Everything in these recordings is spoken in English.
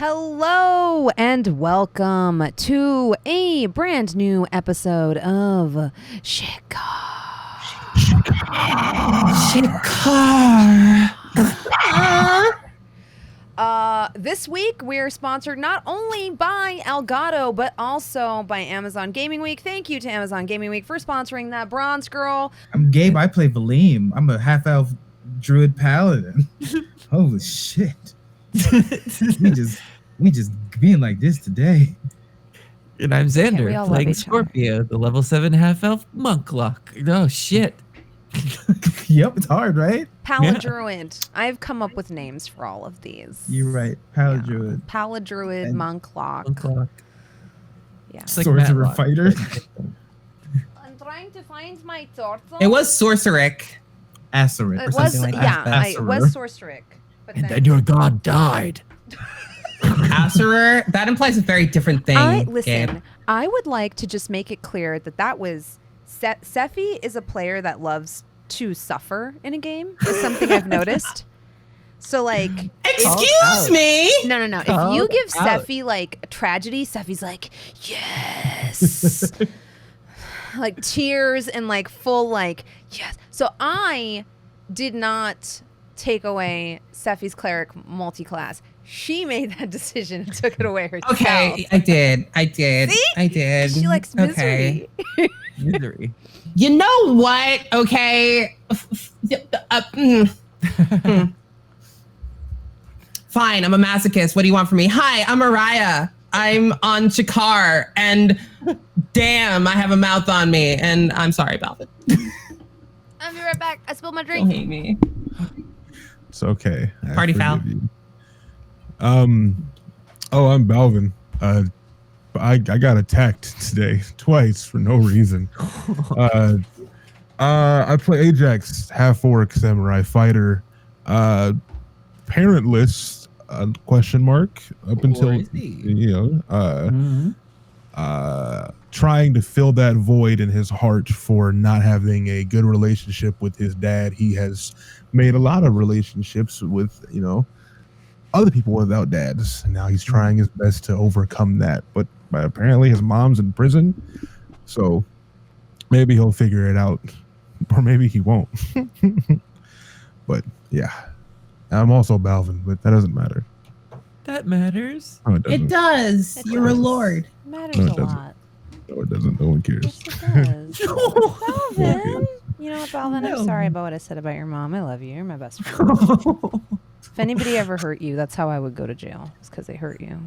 Hello and welcome to a brand new episode of Shikar. This week we're sponsored not only by Elgato but also by Amazon Gaming Week. Thank you to Amazon Gaming Week for sponsoring that Bronze Girl. I'm Gabe. I play Valym. I'm a half-elf druid paladin. Holy shit. we just being like this today. And I'm Xander, playing Scorpio, the level 7 half-elf monk lock. Oh, shit. Yep, it's hard, right? Paladruid. Yeah. I've come up with names for all of these. You're right. Paladruid. Yeah. Paladruid, monk lock. Monk lock. Yeah. Like sorcerer fighter. I'm trying to find my turtle. It was sorceric. Aceric. It was, like it was sorceric. But and then your god died. Acerer? That implies a very different thing. Listen, I would like to just make it clear that was... Sephi is a player that loves to suffer in a game. Is something I've noticed. So, like... Excuse me? No. If you give Sephi, like, a tragedy, Sephi's like, yes! Like, tears and, like, full, like, yes. So, I did not take away Sephi's cleric multi-class. She made that decision and took it away herself. Okay, I did. See? I did. She likes misery. Okay. Misery. You know what? Okay. Fine, I'm a masochist. What do you want from me? Hi, I'm Mirayah. I'm on Shikar, and damn, I have a mouth on me, and I'm sorry, Balvin. I'll be right back. I spilled my drink. Don't hate me. It's okay. Party foul. I'm Balvin. I got attacked today twice for no reason. I play Ajax, half-orc samurai fighter, parentless, question mark, up until, trying to fill that void in his heart for not having a good relationship with his dad. He has made a lot of relationships with, other people without dads. And now he's trying his best to overcome that. But apparently his mom's in prison. So maybe he'll figure it out. Or maybe he won't. But yeah. I'm also Balvin, but that doesn't matter. That matters. No, it does. You're a lord. It matters a lot. No, it doesn't. No one cares. Yes, it does. Balvin. You know what, Balvin? I'm sorry about what I said about your mom. I love you. You're my best friend. If anybody ever hurt you, that's how I would go to jail. It's because they hurt you.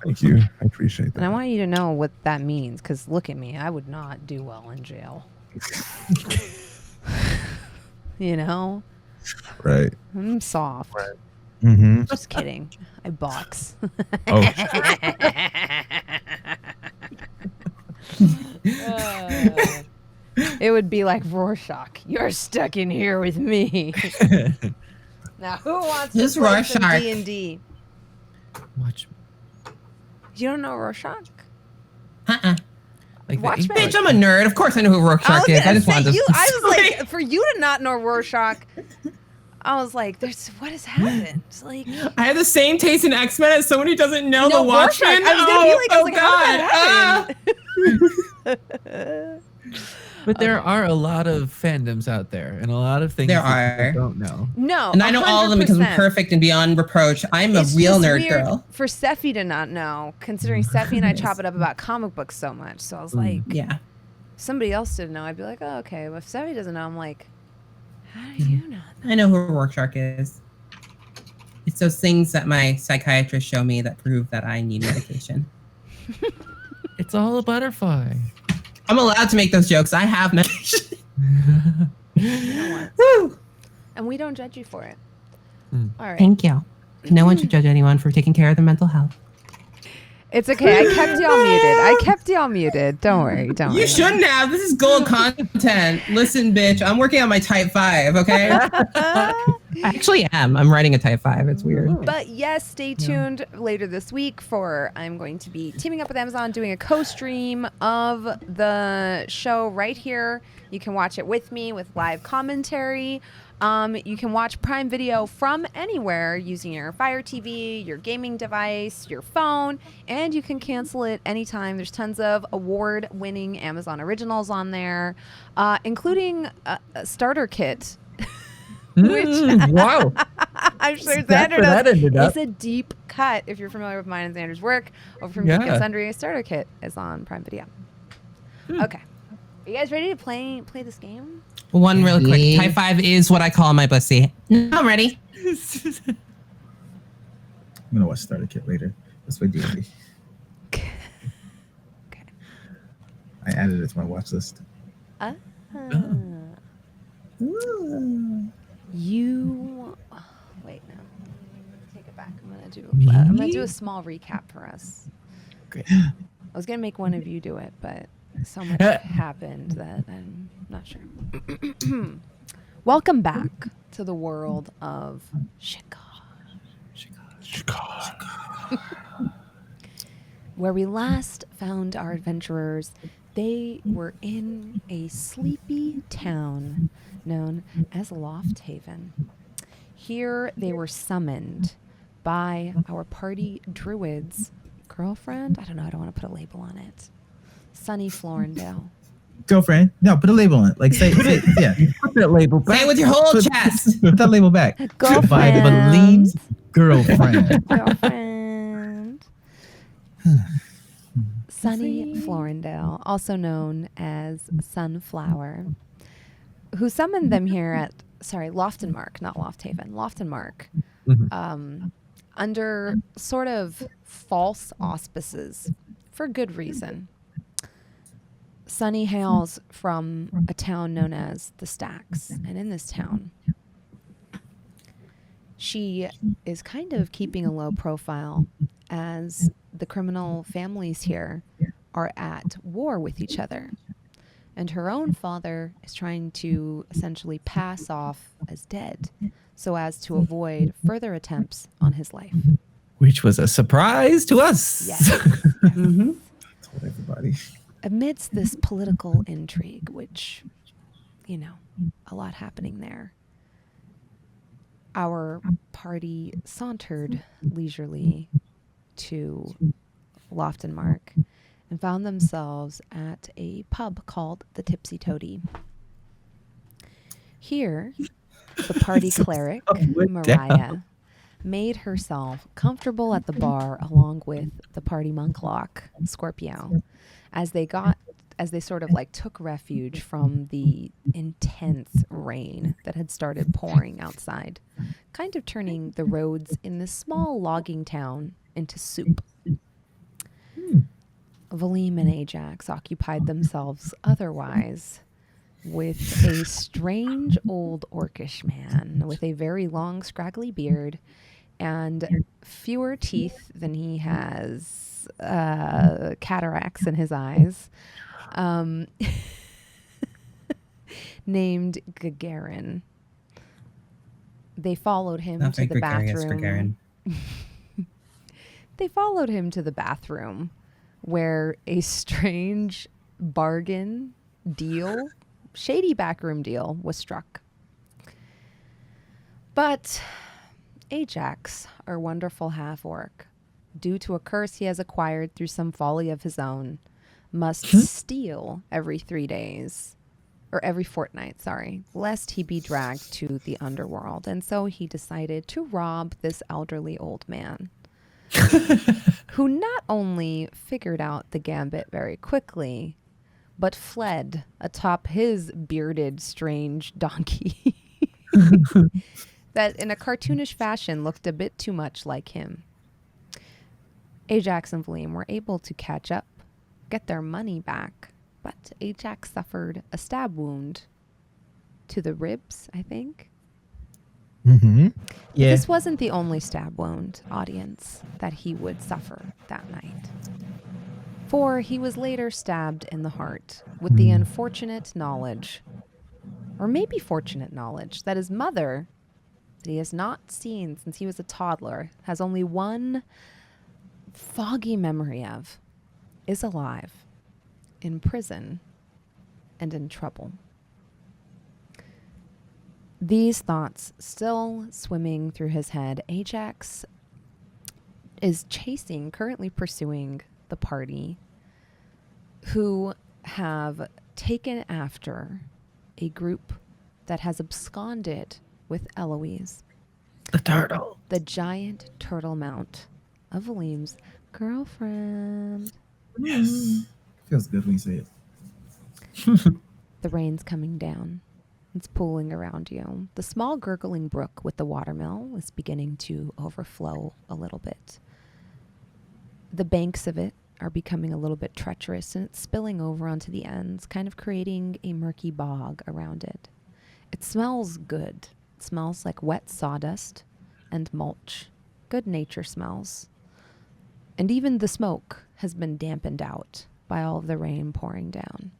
Thank you. I appreciate that. And I want you to know what that means, because look at me. I would not do well in jail. You know? Right. I'm soft. Right. Mm-hmm. Just kidding. I box. Oh. It would be like Rorschach. You're stuck in here with me. Now, who wants to play some D&D? Watch. You don't know Rorschach? Like Watch me. Bitch, I'm a nerd. Of course I know who Rorschach is. I just wanted to... I was like, for you to not know Rorschach, I was like, what has happened? It's like, I have the same taste in X-Men as someone who doesn't know the Watchmen. I was going to be like, how did that happen? But there are a lot of fandoms out there and a lot of things that people don't know. No, and I know 100%. All of them because I'm perfect and beyond reproach. I'm a real nerd girl. For Sephi to not know, considering Sephi and I chop it up about comic books so much. So I was like, yeah. If somebody else didn't know, I'd be like, oh, okay. But if Sephi doesn't know, I'm like, how do you know that? I know who Rorschach is. It's those things that my psychiatrist showed me that prove that I need medication. It's all a butterfly. I'm allowed to make those jokes. I have medication. Woo! And we don't judge you for it. All right. Thank you. No one should judge anyone for taking care of their mental health. It's okay. I kept y'all muted. Don't worry. You shouldn't have. This is gold content. Listen, bitch. I'm working on my type 5, okay? I actually am. I'm writing a Type 5. It's weird. But yes, stay tuned later this week for I'm going to be teaming up with Amazon, doing a co-stream of the show right here. You can watch it with me with live commentary. You can watch Prime Video from anywhere using your Fire TV, your gaming device, your phone, and you can cancel it anytime. There's tons of award-winning Amazon originals on there, including a starter kit. Which wow. I'm sure Xander knows. It's a deep cut. If you're familiar with mine and Xander's work, over from Vicken Sundry, a starter kit is on Prime Video. Okay. Are you guys ready to play this game? One really quick. Type 5 is what I call my pussy. No, I'm ready. I'm gonna watch Starter Kit later. That's my D&D. Okay. I added it to my watch list. You wait, no. Take it back. I'm gonna do a small recap for us. Great. I was gonna make one of you do it, but so much happened that I'm not sure. Welcome back to the world of Shikar. Where we last found our adventurers, they were in a sleepy town known as Lofthaven. Here they were summoned by our party druid's girlfriend. I don't know. I don't want to put a label on it. Sunny Florendale. Girlfriend? No, put a label on it. Like say yeah. Put that label back. Say it with your whole chest. Put that label back. Girlfriend. By Valym's girlfriend. Girlfriend. Sunny Florendale, also known as Sunflower, who summoned them here at, Loftenmark, not Lofthaven, Loftenmark, under sort of false auspices for good reason. Sunny hails from a town known as the Stacks, and in this town, she is kind of keeping a low profile as the criminal families here are at war with each other. And her own father is trying to essentially pass off as dead so as to avoid further attempts on his life. Which was a surprise to us. Yes. Told everybody. Amidst this political intrigue, which, a lot happening there, our party sauntered leisurely to Loftenmark and found themselves at a pub called the Tipsy Toady. Here, the party cleric, Mirayah, made herself comfortable at the bar along with the party monklock, Scorpio, as they sort of took refuge from the intense rain that had started pouring outside, kind of turning the roads in this small logging town into soup. Valym and Ajax occupied themselves otherwise with a strange old orcish man with a very long scraggly beard and fewer teeth than he has cataracts in his eyes, named Gagarin. They followed him to the bathroom. They followed him to the bathroom where a strange shady backroom deal was struck. But Ajax, our wonderful half-orc, due to a curse he has acquired through some folly of his own, must steal every 3 days, or every fortnight, lest he be dragged to the underworld. And so he decided to rob this elderly old man, who not only figured out the gambit very quickly, but fled atop his bearded, strange donkey that in a cartoonish fashion looked a bit too much like him. Ajax and Valym were able to catch up, get their money back, but Ajax suffered a stab wound to the ribs, I think. Mm-hmm. Yeah. This wasn't the only stab wound, audience, that he would suffer that night. For he was later stabbed in the heart with the unfortunate knowledge, or maybe fortunate knowledge, that his mother that he has not seen since he was a toddler, has only one foggy memory of, is alive, in prison, and in trouble. These thoughts still swimming through his head, Ajax is currently pursuing the party who have taken after a group that has absconded with Eloise. The turtle. The giant turtle mount of Valym's girlfriend. Yes. Feels good when you say it. The rain's coming down. It's pooling around you. The small gurgling brook with the watermill is beginning to overflow a little bit. The banks of it are becoming a little bit treacherous, and it's spilling over onto the ends, kind of creating a murky bog around it. It smells good. It smells like wet sawdust and mulch. Good nature smells. And even the smoke has been dampened out by all of the rain pouring down.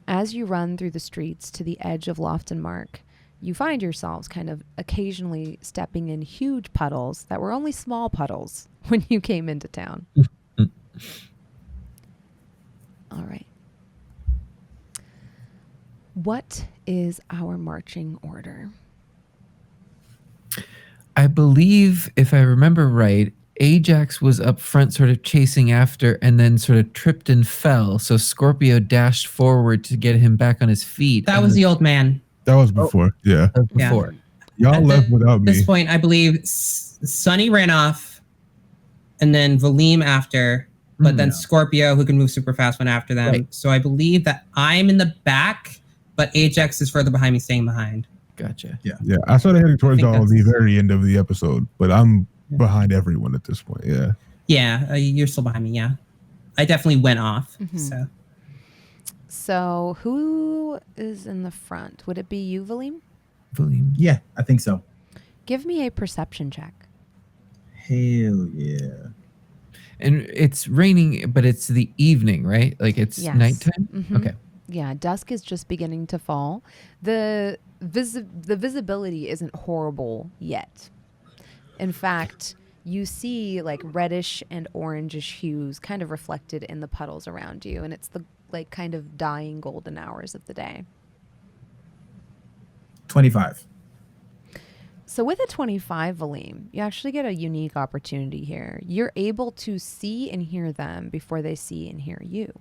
As you run through the streets to the edge of Lofton Mark, you find yourselves kind of occasionally stepping in huge puddles that were only small puddles when you came into town. All right. What is our marching order? I believe, if I remember right, Ajax was up front sort of chasing after and then sort of tripped and fell. So Scorpio dashed forward to get him back on his feet. That was the old man. That was before. Yeah. Before. Y'all left without me. At this point, I believe Sunny ran off and then Valym after, but then Scorpio, who can move super fast, went after them. Right. So I believe that I'm in the back, but Ajax is further behind me, staying behind. Gotcha. Yeah. I started heading towards I think the very end of the episode, but I'm behind everyone at this point. Yeah. Yeah, you're still behind me. Yeah. I definitely went off. Mm-hmm. So who is in the front? Would it be you, Valym? Valym. Yeah, I think so. Give me a perception check. Hell yeah. And it's raining, but it's the evening, right? Like it's nighttime? Mm-hmm. Okay. Yeah, dusk is just beginning to fall. The visibility isn't horrible yet. In fact, you see like reddish and orangish hues kind of reflected in the puddles around you, and it's the like kind of dying golden hours of the day. 25. So with a 25, Valym, you actually get a unique opportunity here. You're able to see and hear them before they see and hear you.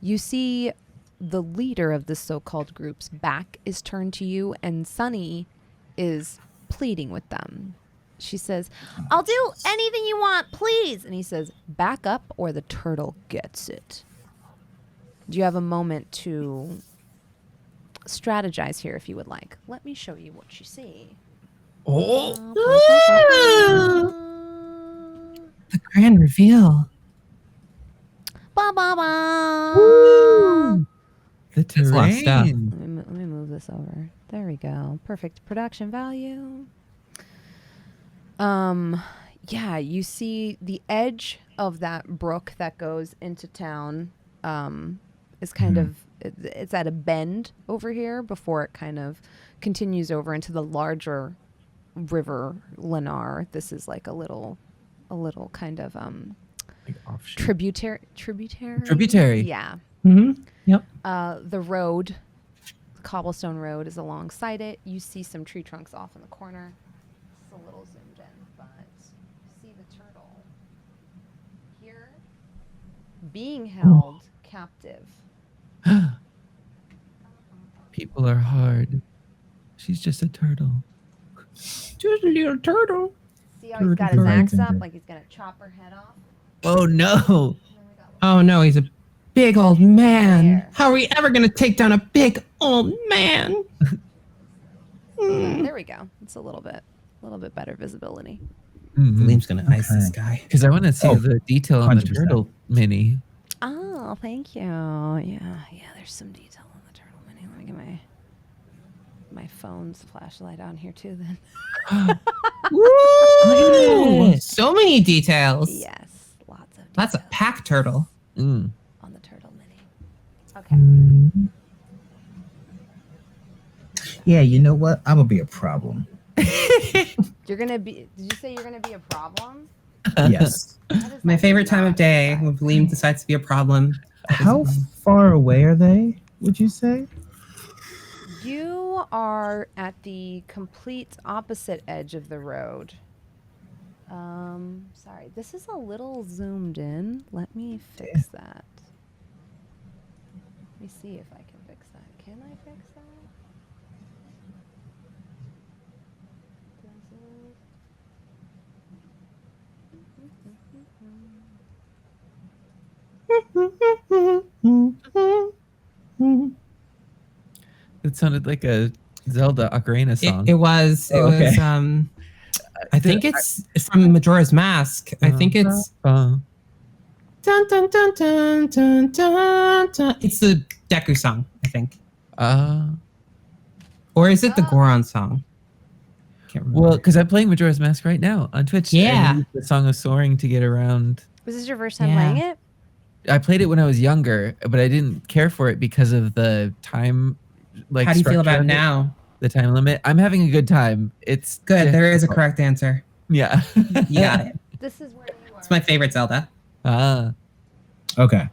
You see the leader of the so-called group's back is turned to you, and Sunny is pleading with them. She says, "I'll do anything you want, please." And he says, "Back up or the turtle gets it." Do you have a moment to strategize here if you would like? Let me show you what you see. Oh. The grand reveal. Ba ba ba. Woo! The It's a lot of stuff. terrain. Let me move this over. There we go. Perfect production value. Yeah, you see the edge of that brook that goes into town is kind of, it's at a bend over here before it kind of continues over into the larger river Lennar. This is like a little kind of Like offshoot. tributary. Yeah. Mm-hmm. Yep. The road, the cobblestone road, is alongside it. You see some tree trunks off in the corner. It's a little zoomed in, but you see the turtle here being held captive. People are hard. She's just a turtle. Just a little turtle. See how he's got his axe up, like he's gonna chop her head off. Oh no! Oh no, he's a big old man. There. How are we ever gonna take down a big old man? There we go. It's a little bit better visibility. Valym's gonna ice this guy. Because I want to see the detail on the 100%. turtle mini. Oh, thank you. Yeah. There's some detail on the turtle mini. Let me get my phone's flashlight on here too. Then. Woo! So many details. Yes, lots of detail That's a pack turtle. on the turtle mini. Okay. Yeah, you know what? I'm gonna be a problem. You're gonna be. Did you say you're gonna be a problem? Yes. My favorite time of day when Valym decides to be a problem. How far away are they, would you say? You are at the complete opposite edge of the road. Sorry, this is a little zoomed in. Let me fix that. Let me see if I can fix that. Can I fix that? It sounded like a Zelda Ocarina song. It was. It was. I think it's from Majora's Mask. I think it's. Dun, dun, dun, dun, dun, dun, dun. It's the Deku song, I think. Or is it the Goron song? Can't remember. Well, because I'm playing Majora's Mask right now on Twitch. Yeah. I used the Song of Soaring to get around. Was this your first time playing it? I played it when I was younger, but I didn't care for it because of the time. Like, how do you feel about structure of it, now? the time limit. I'm having a good time. It's Good. There is a correct answer. Yeah. You got it. This is where you are. It's my favorite Zelda. Okay.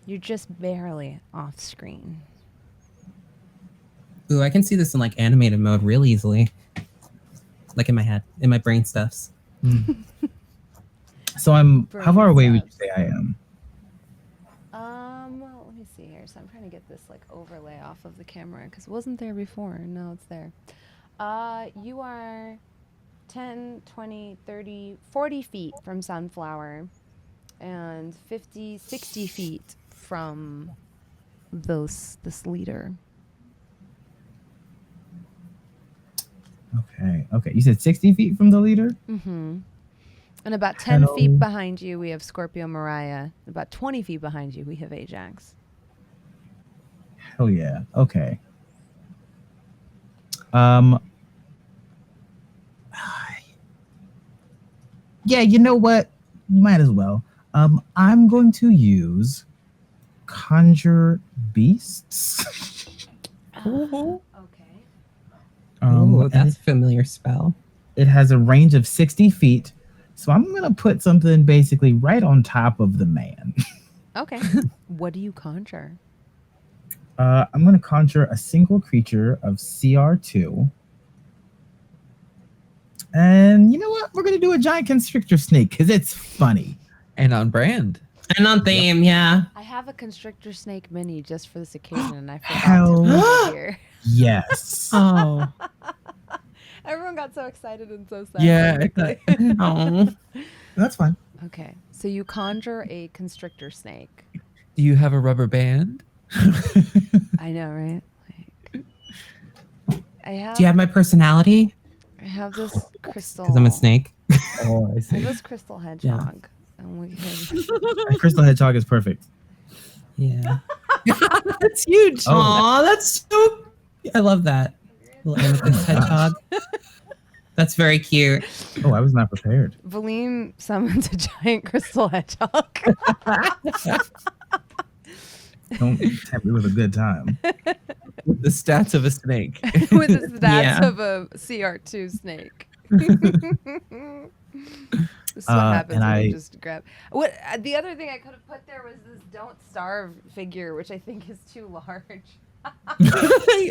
You're just barely off screen. Ooh, I can see this in like animated mode real easily. Like in my head, in my brain stuffs. So how far away would you say I am? Let me see here. So I'm trying to get this like overlay off of the camera because it wasn't there before. No, it's there. You are 10, 20, 30, 40 feet from Sunflower and 50, 60 feet from this leader. Okay. You said 60 feet from the leader? Mm-hmm. And about 10 feet behind you, we have Scorpio Mirayah. About 20 feet behind you, we have Ajax. Hell yeah. Okay. Yeah, you know what? Might as well. I'm going to use Conjure Beasts. Okay. Ooh, that's a familiar spell. It has a range of 60 feet. So I'm going to put something basically right on top of the man. Okay. What do you conjure? I'm going to conjure a single creature of CR2. And you know what? We're going to do a giant constrictor snake because it's funny. And on brand. And on theme, yeah. I have a constrictor snake mini just for this occasion, and I forgot Hell to put it here. Yes. Oh. Everyone got so excited and so sad. Yeah. Oh. That's fine. Okay, so you conjure a constrictor snake. Do you have a rubber band? I know, right? Like, Do you have my personality? I have this crystal. Because I'm a snake. Oh, I I see. have this crystal hedgehog. And we have... A crystal hedgehog is perfect. Yeah. That's huge. Aw, that's so... I love that. Little amethyst hedgehog. That's very cute. Oh, I was not prepared. Valym summons a giant crystal hedgehog. Don't tempt me with a good time. With the stats of a snake. With the stats Yeah. of a CR2 snake. This is what happens when you just grab. What the other thing I could have put there was this "Don't Starve" figure, which I think is too large.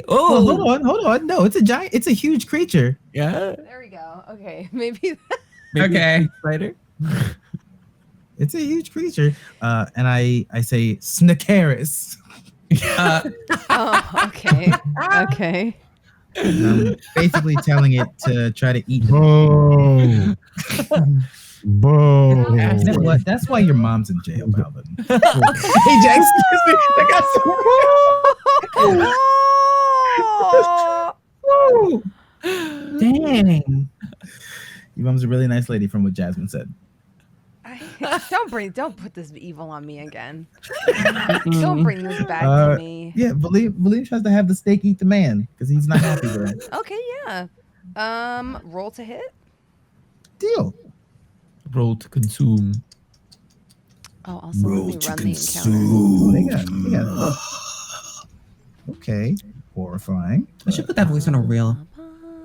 Oh, hold on. No, it's a giant. It's a huge creature. Yeah. There we go. Okay, maybe. Maybe Okay. Spider. It's a huge creature. And I say Snacaris. Oh, okay. Okay. I'm basically telling it to try to eat. Boo. Boo. You know what? That's why your mom's in jail, Balvin. Ajax, excuse me. I got Oh! Dang. Your mom's a really nice lady, from what Jasmine said. Don't put this evil on me again. Don't bring this back to me. Yeah, Valym tries to have the snake eat the man because he's not happy with it. Okay, yeah. Roll to hit. Deal. Roll to consume. Oh, also let me run the encounter. Oh, they got it. Okay. Horrifying. I should put that voice on a reel.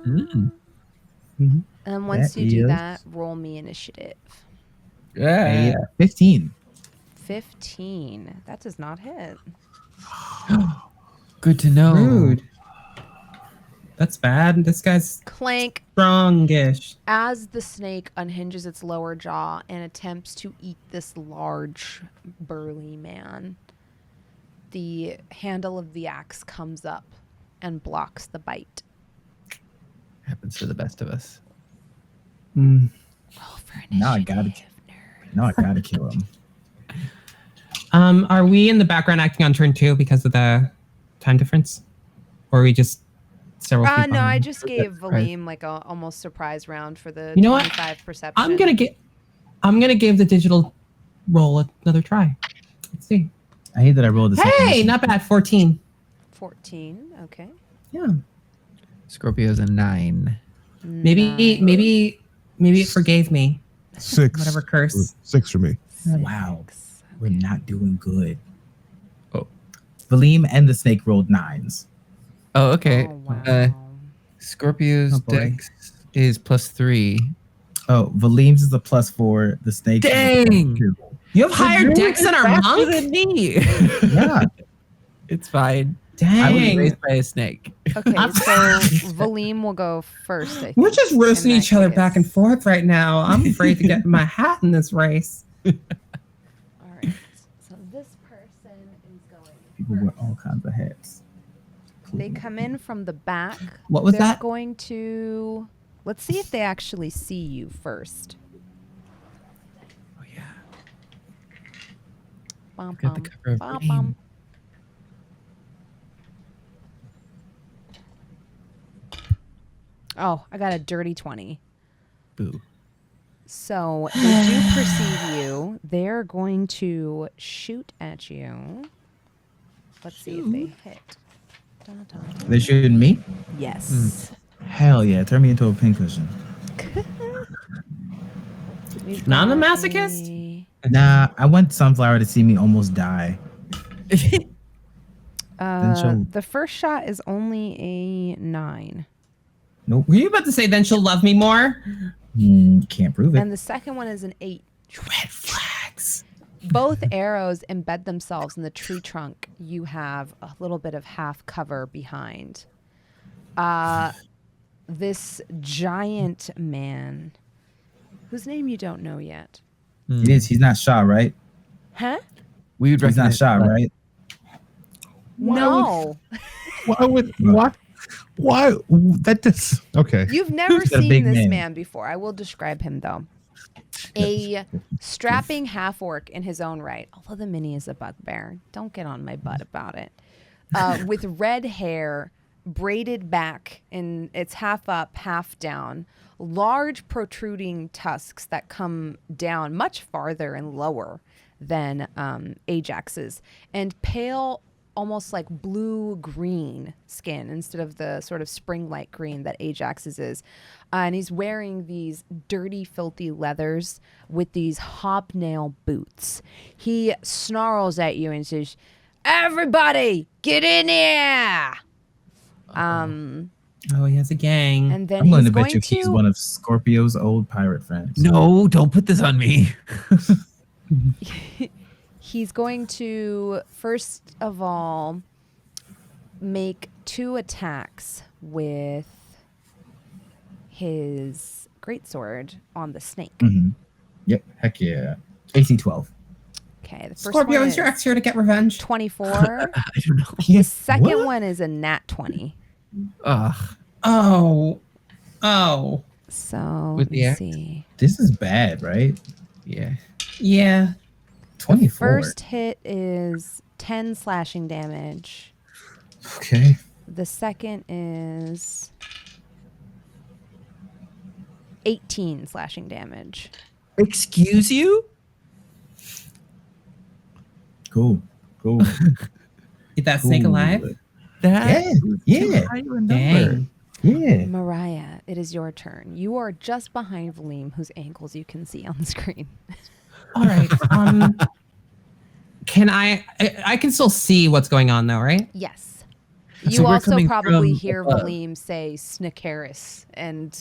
Mm. And once That you do is- that, roll me initiative. Yeah. 15. 15. That does not hit. Good to know. Rude. That's bad. This guy's Clank. strongish. As the snake unhinges its lower jaw and attempts to eat this large, burly man, the handle of the axe comes up and blocks the bite. Happens to the best of us. Mm. Roll for Now I initiative, gotta- Now I gotta kill him. Are we in the background acting on turn 2 because of the time difference? Or are we just several feet No, I behind? just gave Valym like a almost surprise round for the You know what? 25 perception. I'm gonna give the digital roll another try. Let's see. I hate that I rolled this. Hey, not bad. 14. 14. Okay. Yeah. Scorpio's a 9. Maybe it forgave me. 6. Whatever curse. 6 for me. Wow. We're not doing good. Oh. Valym and the snake rolled 9s. Oh, okay. Oh, wow. Scorpio's Oh, boy. dex is +3. Oh, Valym's is a +4. The snake. Dang! You have higher decks than our Faster monk? than me. Yeah. It's fine. I was Dang. raised by a snake. Okay, so Valym will go first. I think, We're just roasting in that each other case. back and forth right now. I'm afraid to get my hat in this race. All right. So this person is going. People wear all kinds of hats. They come in from the back. What was They're that? going to. Let's see if they actually see you first. Oh yeah. Bum, Got the bum, cover of bum, Green. bum. Oh, I got a dirty 20. Boo. So they do perceive you. They're going to shoot at you. Let's see if they hit. Dun, dun, dun. They shooting me? Yes. Hell yeah. Turn me into a pincushion. We've Not a got masochist? Nah, I want Sunflower to see me almost die. she'll- The first shot is only a 9. Nope. Were you about to say then she'll love me more? Can't prove it. And the second one is an 8. Red flags. Both arrows embed themselves in the tree trunk. You have a little bit of half cover behind. This giant man, whose name you don't know yet. It is. He's not Shaw, right? Huh? We would He's not recognize Shaw, that. right? No. Why that does okay. You've never Who's that seen big this man? man before. I will describe him though. A strapping half orc in his own right, although the mini is a bugbear. Don't get on my butt about it. With red hair, braided back, and it's half up, half down. Large protruding tusks that come down much farther and lower than Ajax's, and pale, almost like blue-green skin instead of the sort of spring-like green that Ajax's is. And he's wearing these dirty, filthy leathers with these hobnail boots. He snarls at you and says, "Everybody, get in here!" Oh, he has a gang. And then I'm willing he's to bet going you to... he's one of Scorpio's old pirate friends. No, don't put this on me. He's going to, first of all, make 2 attacks with his greatsword on the snake. Mm-hmm. Yep. Heck yeah. AC 12. Okay, the first Scorpio, one is your ex here to get revenge? 24. I don't know. The second What? one is a nat 20. Ugh. Oh. So With let the me axe? see. This is bad, right? Yeah. Yeah. 24. First hit is 10 slashing damage. Okay. The second is 18 slashing damage. Excuse you? Cool. Eat that snake Cool. alive? That Yeah. high to a number. Dang. Yeah. Mariah, it is your turn. You are just behind Valym, whose ankles you can see on the screen. All right. Can I can still see what's going on though, right? Yes. So You we're also coming probably from hear above. Valym say Snikaris and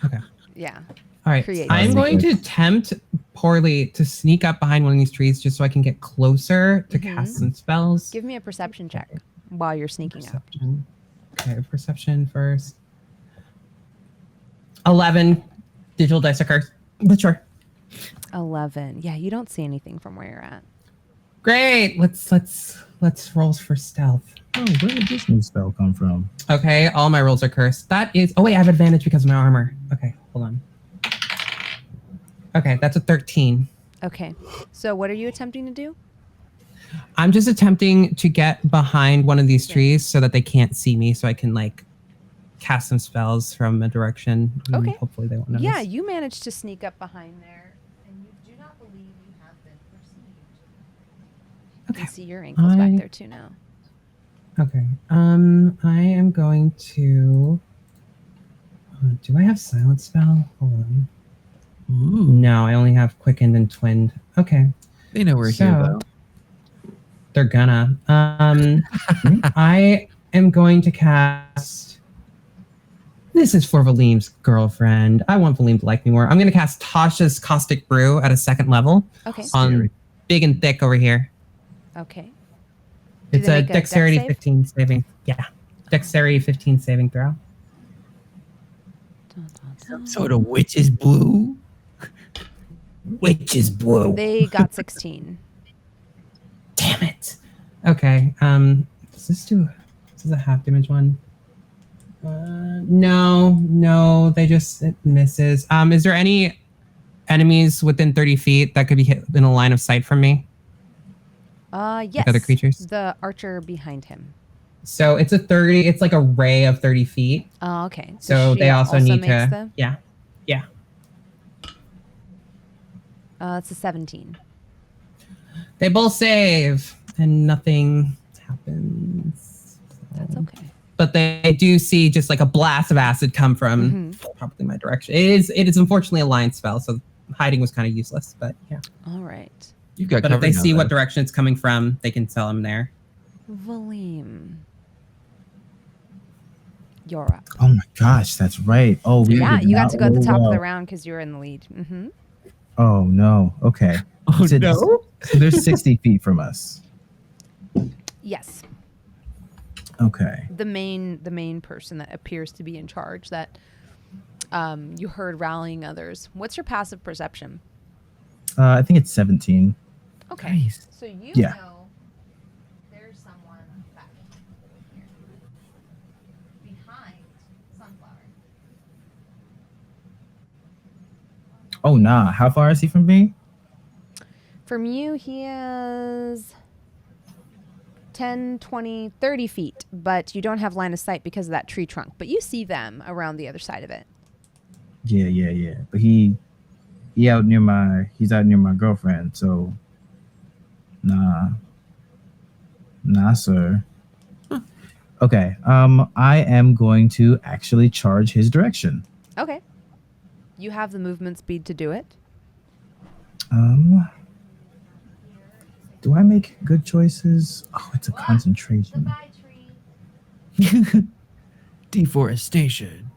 Okay. Yeah. All right. Create. I'm going to attempt poorly to sneak up behind one of these trees just so I can get closer to cast some spells. Give me a perception check while you're sneaking up. Okay, perception first. 11 digital dice are cursed. But sure. 11. Yeah, you don't see anything from where you're at. Great. Let's roll for stealth. Oh, where did this new spell come from? Okay, all my rolls are cursed. That is. Oh wait, I have advantage because of my armor. Okay, hold on. Okay, that's a 13. Okay. So what are you attempting to do? I'm just attempting to get behind one of these trees so that they can't see me, so I can like cast some spells from a direction. Okay. Hopefully they won't notice. Yeah, you managed to sneak up behind there, and you do not believe you have been perceived. You can see your ankles back there too now. Okay. I am going to. Do I have silent spell? Hold on. Ooh. No, I only have quickened and twinned. Okay. They know we're here though. They're gonna. I am going to cast. This is for Valym's girlfriend. I want Valym to like me more. I'm going to cast Tasha's Caustic Brew at a 2nd level. Okay. On Big and Thick over here. Okay. It's a Dexterity 15 saving. Yeah. Dexterity 15 saving throw. Some sort of witch's brew. Witch's brew. They got 16. Damn it. Okay. Does this do? This is a half damage one. No. It misses. Is there any enemies within 30 feet that could be hit in a line of sight from me? Yes. Like other creatures? The archer behind him. So it's a 30. It's like a ray of 30 feet. Oh, okay. So she they also need makes to. the- Yeah. It's a 17. They both save, and nothing happens. That's okay. But they do see just like a blast of acid come from probably my direction. It is unfortunately a line spell, so hiding was kind of useless. But yeah. All right. You've got But if they cover now, see what though. direction it's coming from, they can tell I'm there. Valym. You're up. Oh my gosh, that's right. Oh, we Yeah, did you got not to go at the roll top of the well. round because you were in the lead. Mm-hmm. Oh no. Okay. Oh So no! So they're 60 feet from us. Yes. Okay. The main person that appears to be in charge that you heard rallying others. What's your passive perception? I think it's 17. Okay. Nice. So you Yeah. know there's someone back here behind Sunflower. Oh nah. How far is he from me? From you, he is 10, 20, 30 feet, but you don't have line of sight because of that tree trunk. But you see them around the other side of it. Yeah. But he's out near my girlfriend, so nah, sir. Okay. I am going to actually charge his direction. Okay. You have the movement speed to do it. Do I make good choices? Oh, it's a concentration. Goodbye, tree. Deforestation.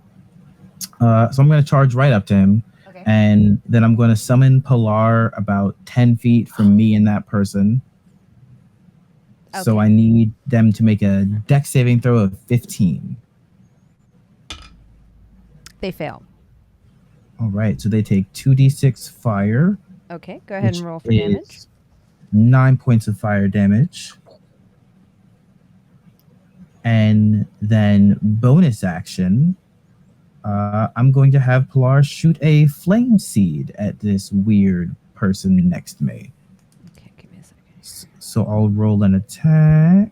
So I'm going to charge right up to him, Okay. and then I'm going to summon Pilar about 10 feet from me and that person. So Okay. I need them to make a dex saving throw of 15. They fail. All right, so they take 2d6 fire. Okay, go ahead which and roll for damage. is 9 points of fire damage. And then bonus action, I'm going to have Pilar shoot a flame seed at this weird person next to me. Okay, give me a second. So I'll roll an attack.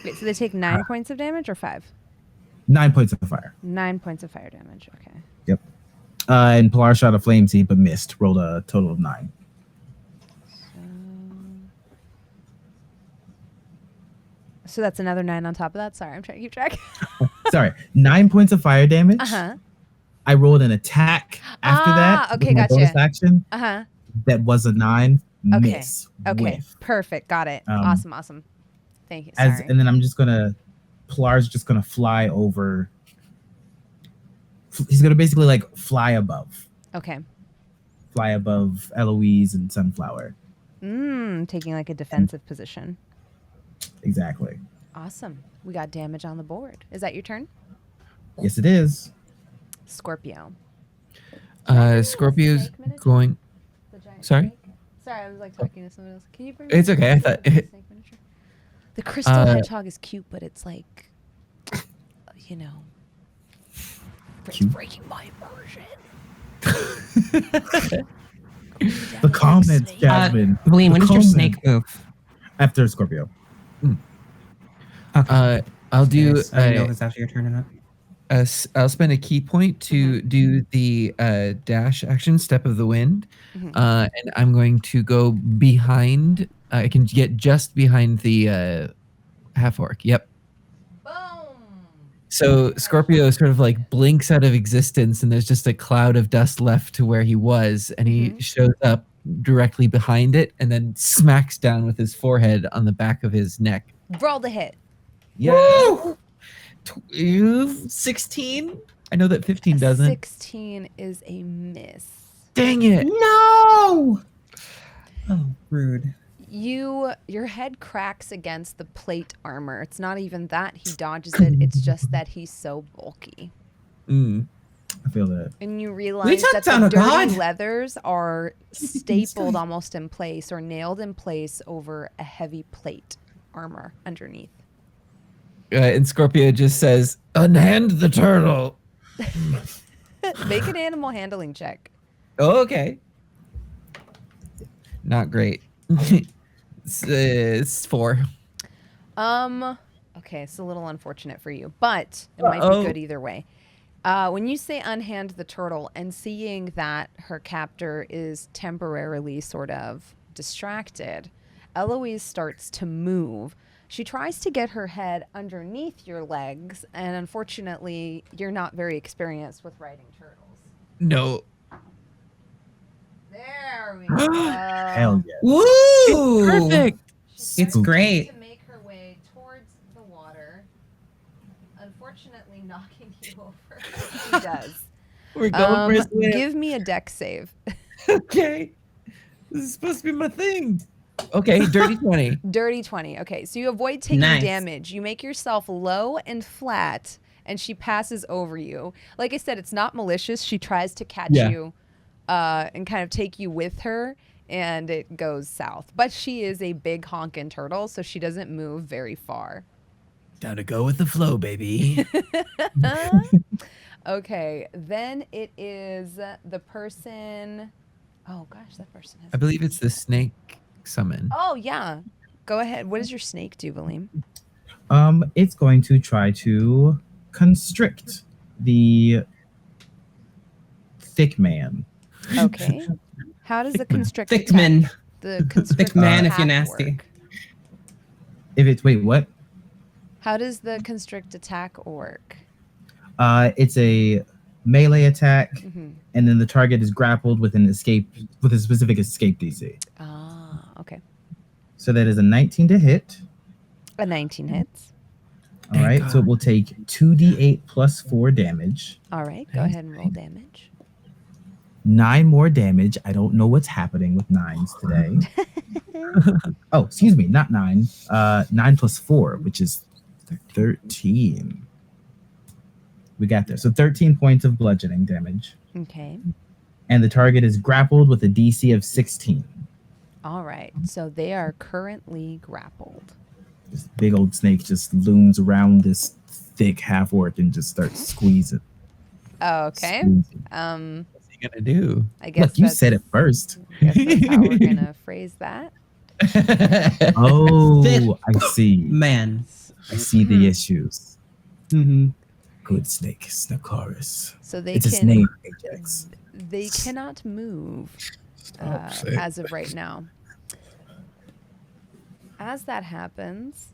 Wait, so they take 9 points of damage or 5? 9 points of fire. 9 points of fire damage. Okay. Yep. And Pilar shot a flame seed but missed. Rolled a total of 9. So that's another 9 on top of that. Sorry, I'm trying to keep track. Sorry, 9 points of fire damage. Uh-huh. I rolled an attack after that. Okay, with my gotcha. bonus action. Uh-huh. That was a 9. Okay. Miss. Okay. Whiff. Perfect. Got it. Um, Awesome. Thank you. Sorry. And then I'm just gonna, Pilar's just gonna fly over he's gonna basically like fly above Okay. Eloise and Sunflower. Taking like a defensive position. Exactly. Awesome. We got damage on the board. Is that your turn? Yes, it is. Scorpio. Scorpio's going. The giant Sorry? snake? Sorry, I was like talking to someone else. Can you bring It's okay. I thought. snake miniature? The crystal hedgehog is cute, but it's like, you know, it's Cute? breaking my immersion. The comments, Jasmine. Valym, when The does your comment. snake move? After Scorpio. Okay. I'll do. I don't know if it's after your turn or not. I'll spend a key point to do the dash action, Step of the Wind, and I'm going to go behind. I can get just behind the half orc. Yep. Boom. So Scorpio sort of like blinks out of existence, and there's just a cloud of dust left to where he was, and he shows up directly behind it, and then smacks down with his forehead on the back of his neck. Roll the hit. Yeah. 16? I know that 15 doesn't. 16 is a miss. Dang it. No! Oh, rude. Your head cracks against the plate armor. It's not even that he dodges it, it's just that he's so bulky. Mm. I feel that. And you realize took that down the a dirty god. leathers are stapled almost in place or nailed in place over a heavy plate armor underneath. And Scorpio just says, "Unhand the turtle." Make an animal handling check. Oh, okay. Not great. It's 4. Okay, it's a little unfortunate for you, but it might be good either way. When you say unhand the turtle and seeing that her captor is temporarily sort of distracted, Eloise starts to move. She tries to get her head underneath your legs, and unfortunately, you're not very experienced with riding turtles. No. There we go. Hell yeah. Woo! Perfect. It's great. To make her way towards the water, unfortunately knocking you over. She does. We're going for a swim. Give me a deck save. Okay. This is supposed to be my thing. Okay, dirty 20. Dirty 20. Okay, so you avoid taking Nice. damage. You make yourself low and flat, and she passes over you. Like I said, it's not malicious. She tries to catch you and kind of take you with her, and it goes south. But she is a big honkin' turtle, so she doesn't move very far. Down to go with the flow, baby. Okay, then it is the person. Oh gosh, that person has. I believe it's the snake summon. Oh yeah, go ahead. What does your snake do, Valym? It's going to try to constrict the thick man. Okay. How does the constrict Thickman. attack? The constrict Thick man if you're attack nasty. work? If it's wait, what? How does the constrict attack work? It's a melee attack, Mm-hmm. and then the target is grappled with a specific escape DC. Ah, okay. So that is a 19 to hit. A 19 hits. All right, so it will take 2d8 plus 4 damage. All right, go ahead and roll damage. 9 more damage. I don't know what's happening with 9s today. Oh, excuse me, not 9. 9 plus 4, which is 13. We got there. So 13 points of bludgeoning damage. Okay. And the target is grappled with a DC of 16. All right, so they are currently grappled. This big old snake just looms around this thick half orc and just starts squeezing. Okay. Squeezing. What's he gonna do? I guess Look, you that's- said it first. I guess that's how we're gonna phrase that. Oh, Thick. I see. Man. I see the issues. Mm-hmm. Good snake, Snacaris. So they It's his can. name, Ajax. They cannot move saying as of right now. As that happens,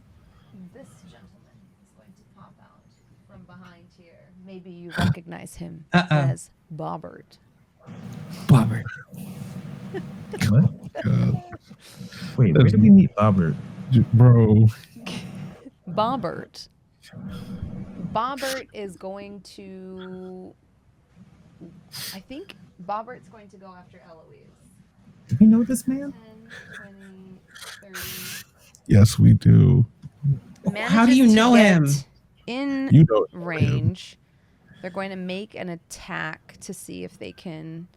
this gentleman is going to pop out from behind here. Maybe you recognize him as Bobert. Bobert. What? God. Wait, where did we meet Bobert? Bro. Bobert. Bobert is going to I think Bobert's going to go after Eloise. Do we know this man? 10, 20, 30. Yes, we do. How do you Manages to know get him? In You know him. range. They're going to make an attack to see if they can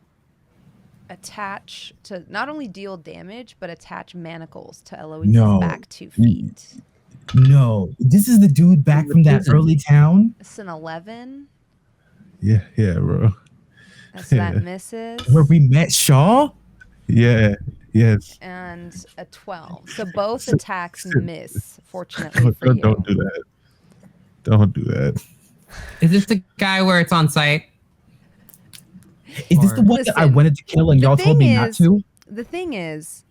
attach to not only deal damage, but attach manacles to Eloise's back 2 feet. No. This is the dude back from that early town? It's an 11. Yeah, bro. So that misses. Where we met Shaw? Yeah, yes. And a 12. So both attacks miss, fortunately for you. Don't do that. Don't do that. Is this the guy where it's on site? Is this the one that I wanted to kill and y'all told me not to? The thing is,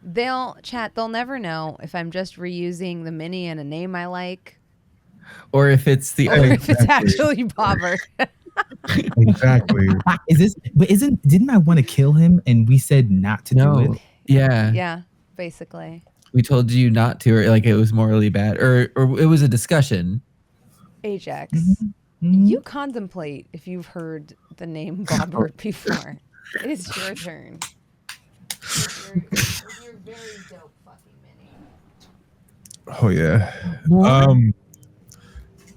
they'll never know if I'm just reusing the mini and a name I like. Or if it's the Or if it's actually Bobber. Exactly. Didn't I want to kill him and we said not to do it? Yeah. Yeah, basically. We told you not to, or like it was morally bad, or it was a discussion. Ajax, Mm-hmm. you contemplate if you've heard the name Bobert before. It is your turn. You're very dope fucking mini. Oh yeah.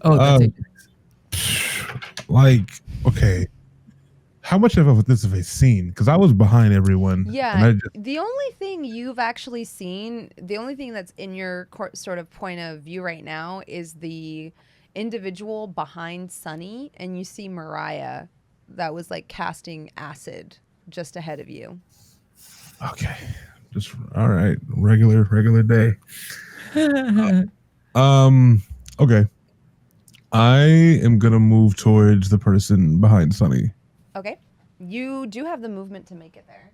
That's it. Like, okay. How much of this have I seen? Because I was behind everyone. Yeah, the only thing you've actually seen, the only thing that's in your sort of point of view right now is the individual behind Sunny, and you see Mirayah that was like casting acid just ahead of you. Okay. Just all right. Regular day. Okay. I am gonna move towards the person behind Sunny. Okay. You do have the movement to make it there.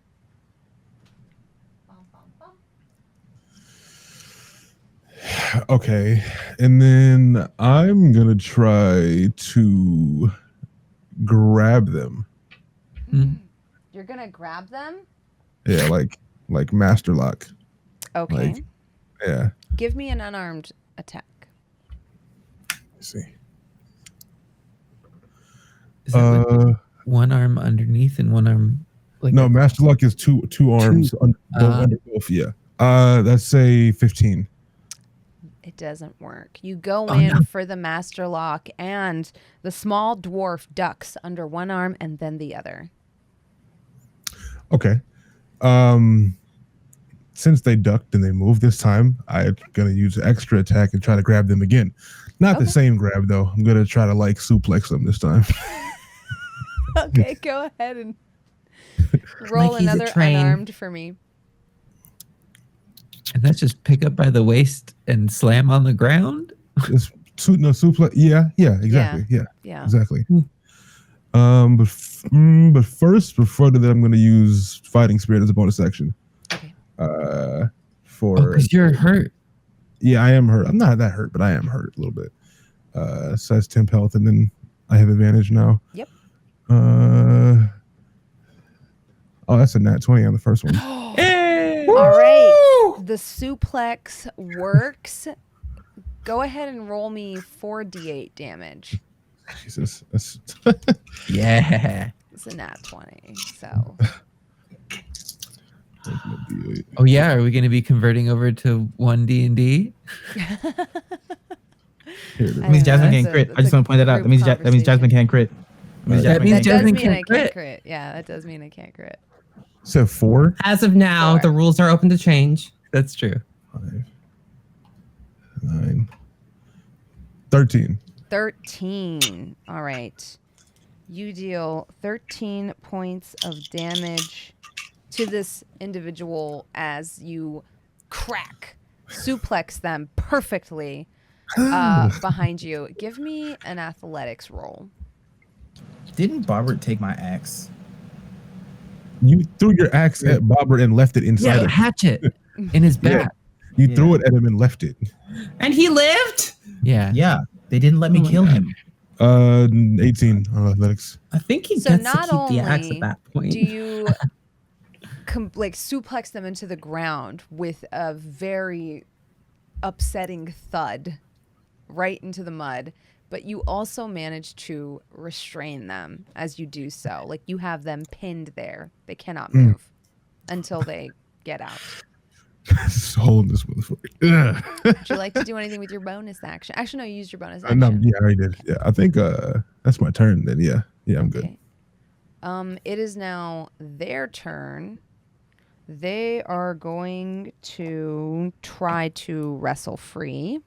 Okay. And then I'm gonna try to grab them. You're gonna grab them? Yeah, like master lock. Okay. Like, yeah. Give me an unarmed attack. Let's see. Is that with one arm underneath and one arm like No, master lock is two arms under both. Yeah. That's a 15. It doesn't work. You go in for the master lock, and the small dwarf ducks under one arm and then the other. Okay. Since they ducked and they moved this time, I'm gonna use an extra attack and try to grab them again. Not the same grab though. I'm gonna try to like suplex them this time. Okay, go ahead and roll Like he's a another train. unarmed for me. and that's just pick up by the waist and slam on the ground. Suplex. Yeah, exactly. Yeah, exactly. But first, before that, I'm gonna use fighting spirit as a bonus action. Okay. Because you're hurt. Yeah, I am hurt. I'm not that hurt, but I am hurt a little bit. So that's 10 health, and then I have advantage now. Yep. Oh, that's a nat 20 on the first one. Hey! All right. The suplex works. Go ahead and roll me 4d8 damage. Jesus. That's Yeah. It's a nat 20, so. Oh yeah. Are we going to be converting over to 1D&D? That means Jasmine can't crit. I just want to point that out. That means Jasmine can't crit. That means That does Jasmine mean I can't can't crit. crit. Yeah, that does mean I can't crit. So 4. As of now, 4. the rules are open to change. That's true. 5, 9, 13. 13. All right. You deal 13 points of damage to this individual as you crack, suplex them perfectly behind you. Give me an athletics roll. Didn't Bobert take my axe? You threw your axe at Bobert and left it inside Yeah, him. hatchet in his back. You threw it at him and left it. And he lived? Yeah. Yeah, they didn't let me kill him. 18 on athletics. I think he So gets not to keep the axe only at that point. do you like suplex them into the ground with a very upsetting thud right into the mud, but you also manage to restrain them as you do so. Like you have them pinned there. They cannot move until they get out. Just holding this motherfucker. Would you like to do anything with your bonus action? Actually, no, you used your bonus action. No, yeah, I already did. Yeah, I think that's my turn then. Yeah, I'm good. It is now their turn. They are going to try to wrestle free.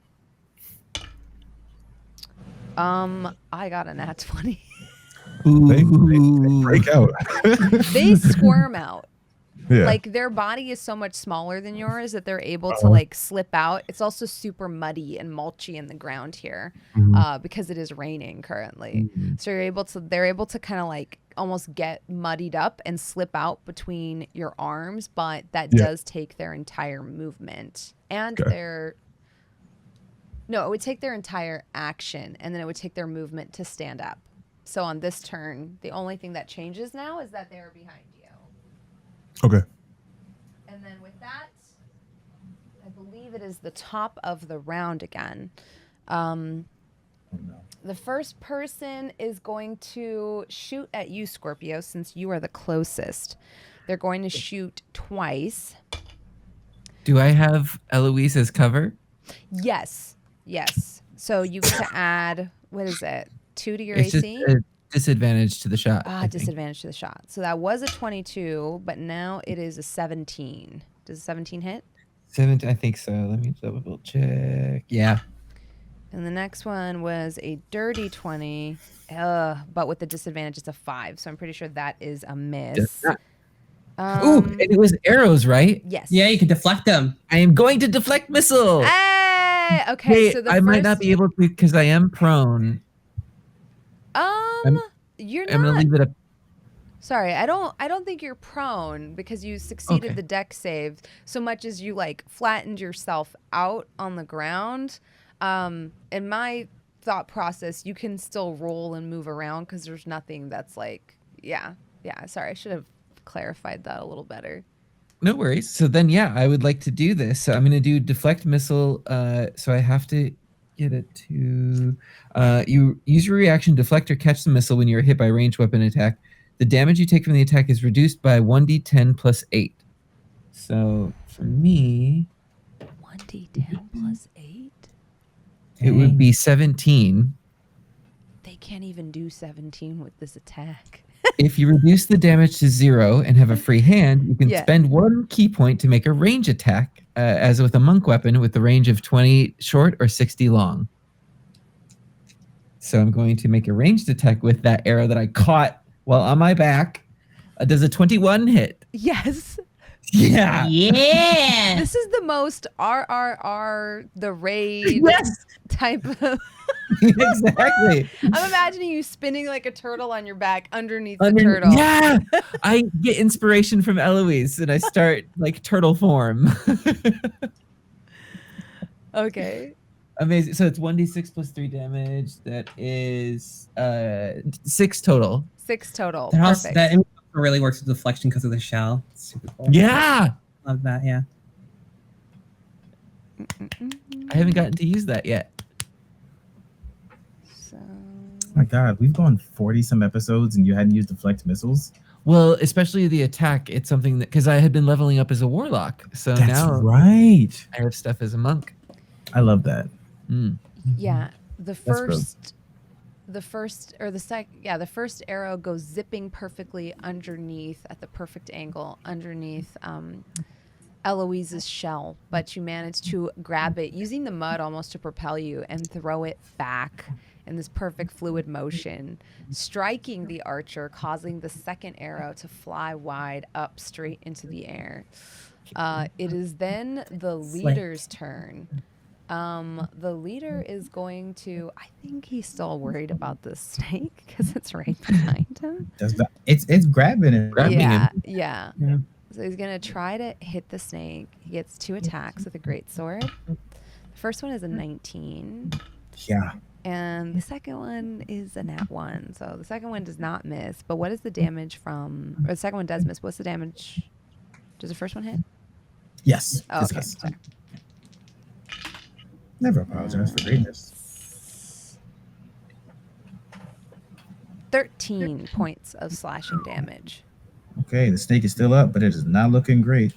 I got a nat 20. They break out. They squirm out. Yeah. Like their body is so much smaller than yours that they're able to like slip out. It's also super muddy and mulchy in the ground here because it is raining currently. So they're able to kind of like almost get muddied up and slip out between your arms, but that does take their entire movement and it would take their entire action, and then it would take their movement to stand up. So on this turn, the only thing that changes now is that they're behind you. Okay. And then with that, I believe it is the top of the round again. The first person is going to shoot at you, Scorpio, since you are the closest. They're going to shoot twice. Do I have Eloise as cover? Yes. So you get to add, what is it, 2 to your It's AC? just a disadvantage to the shot. Disadvantage to the shot. So that was a 22, but now it is a 17. Does a 17 hit? 17, I think so. Let me double check. Yeah. And the next one was a dirty 20, but with the disadvantage, it's a 5. So I'm pretty sure that is a miss. Ooh, and it was arrows, right? Yes. Yeah, you can deflect them. I am going to deflect missile. Hey! Okay, Wait, so I might not be able to because I am prone. You're not. I'm gonna leave it up. Sorry, I don't think you're prone because you succeeded Okay. the deck save so much as you like flattened yourself out on the ground. In my thought process, you can still roll and move around because there's nothing that's like, yeah. Sorry, I should have clarified that a little better. No worries. So then, yeah, I would like to do this. So I'm gonna do deflect missile. So I have to get it to. You use your reaction, deflect or catch the missile when you're hit by a ranged weapon attack. The damage you take from the attack is reduced by 1d10 plus 8. So for me, 1d10 plus 8? it would be 17. They can't even do 17 with this attack. If you reduce the damage to 0 and have a free hand, you can Yeah. spend 1 key point to make a range attack, as with a monk weapon, with the range of 20 short or 60 long. So I'm going to make a ranged attack with that arrow that I caught while on my back. Does a 21 hit? Yes. Yeah. Yeah. This is the most RRR, the raid Yes. type of... Exactly. I'm imagining you spinning like a turtle on your back underneath the turtle. Yeah. I get inspiration from Eloise and I start like turtle form. Okay. Amazing. So it's 1d6 plus 3 damage. That is 6 total. 6 total. That Perfect. that really works with deflection because of the shell. It's super cool. Yeah. Love that. Yeah. I haven't gotten to use that yet. So... Oh my God, we've gone 40 some episodes and you hadn't used deflect missiles. Well, especially the attack. It's something that because I had been leveling up as a warlock, so That's now right. I have stuff as a monk. I love that. Yeah, the gross. first arrow goes zipping perfectly underneath at the perfect angle underneath Eloise's shell, but you manage to grab it using the mud almost to propel you and throw it back in this perfect fluid motion, striking the archer, causing the second arrow to fly wide up straight into the air. It is then the leader's turn. The leader is going to, I think he's still worried about the snake because it's right behind him. It's grabbing it. Grabbing him. Yeah. Yeah. So he's going to try to hit the snake. He gets 2 attacks with a greatsword. The first one is a 19. Yeah. And the second one is a nat 1. So the second one does not miss. But what is the damage from, or the second one does miss. What's the damage? Does the first one hit? Yes. Oh, okay. Yes. Sorry. Never apologize for greatness. 13 points of slashing damage. Okay, the snake is still up, but it is not looking great.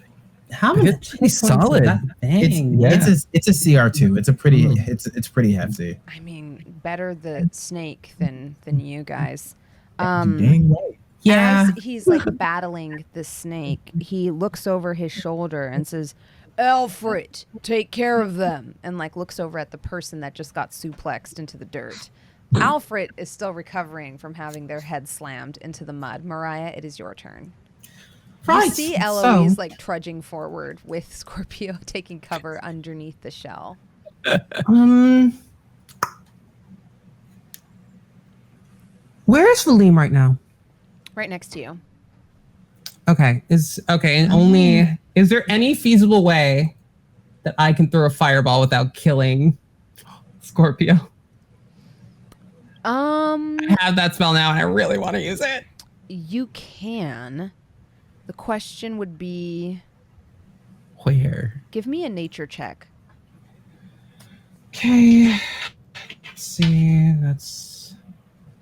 How many It's pretty solid. It's a CR2. It's a pretty it's pretty hefty. I mean, better the snake than you guys. Dang right. Yeah. As he's like battling the snake, he looks over his shoulder and says, "Alfred, take care of them," and like looks over at the person that just got suplexed into the dirt. Alfred is still recovering from having their head slammed into the mud. Mirayah, it is your turn. Right. You see Eloise like trudging forward with Scorpio taking cover underneath the shell. Where is Valym right now? Right next to you. Okay. Is there any feasible way that I can throw a fireball without killing Scorpio? I have that spell now and I really want to use it. You can. The question would be, Where? give me a nature check. Okay. Let's see. That's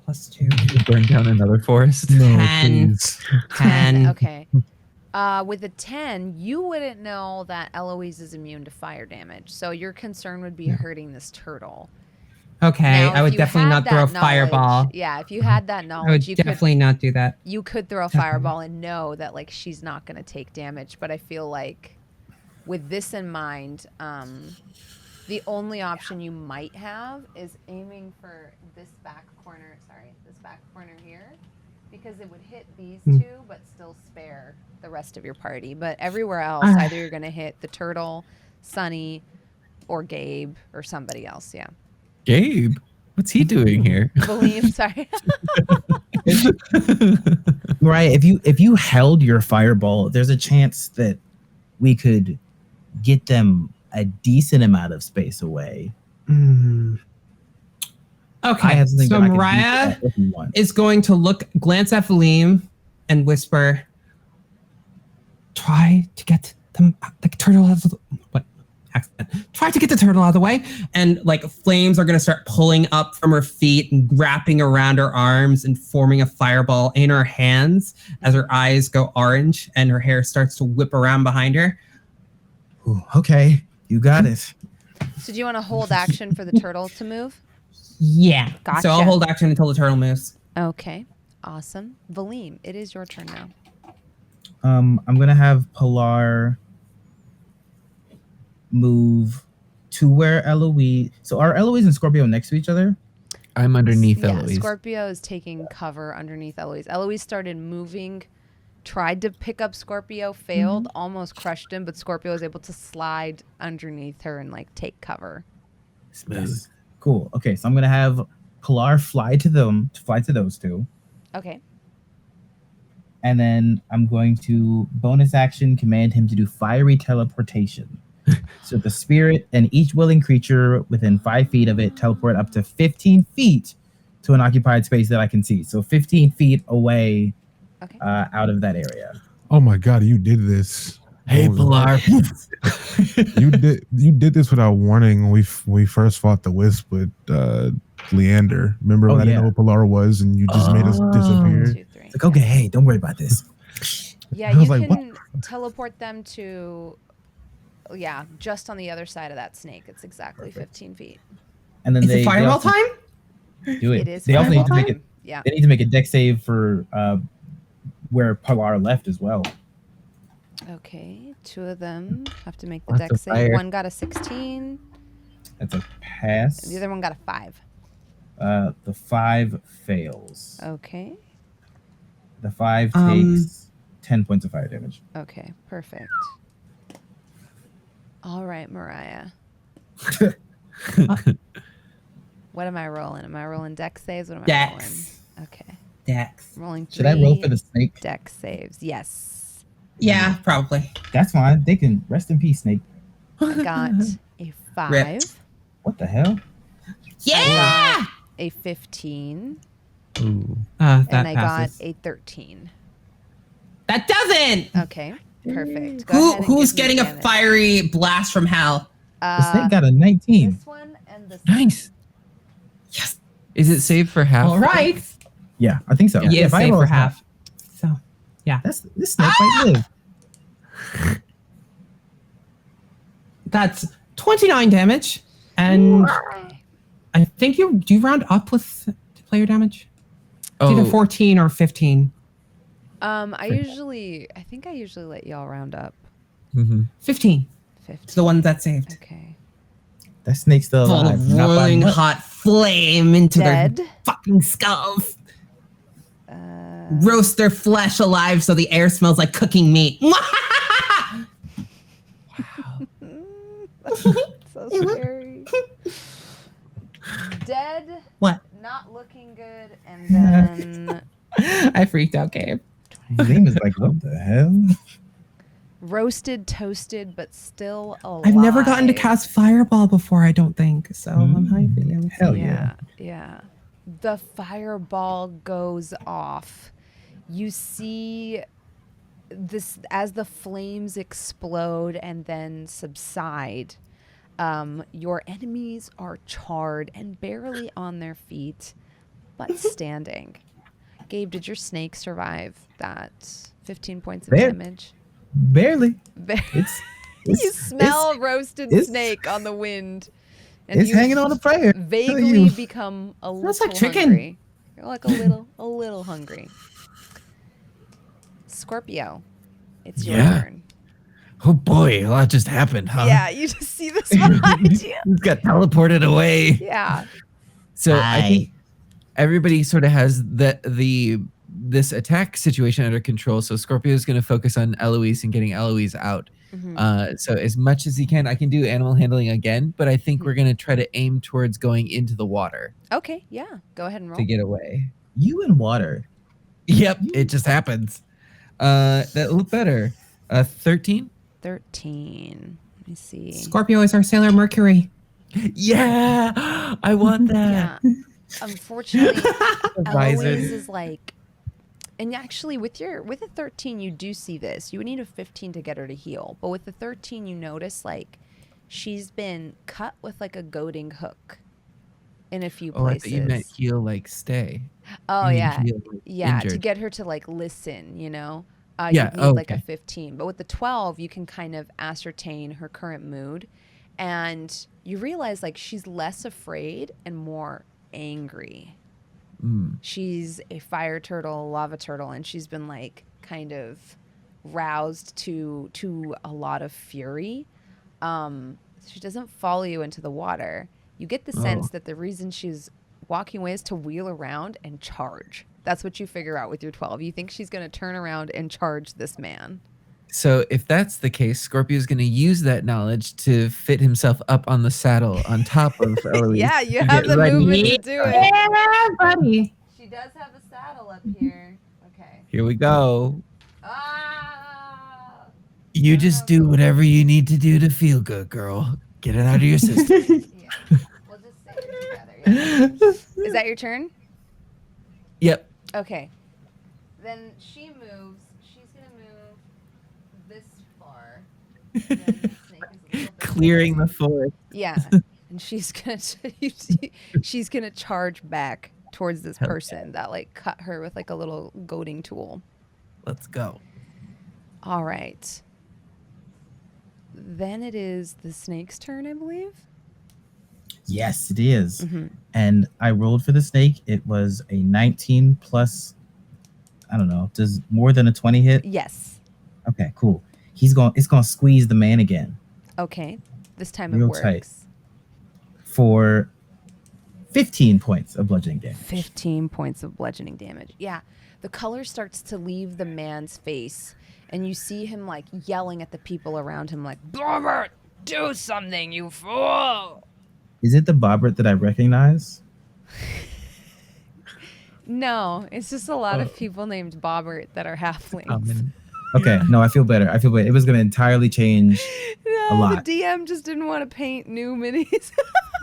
+2. Burn down another forest? No, 10. please. 10. Okay. With a 10, you wouldn't know that Eloise is immune to fire damage. So your concern would be hurting this turtle. Okay, Now, I if would you definitely had not throw a that knowledge- fireball. Yeah, if you had that I would knowledge, you definitely not do that. could throw a fireball and know that like she's not going to take damage. But I feel like with this in mind, the only option you might have is aiming for this back corner. Sorry, this back corner here, because it would hit these two, but still spare the rest of your party. But everywhere else, either you're going to hit the turtle, Sunny, or Gabe, or somebody else. Yeah. Gabe? What's he doing here? Valym, sorry. Right. If you held your fireball, there's a chance that we could get them a decent amount of space away. Okay, so Mirayah is going to glance at Valym and whisper, "Try to get the turtle out of the what? Accident. Try to get the turtle out of the way." And like flames are going to start pulling up from her feet and wrapping around her arms and forming a fireball in her hands as her eyes go orange and her hair starts to whip around behind her. Ooh, okay, you got it. So do you want to hold action for the turtle to move? Yeah. Gotcha. So I'll hold action until the turtle moves. Okay. Awesome. Valym, it is your turn now. I'm gonna have Pilar move to where Eloise. So are Eloise and Scorpio next to each other? I'm underneath Yeah, Eloise. Scorpio is taking cover underneath Eloise. Eloise started moving, tried to pick up Scorpio, failed, almost crushed him, but Scorpio was able to slide underneath her and like take cover. Smooth. Yes. Cool. Okay, so I'm gonna have Pilar fly to those two. Okay. And then I'm going to bonus action command him to do fiery teleportation. So the spirit and each willing creature within 5 feet of it teleport up to 15 feet to an occupied space that I can see. So 15 feet away out of that area. Oh my God, you did this. Hey, Bhullar. you did this without warning when we first fought the Wisp with Leander. Remember when I didn't know what Pilar was and you just made us disappear? 1, 2, 3. It's like, okay, hey, don't worry about this. Yeah, I was you like, can teleport them to, just on the other side of that snake. It's exactly 15 feet. And then Is it fireball time? Do it. It is They also need to fireball make it. time. Yeah. They need to make a deck save for where Pilar left as well. Okay, 2 of them have to make the Lots deck of save. fire. One got a 16. That's a pass. The other one got a 5. The 5 fails. Okay. The 5 takes 10 points of fire damage. Okay, perfect. All right, Mirayah. What am I rolling? Am I rolling deck saves? What am I Dex. rolling? Okay. Dex. I'm rolling 3 Should I roll for the snake? deck saves. Yes. Yeah, probably. That's fine. They can rest in peace, snake. I got a 5. Ripped. What the hell? Yeah! A 15. Ooh. That And I passes. got a 13. That doesn't! Okay, perfect. Go ahead and Who's give me getting a damage. fiery blast from hell? The snake got a 19. This one and this Nice. Yes. Is it saved for half? All right. Yeah, I think so. Yeah, save Fireball for is half. So, yeah. This snake might live. That's 29 damage. And I think do you round up with player damage? It's either 14 or 15. I think I usually let y'all round up. 15. 15. It's the one that saved. Okay. That snake's still Full alive. of Not roiling buying up. hot flame into Dead. their fucking skulls. Roast their flesh alive so the air smells like cooking meat. So scary. Dead. What? Not looking good, and then I freaked out, Gabe. Valym is like, what the hell? roasted, toasted, but still alive. I've never gotten to cast Fireball before, I don't think. So I'm hyped. Hell yeah. Yeah. The fireball goes off. You see this as the flames explode and then subside. Your enemies are charred and barely on their feet, but standing. Gabe, did your snake survive that 15 points of damage? Barely. You smell roasted snake on the wind. And It's you hanging on a prayer. Vaguely become a little like chicken. hungry. You're like a little hungry. Scorpio, it's your turn. Oh boy, a lot just happened, huh? Yeah, you just see this behind you. He's got teleported away. Yeah. So I think everybody sort of has this attack situation under control. So Scorpio is going to focus on Eloise and getting Eloise out. So as much as he can, I can do animal handling again, but I think we're going to try to aim towards going into the water. Okay, yeah. Go ahead and roll. To get away. You in water. Yep, it just happens. That looked better. 13? 13. Let me see. Scorpio is our Sailor Mercury. Yeah, I want that. Yeah. Unfortunately, Visor. Eloise is like, and actually with a 13, you do see this. You would need a 15 to get her to heal. But with the 13, you notice like she's been cut with like a goading hook in a few places. I thought you meant heal, like stay. Oh, You mean yeah. heal, like, Yeah, to injured. get her to like listen, you know? Yeah, You need like a okay. 15. But with the 12, you can kind of ascertain her current mood. And you realize like she's less afraid and more angry. She's a fire turtle, lava turtle, and she's been like kind of roused to a lot of fury. She doesn't follow you into the water. You get the sense that the reason she's walking away is to wheel around and charge. That's what you figure out with your 12. You think she's going to turn around and charge this man. So if that's the case, Scorpio is going to use that knowledge to fit himself up on the saddle on top of Eloise. Yeah, you to have get the ready. movement to do it. Yeah, buddy. She does have a saddle up here. Okay. Here we go. Ah! You just do whatever you need to do to feel good, girl. Get it out of your system. Yeah. We'll just say it together. Yeah. Is that your turn? Yep. Okay. Then she moves. She's going to move this far. And then the snake is a little bit Clearing the closer. forest. Yeah. And she's gonna charge back towards this Hell person that like cut her with like a little goading tool. Let's go. All right. Then it is the snake's turn, I believe. Yes, it is. And I rolled for the snake. It was a 19 plus, I don't know, does more than a 20 hit? Yes. Okay, cool. It's gonna squeeze the man again Okay. This time Real it works. tight. For 15 points of bludgeoning damage. 15 points of bludgeoning damage. Yeah. The color starts to leave the man's face, and you see him like yelling at the people around him, like, Bobert, do something, you fool! Is it the Bobert that I recognize? No, it's just a lot of people named Bobert that are halflings. Okay, no, I feel better. It was gonna entirely change. No, a lot. the DM just didn't want to paint new minis.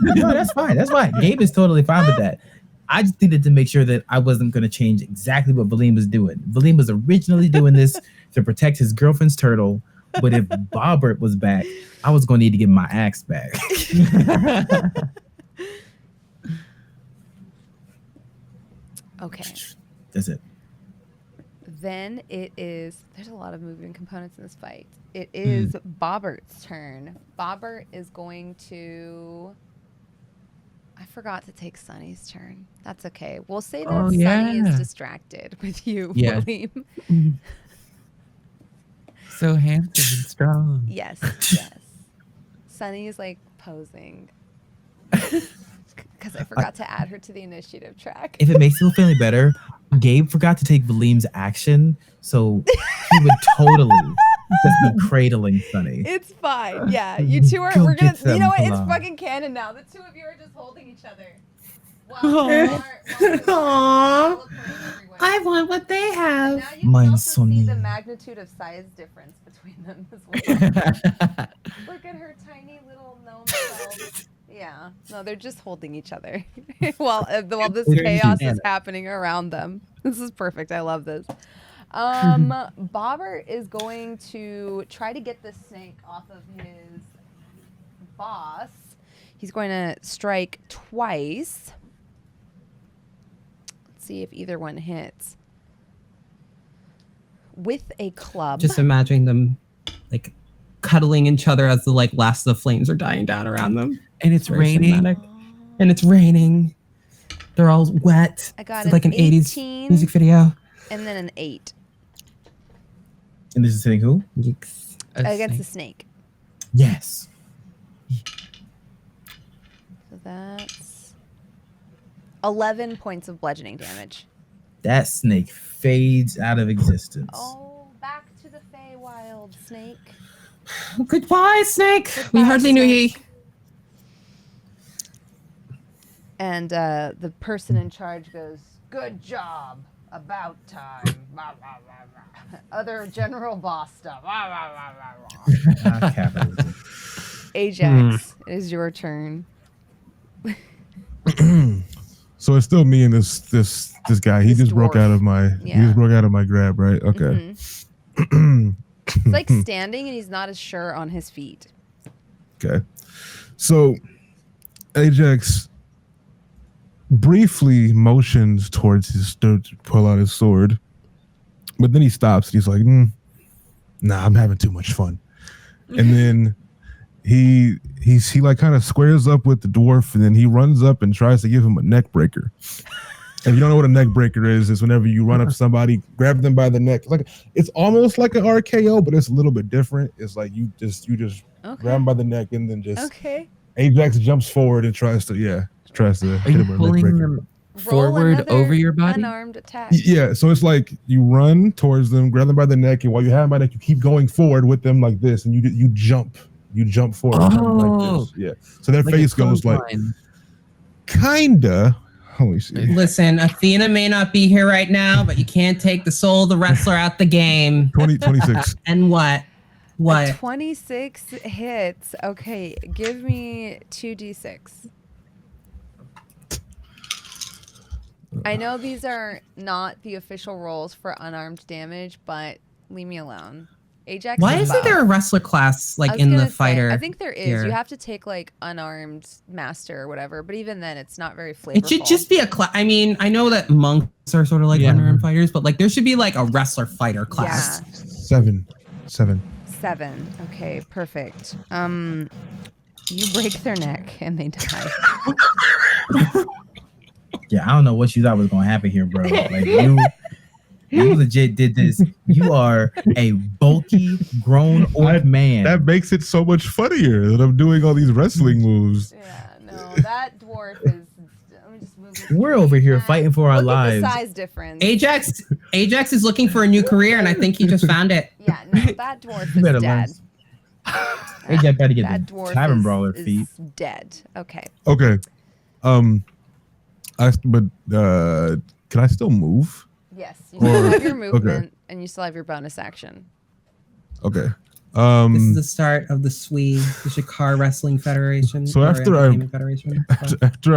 No, that's fine. That's fine. Gabe is totally fine with that. I just needed to make sure that I wasn't going to change exactly what Valym was doing. Valym was originally doing this to protect his girlfriend's turtle, but if Bobert was back, I was going to need to get my axe back. Okay. That's it. Then it is. There's a lot of moving components in this fight. It is Bobert's turn. Bobert is going to. I forgot to take Sunny's turn. That's okay. We'll say that Sunny is distracted with you, Valym. So handsome and strong. Yes, yes. Sunny is like posing. Because I forgot to add her to the initiative track. If it makes you feel any better, Gabe forgot to take Valym's action, so he would totally just be cradling Sunny. It's fine. Yeah, you two are. We're gonna. You know what? It's fucking canon now. The two of you are just holding each other. Aww. I want what they have. Now you can also see the magnitude of size difference between them as well. Look at her tiny little gnome self. Yeah. No, they're just holding each other while this chaos is happening around them. This is perfect. I love this. Bobber is going to try to get this snake off of his boss. He's going to strike twice. Let's see if either one hits. With a club. Just imagining them like cuddling each other as the like last of the flames are dying down around them. And it's raining. Cinematic. And it's raining. They're all wet. I got it's like an 80s music video. And then an 8. And this is hitting who? Hicks. Against the snake. Yes. So that's 11 points of bludgeoning damage. That snake fades out of existence. Oh, back to the Feywild, snake. Goodbye, snake. Goodbye, we hardly knew ye. And the person in charge goes, "Good job. About time. Other general boss stuff." Ajax, it is your turn. So it's still me and this guy. He just broke out of my grab, right? Okay. Mm-hmm. He's like standing and he's not as sure on his feet. Okay. So Ajax briefly motions towards to pull out his sword, but then he stops and he's like, nah, I'm having too much fun. And then he like kind of squares up with the dwarf, and then he runs up and tries to give him a neck breaker. If you don't know what a neck breaker is, it's whenever you run up to somebody, grab them by the neck. It's almost like an RKO, but it's a little bit different. It's like you just grab them by the neck and then just Ajax jumps forward and tries to hit him with a neck breaker. Forward over your body? Unarmed attack. Yeah, so it's like you run towards them, grab them by the neck, and while you have them by the neck, you keep going forward with them like this, and you jump forward like this. Yeah, so their face goes like kinda. Let me see. Listen, Athena may not be here right now, but you can't take the soul of the wrestler out the game. 26. And what? A 26 hits. Okay, give me 2d6. I know these are not the official rolls for unarmed damage, but leave me alone. Ajax. Why isn't there a wrestler class like in the fighter? I think there is. Here. You have to take like unarmed master or whatever, but even then, it's not very flavorful. It should just be a class. I mean, I know that monks are sort of like unarmed fighters, but like there should be like a wrestler fighter class. Yeah. 7. Okay, perfect. You break their neck and they die. Yeah, I don't know what you thought was gonna happen here, bro. Like you legit did this. You are a bulky, grown old man. That makes it so much funnier that I'm doing all these wrestling moves. Yeah, no, that dwarf is. Let me just move. We're over here fighting for our lives. Look at the size difference. Ajax is looking for a new career, and I think he just found it. Yeah, no, that dwarf is dead. Ajax better get that the dwarf tavern brawler feet. Is dead. Okay. Okay. Can I still move? Yes, you still have your movement, and you still have your bonus action. Okay. This is the start of the Shikar Wrestling Federation. So after I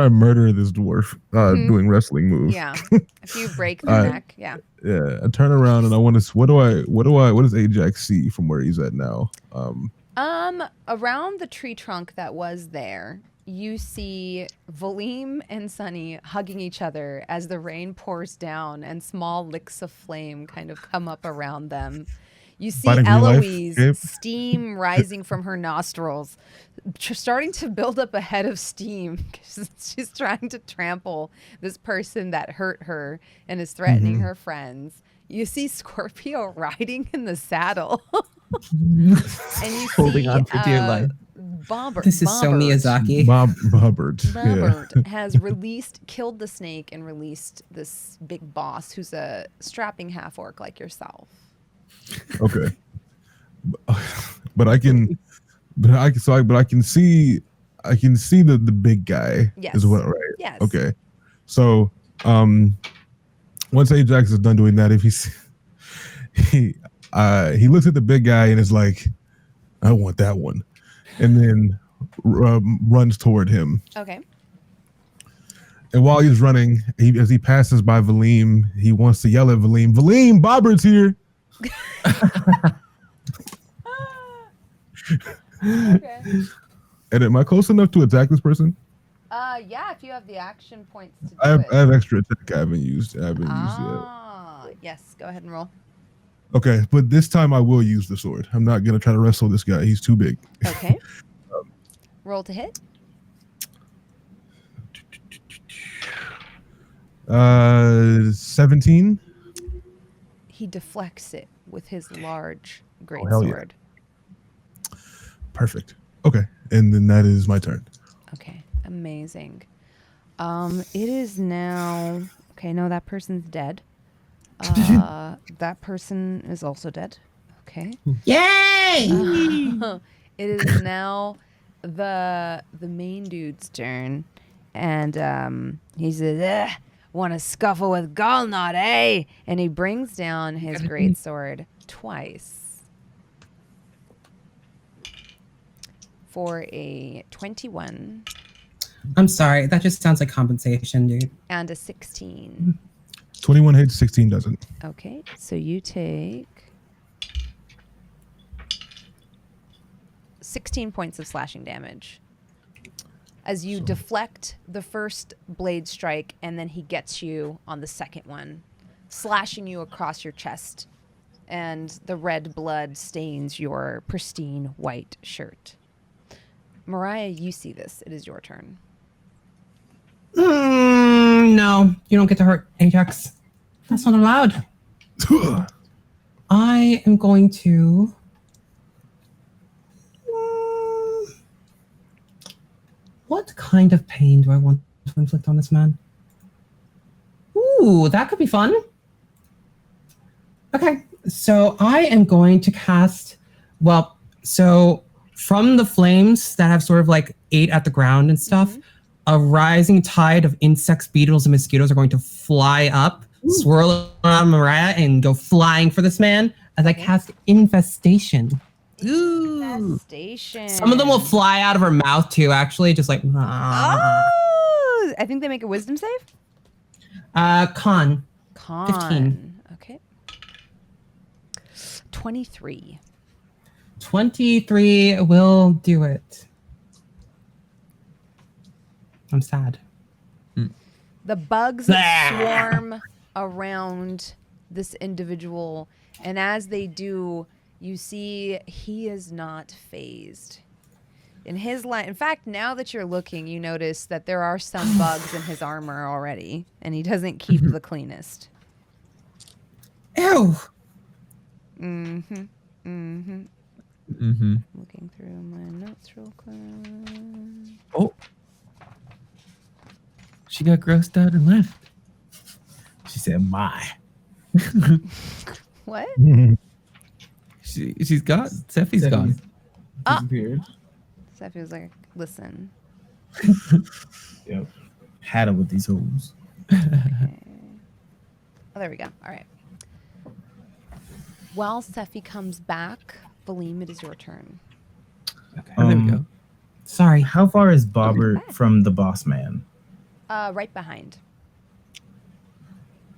murder this dwarf doing wrestling moves. Yeah. If you break the neck, yeah. Yeah. I turn around and I want to. What does Ajax see from where he's at now? Around the tree trunk that was there, you see Valym and Sunny hugging each other as the rain pours down and small licks of flame kind of come up around them. You see Fighting real life, Eloise, Gabe. steam rising from her nostrils, starting to build up a head of steam. She's trying to trample this person that hurt her and is threatening her friends. You see Scorpio riding in the saddle. And you Holding see, on for dear life. Bobert. This is so Bobert. Miyazaki. Bobert. Bobert has killed the snake and released this big boss who's a strapping half orc like yourself. Okay. But I can see the big guy Yes. as well, right? Yes. Okay. So once Ajax is done doing that, if he looks at the big guy and is like, I want that one, and then runs toward him. Okay. And while he's running, as he passes by Valym, he wants to yell at Valym, Valym, Bobert's here. Okay. And am I close enough to attack this person? Yeah, if you have the action points to do I it. have extra attack I haven't used yet. Yes, go ahead and roll. Okay, but this time I will use the sword. I'm not gonna try to wrestle this guy. He's too big. Okay. Roll to hit. 17. He deflects it with his large great hell yeah. sword. Perfect. Okay, and then that is my turn. Okay, amazing. It is now. Okay, no, that person's dead. That person is also dead. Okay. Yay! It is now the main dude's turn, and he says, "Want to scuffle with Galnot, eh?" And he brings down his greatsword twice for a 21 I'm sorry. That just sounds like compensation, dude. and a 16. 21 hits, 16 doesn't. Okay, so you take 16 points of slashing damage as you deflect the first blade strike, and then he gets you on the second one, slashing you across your chest, and the red blood stains your pristine white shirt. Mirayah, you see this. It is your turn. No, you don't get to hurt Ajax. That's not allowed. I am going to... What kind of pain do I want to inflict on this man? Ooh, that could be fun. Okay, so I am going to cast... Well, so from the flames that have sort of like ate at the ground and stuff, a rising tide of insects, beetles, and mosquitoes are going to fly up, swirl around Mirayah, and go flying for this man as I cast Infestation. Infestation. Some of them will fly out of her mouth too, actually, just like. Oh, I think they make a wisdom save. Con. 15. Okay. 23. 23 will do it. I'm sad. The bugs swarm around this individual, and as they do, you see he is not phased. In his line, in fact, now that you're looking, you notice that there are some bugs in his armor already, and he doesn't keep the cleanest. Ew. Looking through my notes real quick. Oh. She got grossed out and left. She said, "My." What? She's gone. Sephi's gone. Disappeared. Sephi was like, listen. Yep. Had him with these hoes. Okay. Oh, there we go. All right. While Sephi comes back, Valym, it is your turn. Okay, there we go. Sorry. How far is Bobert from the boss man? Right behind.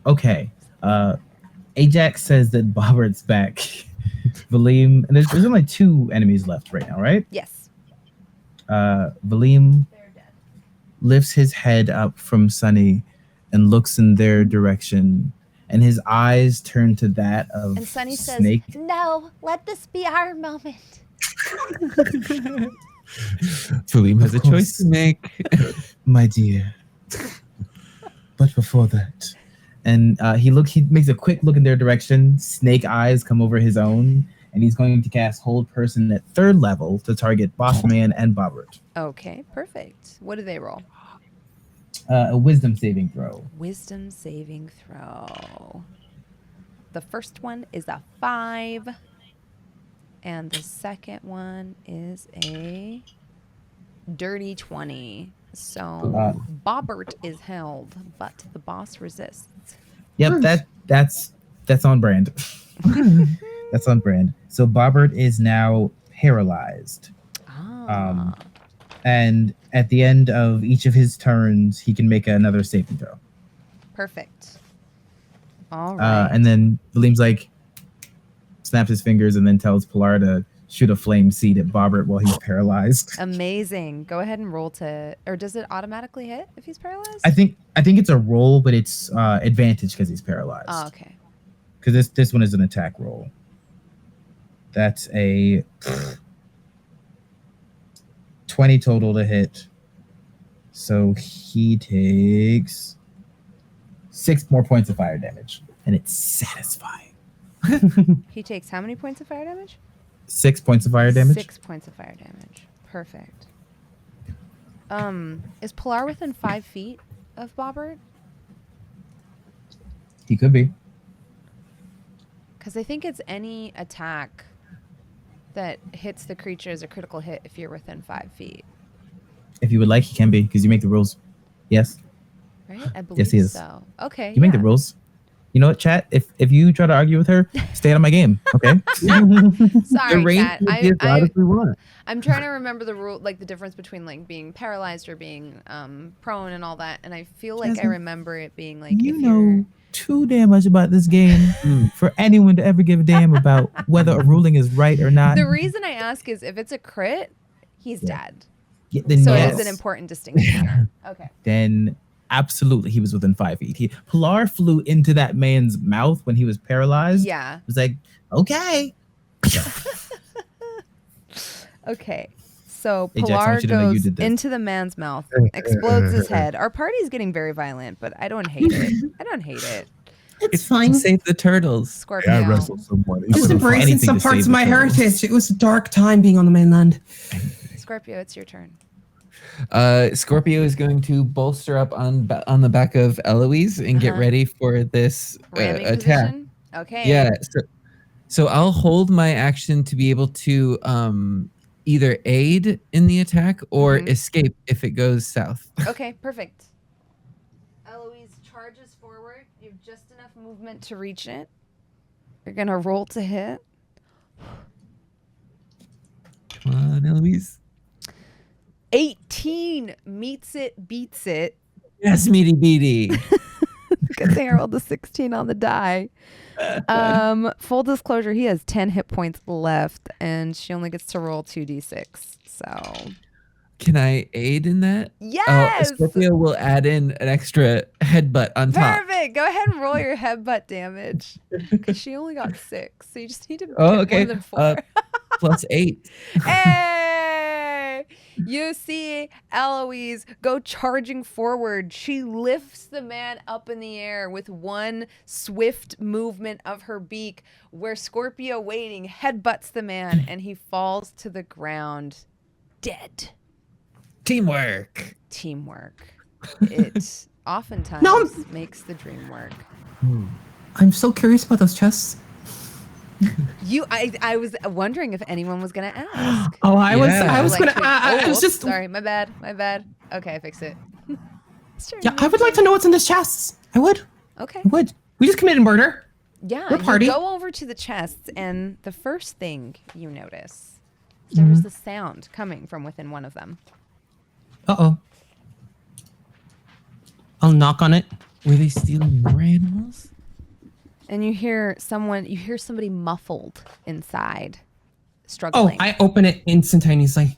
Okay. Ajax says that Bobert's back. Valym, and there's only 2 enemies left right now, right? Yes. Valym They're dead. lifts his head up from Sunny and looks in their direction, and his eyes turn to that of And Sunny Snake. says, "No, let this be our moment." Valym has Of a choice to course. make. My dear. But before that, and he makes a quick look in their direction. Snake eyes come over his own, and he's going to cast Hold Person at 3rd level to target Bossman and Bobert. Okay, perfect. What do they roll? A Wisdom saving throw. Wisdom saving throw. The first one is a 5. And the second one is a dirty 20. So Bobert is held, but the boss resists. Yep, that's on brand. That's on brand. So Bobert is now paralyzed. And at the end of each of his turns, he can make another saving throw. Perfect. All right. And then Valym's like, snaps his fingers and then tells Pilar to shoot a flame seed at Bobert while he's paralyzed. Amazing. Go ahead and roll to, or does it automatically hit if he's paralyzed? I think it's a roll, but it's advantage because he's paralyzed. Oh, okay. Because this one is an attack roll. That's a 20 total to hit. So he takes 6 more points of fire damage, and it's satisfying. He takes how many points of fire damage? 6 points of fire damage. 6 points of fire damage. Perfect. Is Pilar within 5 feet of Bobert? He could be. Because I think it's any attack that hits the creature as a critical hit if you're within 5 feet. If you would like, he can be, because you make the rules. Yes. Right? I believe Yes, he is. so. Okay. You make the rules. You know what, chat? If you try to argue with her, stay out of my game, okay? Sorry, chat. We want. I'm trying to remember the rule, like the difference between like being paralyzed or being prone and all that. And I feel like I Jasmine, remember it being like, You if know you're too damn much about this game for anyone to ever give a damn about whether a ruling is right or not. The reason I ask is if it's a crit, he's dead. Yeah, then So yes. it is an important distinction here. Okay. Then absolutely he was within 5 feet. Pilar flew into that man's mouth when he was paralyzed. Yeah. It was like, okay. Okay. So Hey, Jax, I Pilar want you to know you goes did this. into the man's mouth, explodes his head. Our party's getting very violent, but I don't hate it. I don't hate it. It's fine. Save the turtles. Scorpio. I wrestled someone. Just embracing anything some to parts save of my the turtles. heritage. It was a dark time being on the mainland. Scorpio, it's your turn. Scorpio is going to bolster up on the back of Eloise and get Uh-huh. ready for this Ramming attack. position? Okay. Yeah. So I'll hold my action to be able to either aid in the attack or Mhm. escape if it goes south. Okay, perfect. Eloise charges forward. You have just enough movement to reach it. You're going to roll to hit. Come on, Eloise. 18 meets it, beats it. Yes, meaty beady. Good thing I rolled a 16 on the die. Full disclosure, he has 10 hit points left, and she only gets to roll 2d6. So, Can I aid in that? yes! Scorpio will add in an extra headbutt on top. Perfect. Go ahead and roll your headbutt damage. Because she only got 6, so you just need to Oh, get okay. more than 4. Plus 8. Hey! You see Eloise go charging forward. She lifts the man up in the air with one swift movement of her beak, where Scorpio, waiting, headbutts the man, and he falls to the ground dead. Teamwork. Teamwork. It oftentimes No. makes the dream work. I'm so curious about those chests. I was wondering if anyone was gonna ask. Oh, I was Like, gonna. I was oh, just. sorry. My bad. Okay, I fixed it. Yeah, I would like to know what's in this chest. I would. Okay. I would. We just committed murder. Yeah. We're party. You go over to the chests, and the first thing you notice, there was the sound coming from within one of them. Uh-oh. I'll knock on it. Were they stealing more animals? And you hear somebody muffled inside, Oh, struggling. I open it instantaneously.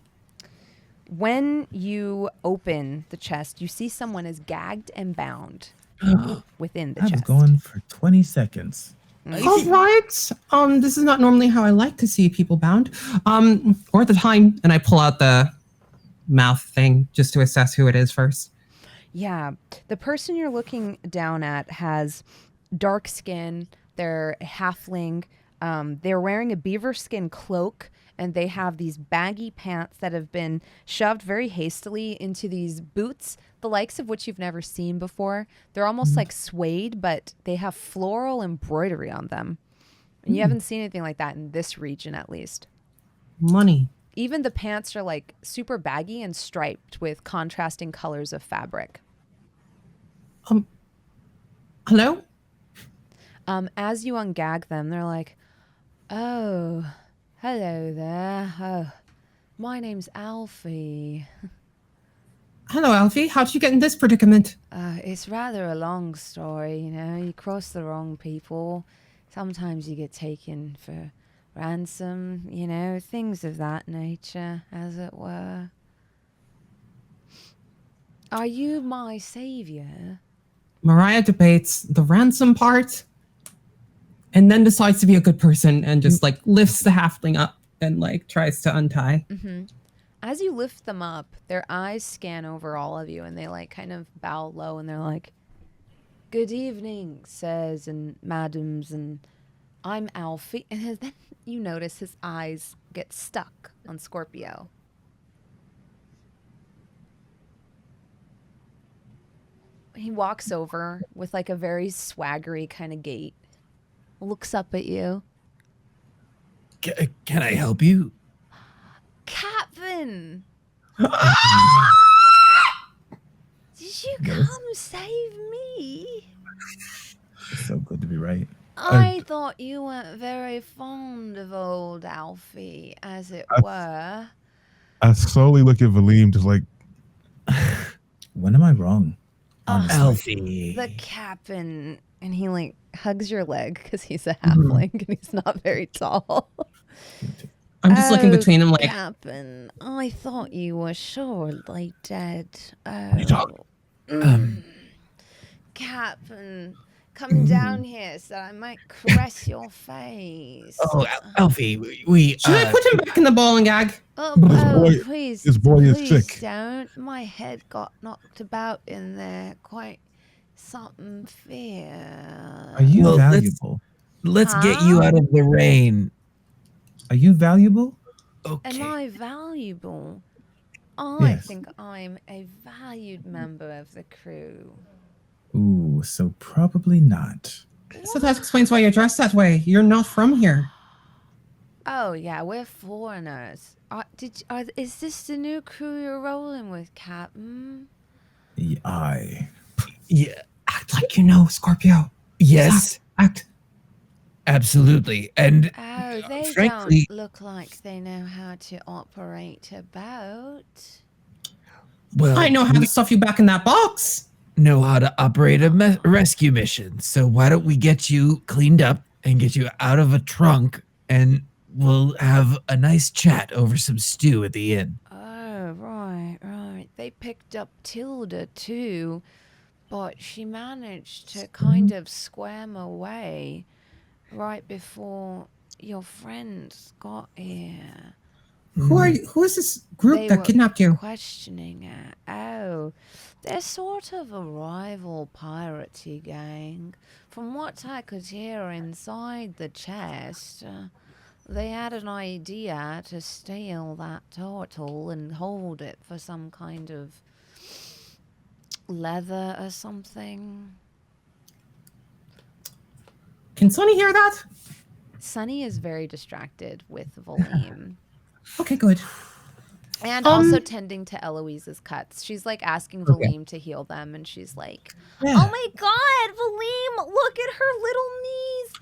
When you open the chest, you see someone is gagged and bound within the I was chest. going for 20 seconds. All right. This is not normally how I like to see people bound. Or at the time, and I pull out the mouth thing just to assess who it is first. Yeah, the person you're looking down at has dark skin. They're a halfling. They're wearing a beaver skin cloak, and they have these baggy pants that have been shoved very hastily into these boots, the likes of which you've never seen before. They're almost like suede, but they have floral embroidery on them. And you haven't seen anything like that in this region, at least. Money. Even the pants are like super baggy and striped with contrasting colors of fabric. Hello? As you ungag them, they're like, "Oh, hello there. Oh, my name's Alfie. Hello, Alfie. How'd you get in this predicament? It's rather a long story, you know. You cross the wrong people. Sometimes you get taken for ransom, you know, things of that nature, as it were. Are you my savior?" Mirayah debates the ransom part and then decides to be a good person and just like lifts the halfling up and like tries to untie. Mm-hmm. As you lift them up, their eyes scan over all of you and they like kind of bow low and they're like, "Good evening, sirs and madams, and I'm Alfie." And then you notice his eyes get stuck on Scorpio. He walks over with like a very swaggery kind of gait, looks up at you. Can I help you? Captain! Did you come save me? It's so good to be right. I thought you weren't very fond of old Alfie, as it were. I slowly look at Valym, just like, When am I wrong? Honestly. Alfie. The captain. And he like hugs your leg because he's a halfling and he's not very tall. I'm just looking between them like, Captain, I thought you were surely dead. Captain, come down here so I might caress your face. Oh, Alfie, we should I put him back in the ball and gag? Please. this boy is please sick. Don't. My head got knocked about in there. Quite something fierce. Are you Well, valuable? let's get you out of the rain. Are you valuable? Okay. Am I valuable? I Yes. think I'm a valued member of the crew. Ooh, so probably not. So that explains why you're dressed that way. You're not from here. Oh yeah, we're foreigners. Is this the new crew you're rolling with, Captain? I. Yeah. Act like you know, Scorpio. Yes. Act. Absolutely. And Oh, they frankly, don't look like they know how to operate a boat. well, I know how to stuff you back in that box. know how to operate a rescue mission. So why don't we get you cleaned up and get you out of a trunk, and we'll have a nice chat over some stew at the inn. Oh, right. They picked up Tilda too, but she managed to kind of squirm away right before your friends got here. Who are you? Who is this group They that were kidnapped you? questioning her. Oh, they're sort of a rival piratey gang. From what I could hear inside the chest, they had an idea to steal that turtle and hold it for some kind of leather or something. Can Sonny hear that? Sunny is very distracted with Valym. Okay, good. And also tending to Eloise's cuts. She's like asking Valym to heal them, and she's like, Yeah. "Oh my God, Valym! Look at her little knees.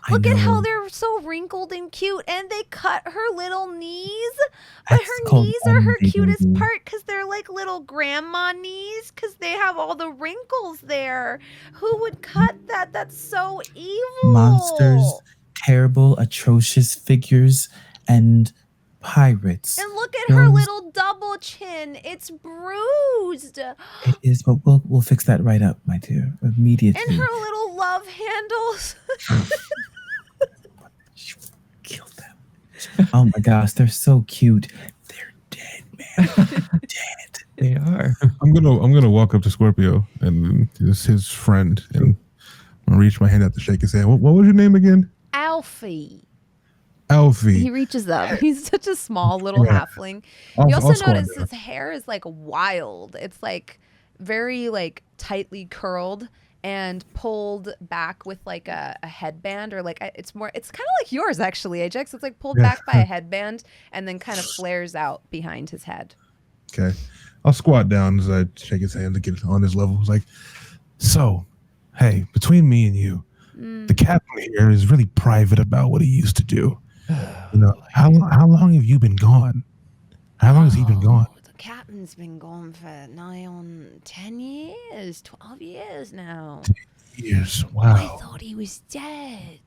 I Look at how know. they're so wrinkled and cute, and they cut her little knees. But That's her called knees are her cutest unbaby. part because they're like little grandma knees because they have all the wrinkles there. Who would cut that? That's so evil. Monsters, terrible, atrocious figures, and pirates. And look at her little double chin. It's bruised. It is, but we'll fix that right up, my dear, immediately. And her little love handles. Kill them. Oh my gosh, they're so cute. They're dead, man. Dead. They are. I'm gonna walk up to Scorpio and it's his friend, and I'm gonna reach my hand out to shake his hand. What was your name again? Alfie. Alfie. He reaches up. He's such a small little halfling. You also notice his hair is like wild. It's like very like tightly curled and pulled back with like a headband, or like it's kind of like yours actually, Ajax. It's like pulled back by a headband and then kind of flares out behind his head. Okay. I'll squat down as I shake his hand to get on his level. It's like, so, hey, between me and you, the captain here is really private about what he used to do. You know, how long have you been gone? How long has he been gone? The captain's been gone for nigh on 10 years, 12 years now. 10 years, wow. I thought he was dead.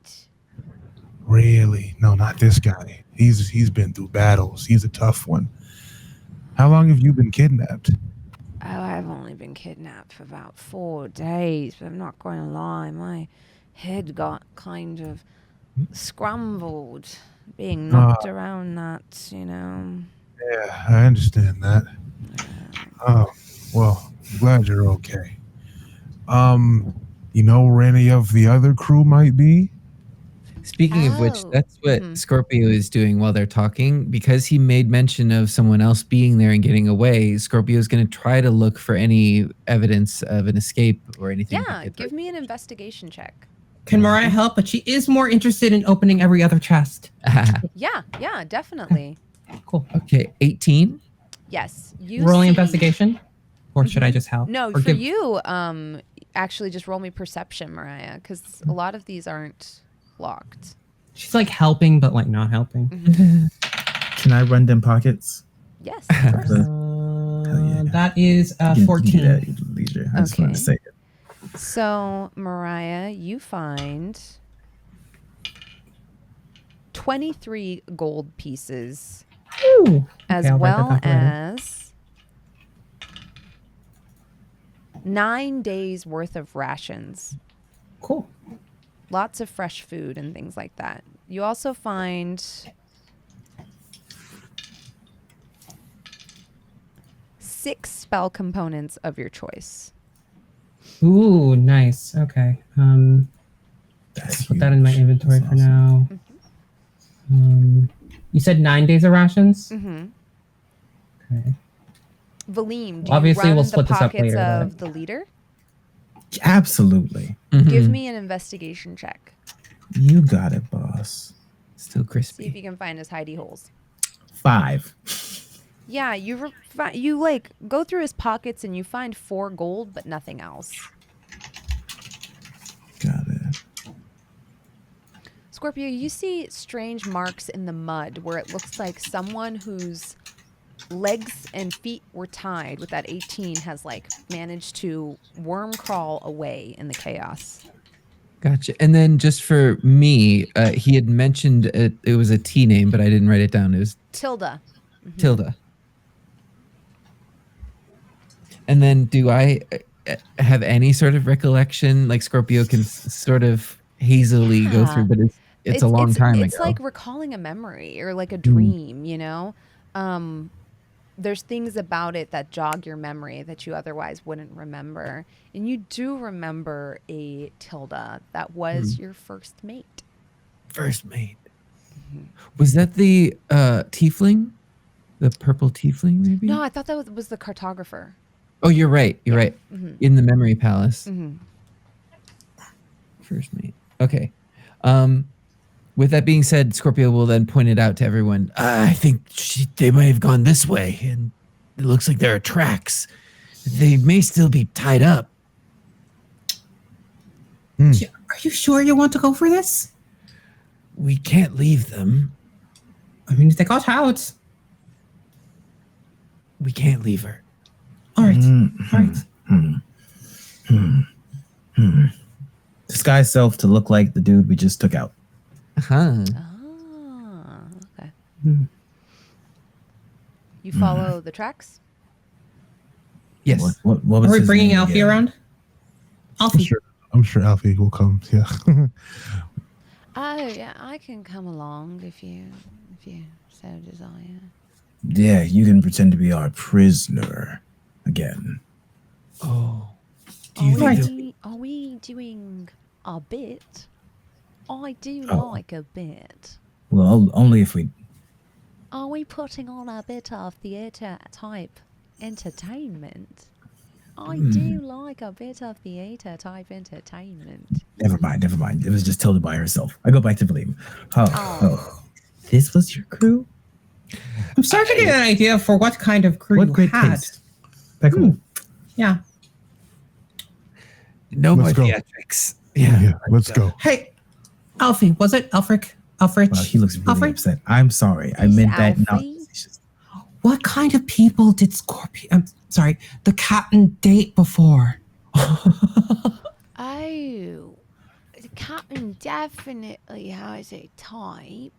Really? No, not this guy. He's been through battles. He's a tough one. How long have you been kidnapped? Oh, I've only been kidnapped for about 4 days, but I'm not going to lie. My head got kind of scrambled being knocked around that, you know. Yeah, I understand that. Oh, well, I'm glad you're okay. You know where any of the other crew might be? Speaking of which, that's what Scorpio is doing while they're talking. Because he made mention of someone else being there and getting away, Scorpio is going to try to look for any evidence of an escape or anything. Yeah, give me an investigation check. Can Mirayah help? But she is more interested in opening every other chest. Yeah, definitely. Cool. Okay, 18. Yes. Rolling investigation? Or should I just help? No, or for you, actually just roll me perception, Mirayah, because a lot of these aren't locked. She's like helping, but like not helping. Can I run them pockets? Yes, of course. That is 14. Leisure. I just wanted to say it. So, Mirayah, you find 23 gold pieces, Ooh. as Okay, well as 9 days worth of rations. Cool. Lots of fresh food and things like that. You also find 6 spell components of your choice. Ooh, nice. Okay. Let's put that in my inventory for now. You said 9 days of rations? Okay. Valym, do Obviously, you run we'll split the this up pockets later, of but- the leader? Absolutely. Give me an investigation check. You got it, boss. Still See crispy. if you can find his hidey holes. 5. Yeah, you like go through his pockets and you find 4 gold, but nothing else. Got it. Scorpio, you see strange marks in the mud where it looks like someone whose legs and feet were tied with that 18 has like managed to worm crawl away in the chaos. Gotcha. And then just for me, he had mentioned it was a T name, but I didn't write it down. It was Tilda. Tilda. And then do I have any sort of recollection? Like Scorpio can sort of hazily go through, but it's a long time ago. It's like recalling a memory or like a dream, you know? There's things about it that jog your memory that you otherwise wouldn't remember. And you do remember a Tilda that was your first mate. First mate. Was that the tiefling? The purple tiefling, maybe? No, I thought that was the cartographer. Oh, you're right. You're right. In the memory palace. First mate. Okay. With that being said, Scorpio will then point it out to everyone. I think they might have gone this way, and it looks like there are tracks. They may still be tied up. Are you sure you want to go for this? We can't leave them. I mean, if they got out. We can't leave her. All right. Disguise self to look like the dude we just took out. Uh-huh. Oh, okay. You follow the tracks? Yes. What was Are we his bringing name Alfie again? around? Alfie. I'm sure Alfie will come. Yeah. Oh yeah, I can come along if you so desire. Yeah, you can pretend to be our prisoner again. Oh. Are we doing a bit? I do Oh. like a bit. Well, only if we. Are we putting on a bit of theatre type entertainment? I do like a bit of theatre type entertainment. Never mind. It was just Tilda by herself. I go back to Valym. Oh. This was your crew? I'm starting to get an idea for what kind of crew What you great had. taste. Impeccable. Yeah. No more Let's go. theatrics. Yeah. Let's go. Hey, Alfie, was it Alfric? Alfrich? Wow, he looks really Alfred? upset. I'm sorry. I Is meant that not Alfie? facetious. What kind of people did Scorpio? I'm sorry, the captain date before? Oh, the captain definitely has a type.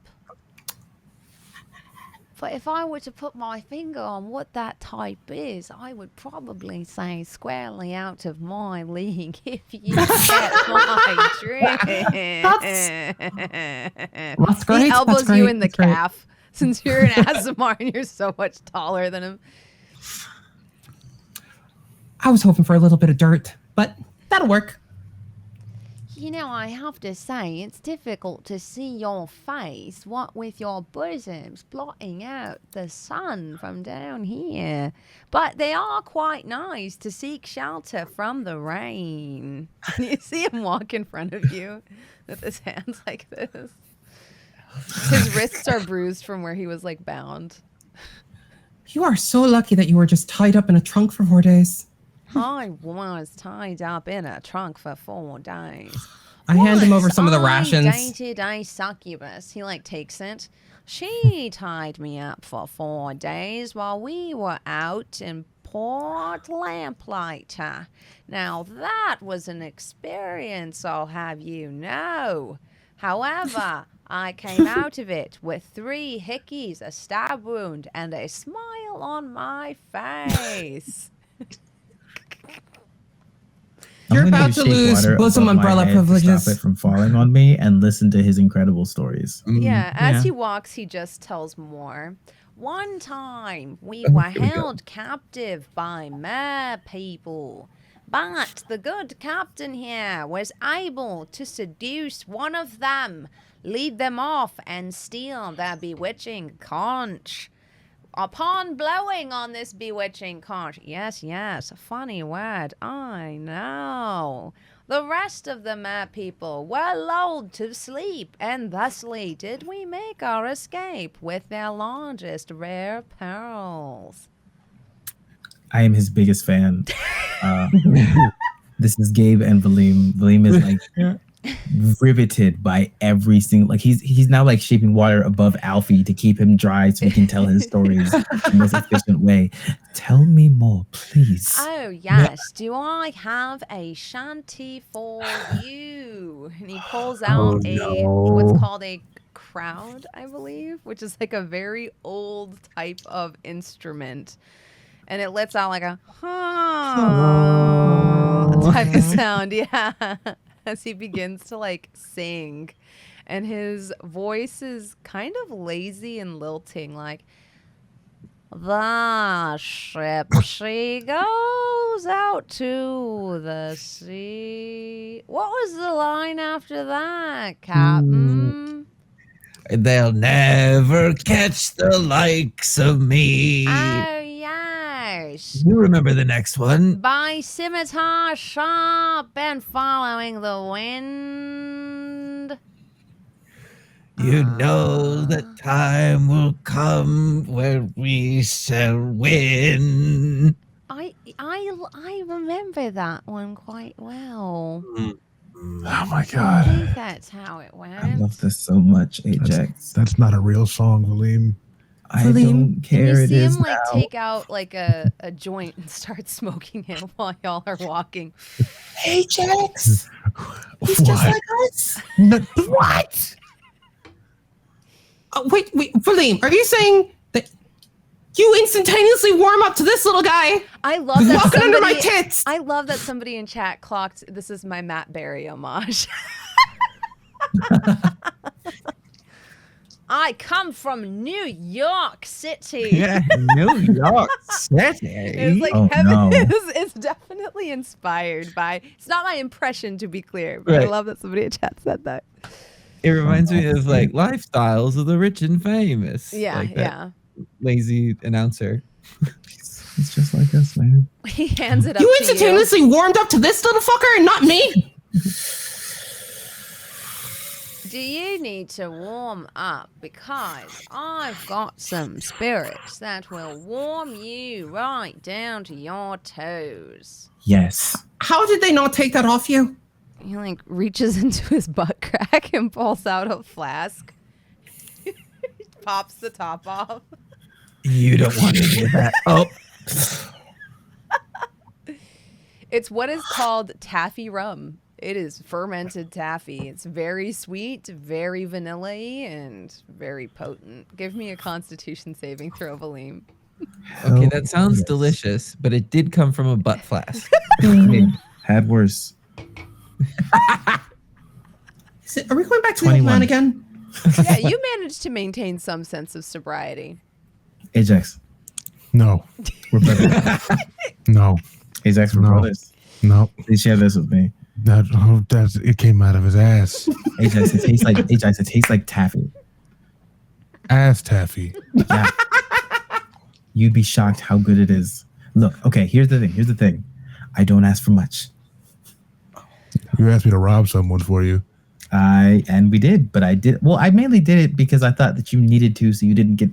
But if I were to put my finger on what that type is, I would probably say squarely out of my league if you get my drift. That's great. He elbows That's great. you in the That's great. calf since you're an Azamar and you're so much taller than him. I was hoping for a little bit of dirt, but that'll work. You know, I have to say, it's difficult to see your face, what with your bosoms blotting out the sun from down here. But they are quite nice to seek shelter from the rain. And you see him walk in front of you with his hands like this. His wrists are bruised from where he was, like, bound. You are so lucky that you were just tied up in a trunk for 4 days. I was tied up in a trunk for 4 days. I hand him over Once some of the I rations. dated a succubus. He like takes it. She tied me up for 4 days while we were out in Port Lamplighter. Now that was an experience, I'll have you know. However, I came out of it with 3 hickeys, a stab wound, and a smile on my face. You're I'm gonna about to shake lose water bosom above my umbrella head to privileges. Stop it from falling on me and listen to his incredible stories. Yeah, as yeah. he walks, he just tells more. One time, we were Here we go. held captive by mer people. But the good captain here was able to seduce one of them, lead them off, and steal their bewitching conch. Upon blowing on this bewitching conch, yes, a funny word, I know. The rest of the mer people were lulled to sleep, and thusly did we make our escape with their largest rare pearls. I am his biggest fan. This is Gabe and Valym. Valym is like riveted by every single, like he's now like shaping water above Alfie to keep him dry so he can tell his stories in the most efficient way. Tell me more, please. Oh, yes. Do I have a shanty for you? And he pulls out what's called a crowd, I believe, which is like a very old type of instrument. And it lets out like a type of sound, yeah, as he begins to like sing. And his voice is kind of lazy and lilting, like, the ship, she goes out to the sea. What was the line after that, Captain? They'll never catch the likes of me. Oh, yes. You remember the next one? By scimitar sharp and following the wind. You know the time will come where we shall win. I remember that one quite well. Oh my I god. think that's how it went. I love this so much, Ajax. That's not a real song, Valym. I Valym, don't And care. you It see is him like now. take out like a joint and start smoking it while y'all are walking. Ajax! He's What? just like us. What? Wait, Valym, are you saying that You instantaneously warm up to this little guy. I love that Walking under my somebody. tits. I love that somebody in chat clocked. This is my Matt Berry homage. I come from New York City. Yeah, New York City. It's like Oh, heaven no. is definitely inspired by. It's not my impression, to be clear, but I Right. love that somebody in chat said that. It reminds me of like lifestyles of the rich and famous. Yeah, like that yeah. lazy announcer. It's just like us, man. He hands it up You to you. instantaneously warmed up to this little fucker and not me. Do you need to warm up? Because I've got some spirits that will warm you right down to your toes. Yes. How did they not take that off you? He like reaches into his butt crack and pulls out a flask. Pops the top off. You don't want to do that. Oh, It's what is called Taffy Rum. It is fermented taffy. It's very sweet, very vanilla-y, and very potent. Give me a Constitution saving throw, Valym. okay, that sounds delicious, but it did come from a butt flask. Hey, had worse. Are we going back to the old 21. man again? Yeah, you managed to maintain some sense of sobriety. Ajax. No, We're brothers. no, Ajax, we're No. brothers. no. Please share this with me. That it came out of his ass. Ajax, it tastes like taffy. Ass taffy. Yeah. You'd be shocked how good it is. Look, okay, here's the thing. I don't ask for much. You asked me to rob someone for you. And we did, but I mainly did it because I thought that you needed to, so you didn't get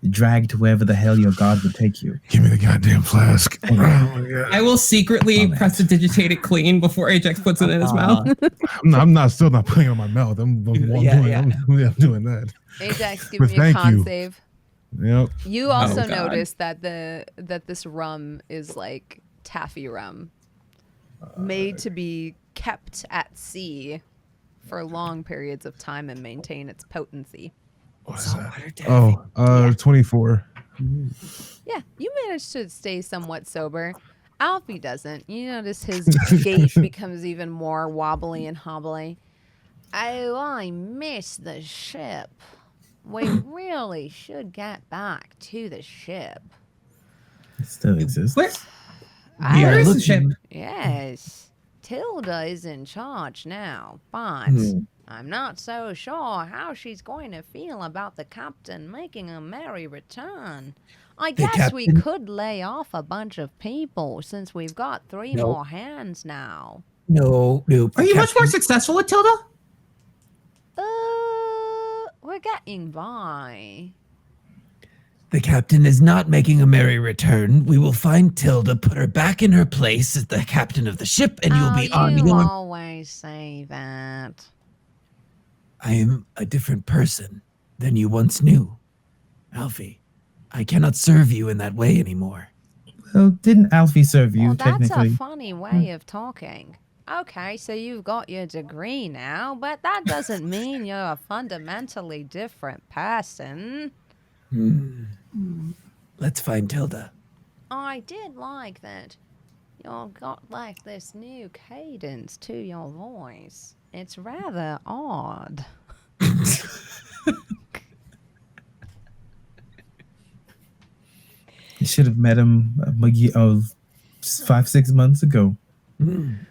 dragged to wherever the hell your god would take you. Give me the goddamn flask. Oh my God. I will secretly Oh, man. prestidigitate it clean before Ajax puts it in his mouth. I'm still not putting it in my mouth. I'm doing that. Ajax, give But me a thank con you. save. Yep. You also God. noticed that this rum is like taffy rum, made to be kept at sea for long periods of time and maintain its potency. What's that? 24. Yeah, you managed to stay somewhat sober. Alfie doesn't. You notice his gait becomes even more wobbly and hobbly. Oh, I miss the ship. We really should get back to the ship. It still exists. Where I- is the ship? Yes, Tilda is in charge now, but I'm not so sure how she's going to feel about the captain making a merry return. I guess we captain? could lay off a bunch of people since we've got three No. more hands now. No. Are you much more successful with Tilda? We're getting by. The captain is not making a merry return. We will find Tilda, put her back in her place as the captain of the ship, and you'll be on You your... always say that. I am a different person than you once knew. Alfie, I cannot serve you in that way anymore. Well, didn't Alfie serve you Well, that's technically? a funny way of talking. Okay, so you've got your degree now, but that doesn't mean you're a fundamentally different person. Let's find Tilda. I did like that you've got like this new cadence to your voice. It's rather odd. You should have met him 5-6 months ago. And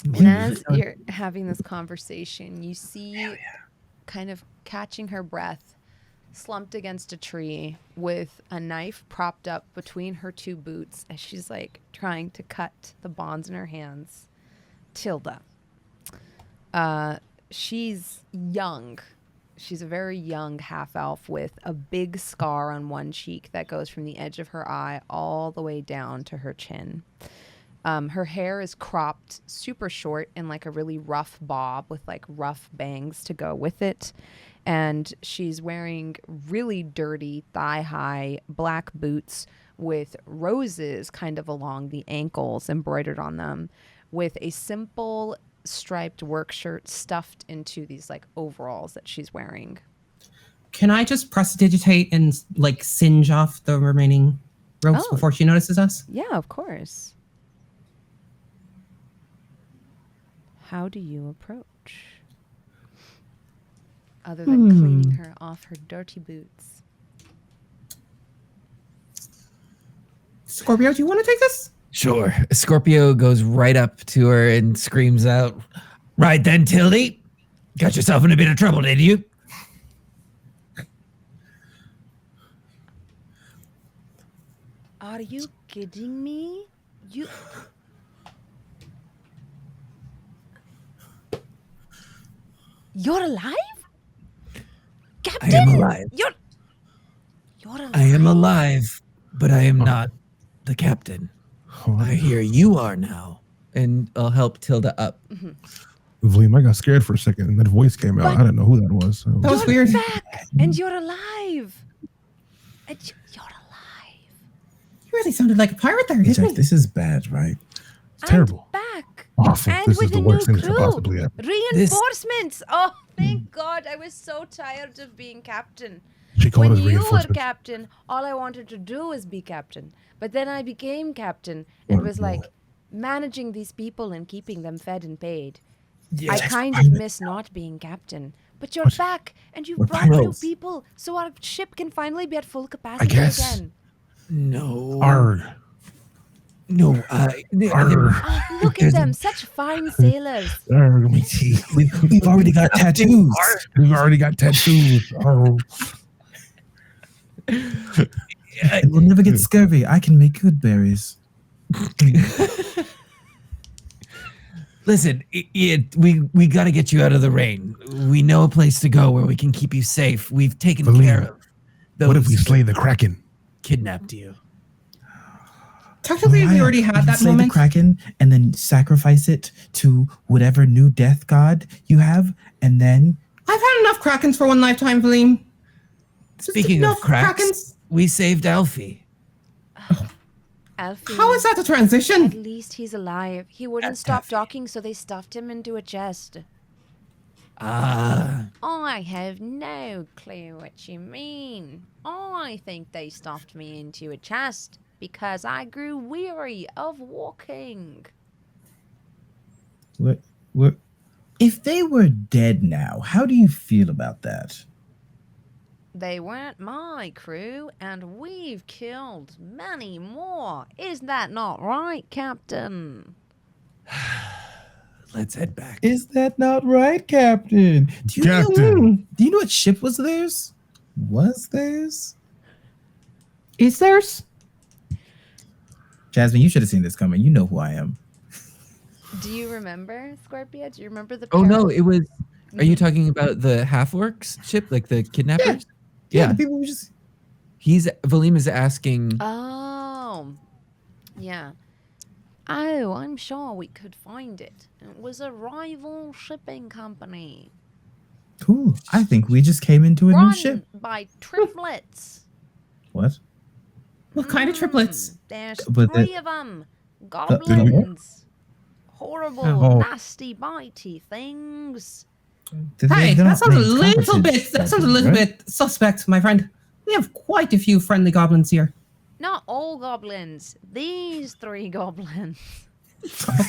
as you're having this conversation, you see kind of catching her breath, slumped against a tree with a knife propped up between her two boots as she's like trying to cut the bonds in her hands. Tilda. She's young. She's a very young half-elf with a big scar on one cheek that goes from the edge of her eye all the way down to her chin. Her hair is cropped super short in like a really rough bob with like rough bangs to go with it. And she's wearing really dirty thigh-high black boots with roses kind of along the ankles embroidered on them, with a simple striped work shirt stuffed into these like overalls that she's wearing. Can I just prestidigitate and like singe off the remaining ropes before she notices us? Yeah, of course. How do you approach? Other than cleaning her off her dirty boots. Scorpio, do you want to take this? Sure. Scorpio goes right up to her and screams out, "Right then, Tildy. Got yourself in a bit of trouble, did you?" Are you kidding me? You're alive? Captain? I am alive. You're alive. I am alive, but I am not the captain. I hear you are now. And I'll help Tilda up. Valym, I got scared for a second, and that voice came out. I didn't know who that was. That was weird. Back, and you're alive. And you're alive. You really sounded like a pirate there, didn't you? This is bad, right? It's terrible. Back. Awful. And This with is the a worst new thing that could crew. possibly happen. Reinforcements. Oh, thank God. I was so tired of being captain. She called When us you were reinforcements. captain, all I wanted to do was be captain. But then I became captain and was like managing these people and keeping them fed and paid. I kind of miss not being captain. But you're back and you've brought new pirates. people, so our ship can finally be at full capacity guess. again. No. Arg. No. Arg. Oh, look at them, such fine sailors. Arg. We've already got tattoos. We've already got tattoos. Arg. We'll never get scurvy. I can make good berries. Listen, we got to get you out of the rain. We know a place to go where we can keep you safe. We've taken Valym, care of those What if we slay the Kraken? kidnapped you. Technically, we Mariah, already had that slay moment. the Kraken and then sacrifice it to whatever new death god you have, and then I've had enough Krakens for one lifetime, Valym. Speaking of enough cracks, Krakens. we saved Alfie. Alfie, How is that a at transition? least he's alive. He wouldn't stop talking, so they stuffed him into a chest. Ah, I have no clue what you mean. I think they stuffed me into a chest because I grew weary of walking. what? If they were dead now, how do you feel about that? They weren't my crew, and we've killed many more. Is that not right, Captain? let's head back. Is that not right, Captain? Do you Captain. do you know what ship was theirs? Was theirs? Is theirs? Jasmine, you should have seen this coming. You know who I am. Do you remember, Scorpio? Do you remember the Oh no, peril? it was. Are you talking about the half-orcs ship, like the kidnappers? Yeah, the people who just Valym is asking. Oh, yeah. Oh, I'm sure we could find it. It was a rival shipping company. cool. I think we just came into a new Run ship. by triplets. What? What kind of triplets? There's But the- 3 of them. Goblins. Horrible, Oh. nasty, bitey things. Hey, They're that not sounds a main little competence, bit. That sounds a little right? bit suspect, my friend. We have quite a few friendly goblins here. Not all goblins. These 3 goblins.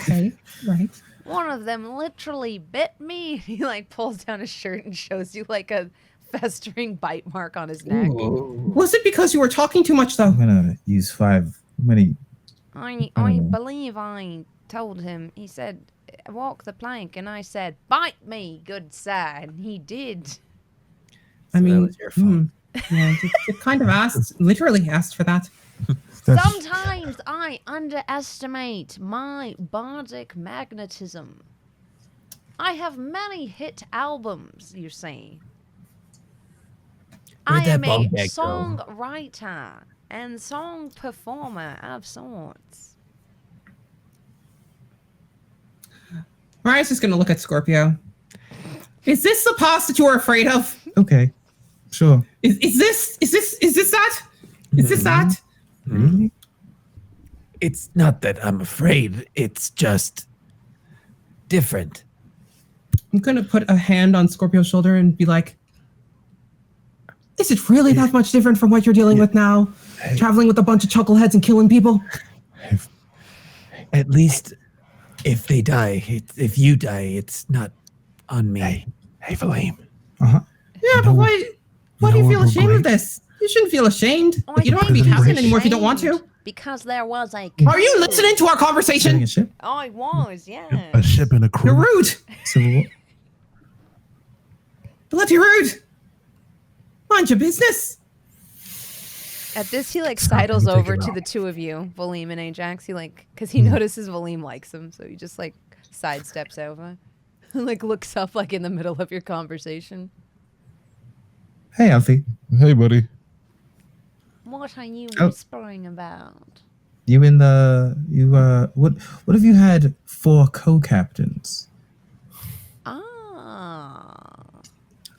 Okay, right. One of them literally bit me. He like pulls down his shirt and shows you like a festering bite mark on his neck. Was it because you were talking too much, though? I'm gonna use 5. Many? I believe I told him. He said, "Walk the plank," and I said, "Bite me, good sir," and he did. I mean, that was your fault. yeah, you kind of literally asked for that. That's- Sometimes I underestimate my bardic magnetism. I have many hit albums, you see. Where'd I that am a bum bag go? songwriter and song performer of sorts. Mariah's just gonna look at Scorpio. Is this the past that you were afraid of? Okay, sure. Is this that? Is this that? Really? It's not that I'm afraid. It's just different. I'm gonna put a hand on Scorpio's shoulder and be like, Is it really that much different from what you're dealing with now? Traveling with a bunch of chuckleheads and killing people? At least if they die, if you die, it's not on me. Hey, Valym. Uh-huh. Yeah, but why do you feel ashamed of this? You shouldn't feel ashamed. You don't want to be captain anymore if you don't want to. Because there was a... Are you listening to our conversation? A ship? I was, yeah. A ship and a crew. You're rude. Civil War? Bloody rude. Mind your business. At this, he like Stop, sidles let me take over it to out. the two of you, Valym and Ajax. He like, because he notices Valym likes him, so he just like sidesteps over, like looks up like in the middle of your conversation. Hey, Alfie. Hey, buddy. What are you Oh. whispering about? You in the what have you had 4 co-captains? A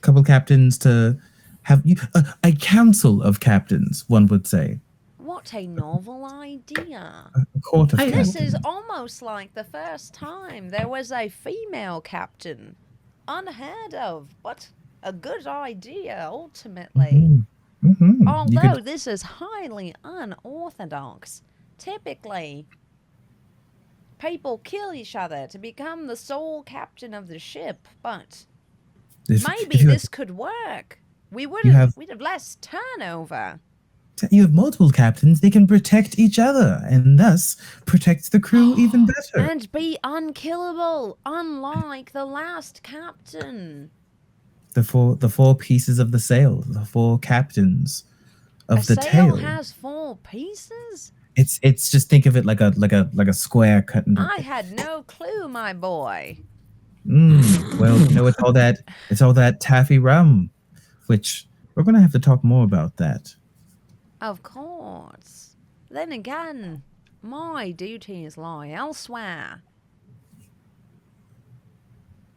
couple captains to have you a council of captains, one would say. What a novel idea. A court of This captains. is almost like the first time there was a female captain. Unheard of, but a good idea ultimately. Mm-hmm. Although this is highly unorthodox. Typically, people kill each other to become the sole captain of the ship, but maybe this could work. We'd have less turnover. You have multiple captains, they can protect each other and thus protect the crew even better. And be unkillable, unlike the last captain. The four pieces of the sail, the 4 captains of the sail tail. has 4 pieces? It's just think of it like a square cut into. I had no clue, my boy. Well, you know, it's all that Taffy Rum, which we're gonna have to talk more about that. Of course. Then again, my duties lie elsewhere.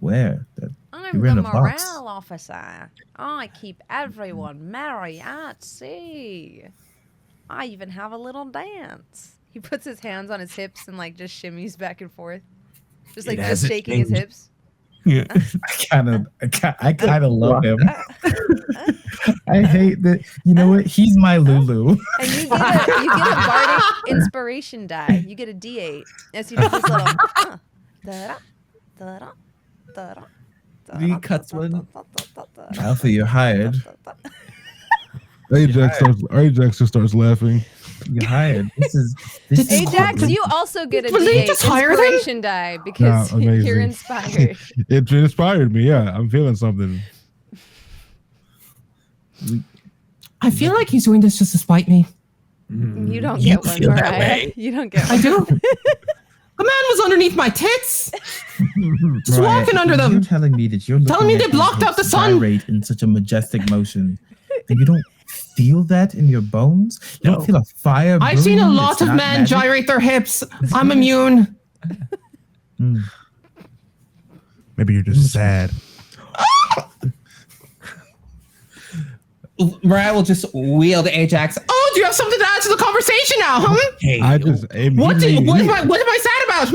Where? I'm You're in the a box. morale officer. I keep everyone merry at sea. I even have a little dance. He puts his hands on his hips and like just shimmies back and forth. Just like just shaking his hips. Yeah. I kind of love him. I hate that. You know what? He's my Lulu. And you get a bardic inspiration die. You get a D8 as he does this little da-da, da-da, da-da, He cuts one. Alpha, you're hired. Ajax just starts laughing. You're hired. This is Ajax, you also get a Will they D8 just hire them? inspiration die because Nah, amazing. you're inspired. It inspired me. Yeah, I'm feeling something. I feel like he's doing this just to spite me. You don't You get one, feel that Mirayah. way. You don't get I one. do. The man was underneath my tits. Just Right. walking under them. You're telling me that you're Telling me looking they at these blocked out the hips sun. gyrate in such a majestic motion, and you don't feel that in your bones. You No. don't feel a fire. I've seen a brewing lot that's of not men magic? gyrate their hips. I'm immune. Maybe you're just sad. Mirayah will just wield Ajax. Oh, do you have something to add to the conversation now, Hey, I just What am I sad about?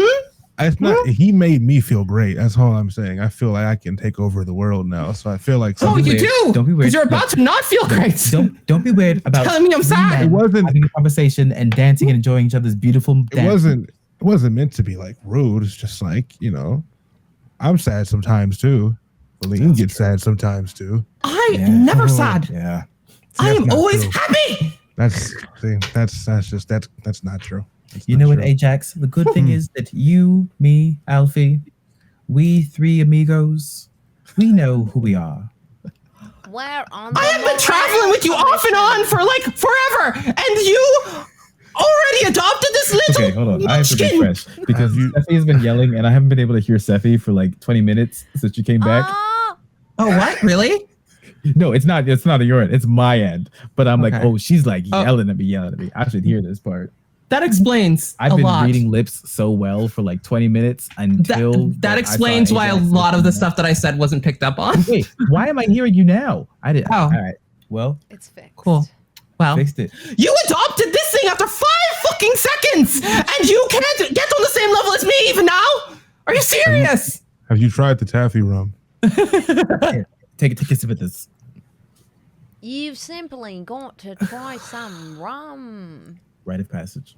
It's not. He made me feel great. That's all I'm saying. I feel like I can take over the world now. So I feel like Oh, be you weird. do. Don't be weird. Because you're about to not feel great. Don't be weird about Telling me I'm sad. men It wasn't- having a conversation and dancing and enjoying each other's beautiful dance. It wasn't meant to be like rude. It's just like, I'm sad sometimes too. Valym gets sad sometimes too. I Yeah. never Oh, sad. Yeah. I am not always true. happy. That's not true. That's You not know what, true. Ajax? The good thing is that you, me, Alfie, we 3 amigos, we know who we are. Where on the I have been morale traveling with you off and on for like forever, and you already adopted this little Okay, hold on. I have to munchkin. refresh because Sephi has been yelling and I haven't been able to hear Sephi for like 20 minutes since you came back. Oh, Oh, what? Really? No, it's not on your end. It's my end. But I'm like, Okay. oh, she's like Oh. yelling at me. I should hear this part. That explains I've a been lot. reading lips so well for like 20 minutes until that explains why a lot of the stuff that I said wasn't picked up on. Wait, why am I hearing you now? I didn't. Oh. All right. Well, it's fixed. Cool. Well, fixed it. you adopted this thing after 5 fucking seconds, and you can't get on the same level as me even now? Are you serious? Have you tried the Taffy Rum? Here, take a sip of this. You've simply got to try some rum. Rite of passage.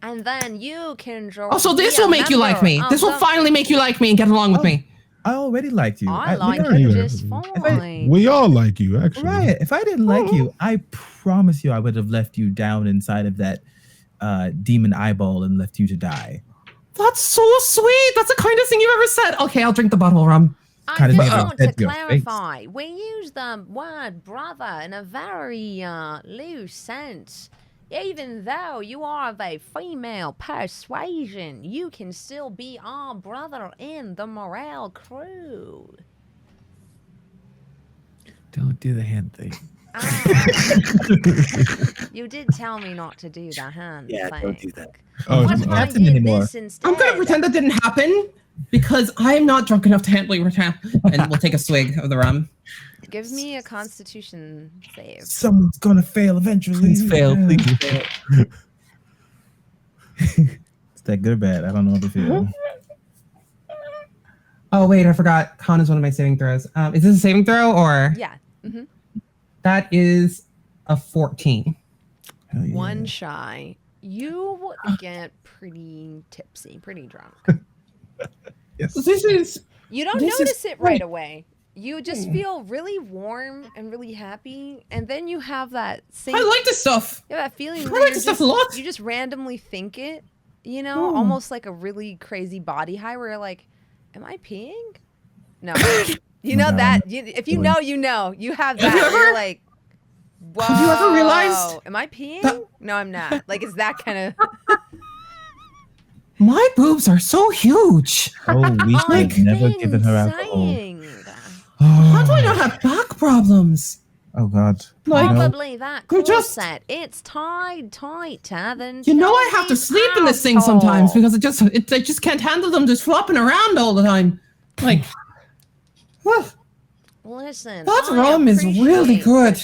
And then you can Oh, so this will make you like me. This will finally make you like me and get along with me. I already liked you. I like already you like just you. fine. We all like you, actually. Right. If I didn't like you, I promise you I would have left you down inside of that demon eyeball and left you to die. That's so sweet. That's the kindest thing you've ever said. Okay, I'll drink the bottle rum. I Kinda just never want to said your clarify. We use the word brother in a very loose sense. Even though you are of a female persuasion, you can still be our brother in the morale crew. Don't do the hand thing. You did tell me not to do the hand Yeah, thing. don't do that. Oh, What it's if not- I happening did anymore. this instead? I'm gonna pretend that didn't happen because I'm not drunk enough to handle your return. And we'll take a swig of the rum. Give me a constitution save. Someone's gonna fail eventually. Please fail. Please fail. Is that good or bad? I don't know what to feel. Oh wait, I forgot. Con is one of my saving throws. Is this a saving throw or? Yeah. That is a 14. Hell yeah. One shy. You get pretty tipsy, pretty drunk. Yes. This is You don't This is notice it right great. away. You just feel really warm and really happy, and then you have that same. I like this stuff. You have that feeling I where like you're this stuff just, a lot. you just randomly think it, you know, almost like a really crazy body high where you're like, am I peeing? No. You know No. that, if you know, you know. You have that. Have you You're ever- like, whoa. Have you ever realized am I peeing? that- No, I'm not. Like, it's that kind of. My boobs are so huge. Oh, we should I've have never been given her alcohol. saying. How do I not have back problems? Oh God. Like, No. Probably that You're just- corset. It's tied tighter than. You know, I have to 20 sleep in this thing sometimes household. because I just can't handle them just flopping around all the time. Like, whew. Listen, That I rum is really appreciate good.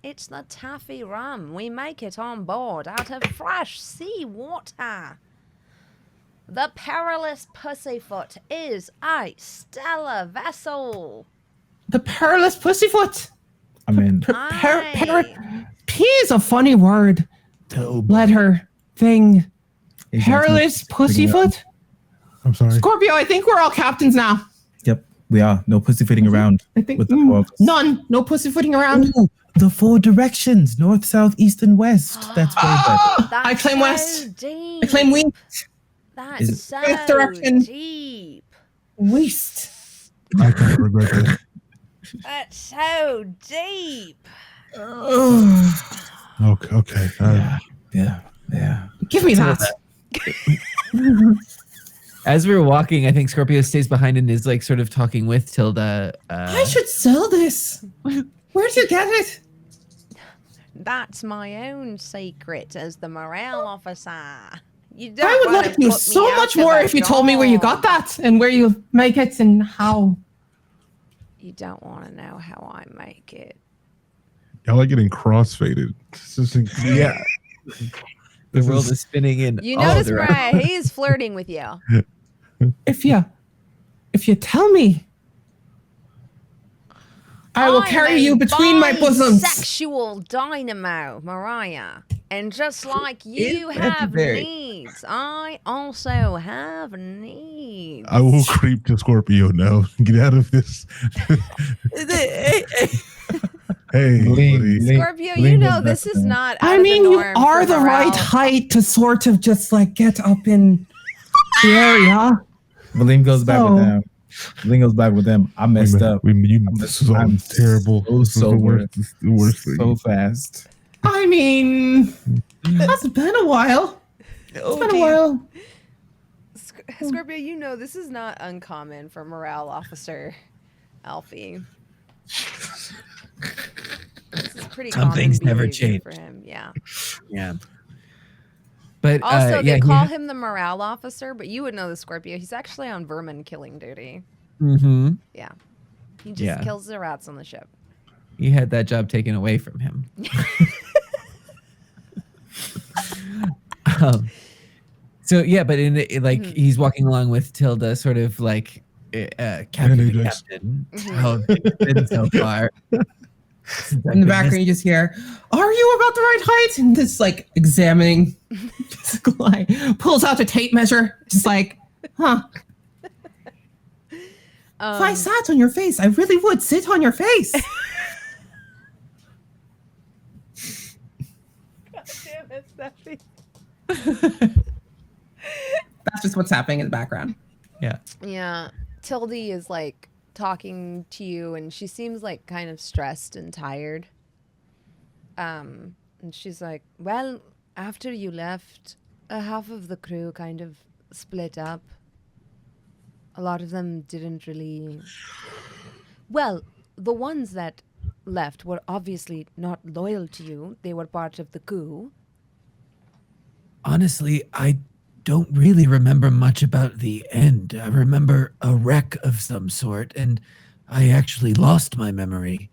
It's the Taffy Rum. We make it on board out of fresh sea water. The perilous Pussyfoot is a stellar vessel. The perilous pussyfoot. I mean, P is a funny word. Letter thing. Perilous pussyfoot. I'm sorry. Scorpio, I think we're all captains now. Yep, we are. No pussyfooting around. I think with the four of us. none. No pussyfooting around. Ooh, the 4 directions: north, south, east, and west. That's way better. Ah, That's I claim so west. Deep. I claim west. That's Is it- so West direction. deep. West. I kind of regret this. That's so deep. Okay. Okay. Yeah. Give me that. As we were walking, I think Scorpio stays behind and is like sort of talking with Tilda. I should sell this. Where'd you get it? That's my own secret as the morale officer. You don't I would wanna like you put me so out much of more a if you told me where you got job. that and where you make it and how. You don't want to know how I make it. Y'all are getting crossfaded. Yeah. the world is spinning in. You all notice, directions. Mirayah, he is flirting with you. If you tell me, I will carry you between my bosoms. Sexual dynamo, Mirayah. And just like you It's have legendary. needs, I also have needs. I will creep to Scorpio now. Get out of this. Hey, buddy. Scorpio, you know this is not out I of mean, the you norm are for the right morale. height to sort of just like get up in the area. Valym goes back So- with them. Valym goes back with them. I messed up. This is all I'm terrible. so This is the sober. worst. This is the worst thing. So fast. I mean, that's been a while. It's been a while. Scorpio, you know this is not uncommon for morale officer Alfie. This is pretty Some common things never behavior change. for him. Yeah. Yeah. But Also, yeah, they call him the morale officer, but you would know the Scorpio. He's actually on vermin killing duty. Mm-hmm. Yeah. He just Yeah. kills the rats on the ship. He had that job taken away from him. So yeah, but like he's walking along with Tilda, sort of like Captain, Ajax. Captain. How it's been so far? In the background, you just hear, "Are you about the right height?" And this like examining physical eye pulls out a tape measure. Just like, huh. If I sat on your face, I really would sit on your face. God damn it, Steffi. That's just what's happening in the background. Yeah. Tilde is like talking to you and she seems like kind of stressed and tired. And she's like, well, after you left, half of the crew kind of split up. A lot of them didn't really... Well, the ones that left were obviously not loyal to you. They were part of the coup. Honestly, I don't really remember much about the end. I remember a wreck of some sort, and I actually lost my memory.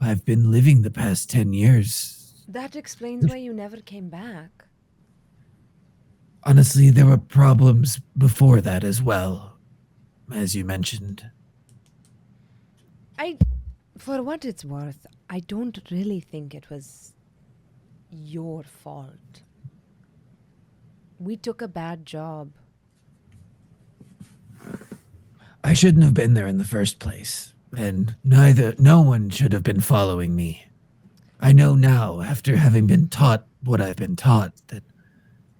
I've been living the past 10 years. That explains why you never came back. Honestly, there were problems before that as well, as you mentioned. For what it's worth, I don't really think it was your fault. We took a bad job. I shouldn't have been there in the first place, and no one should have been following me. I know now, after having been taught what I've been taught, that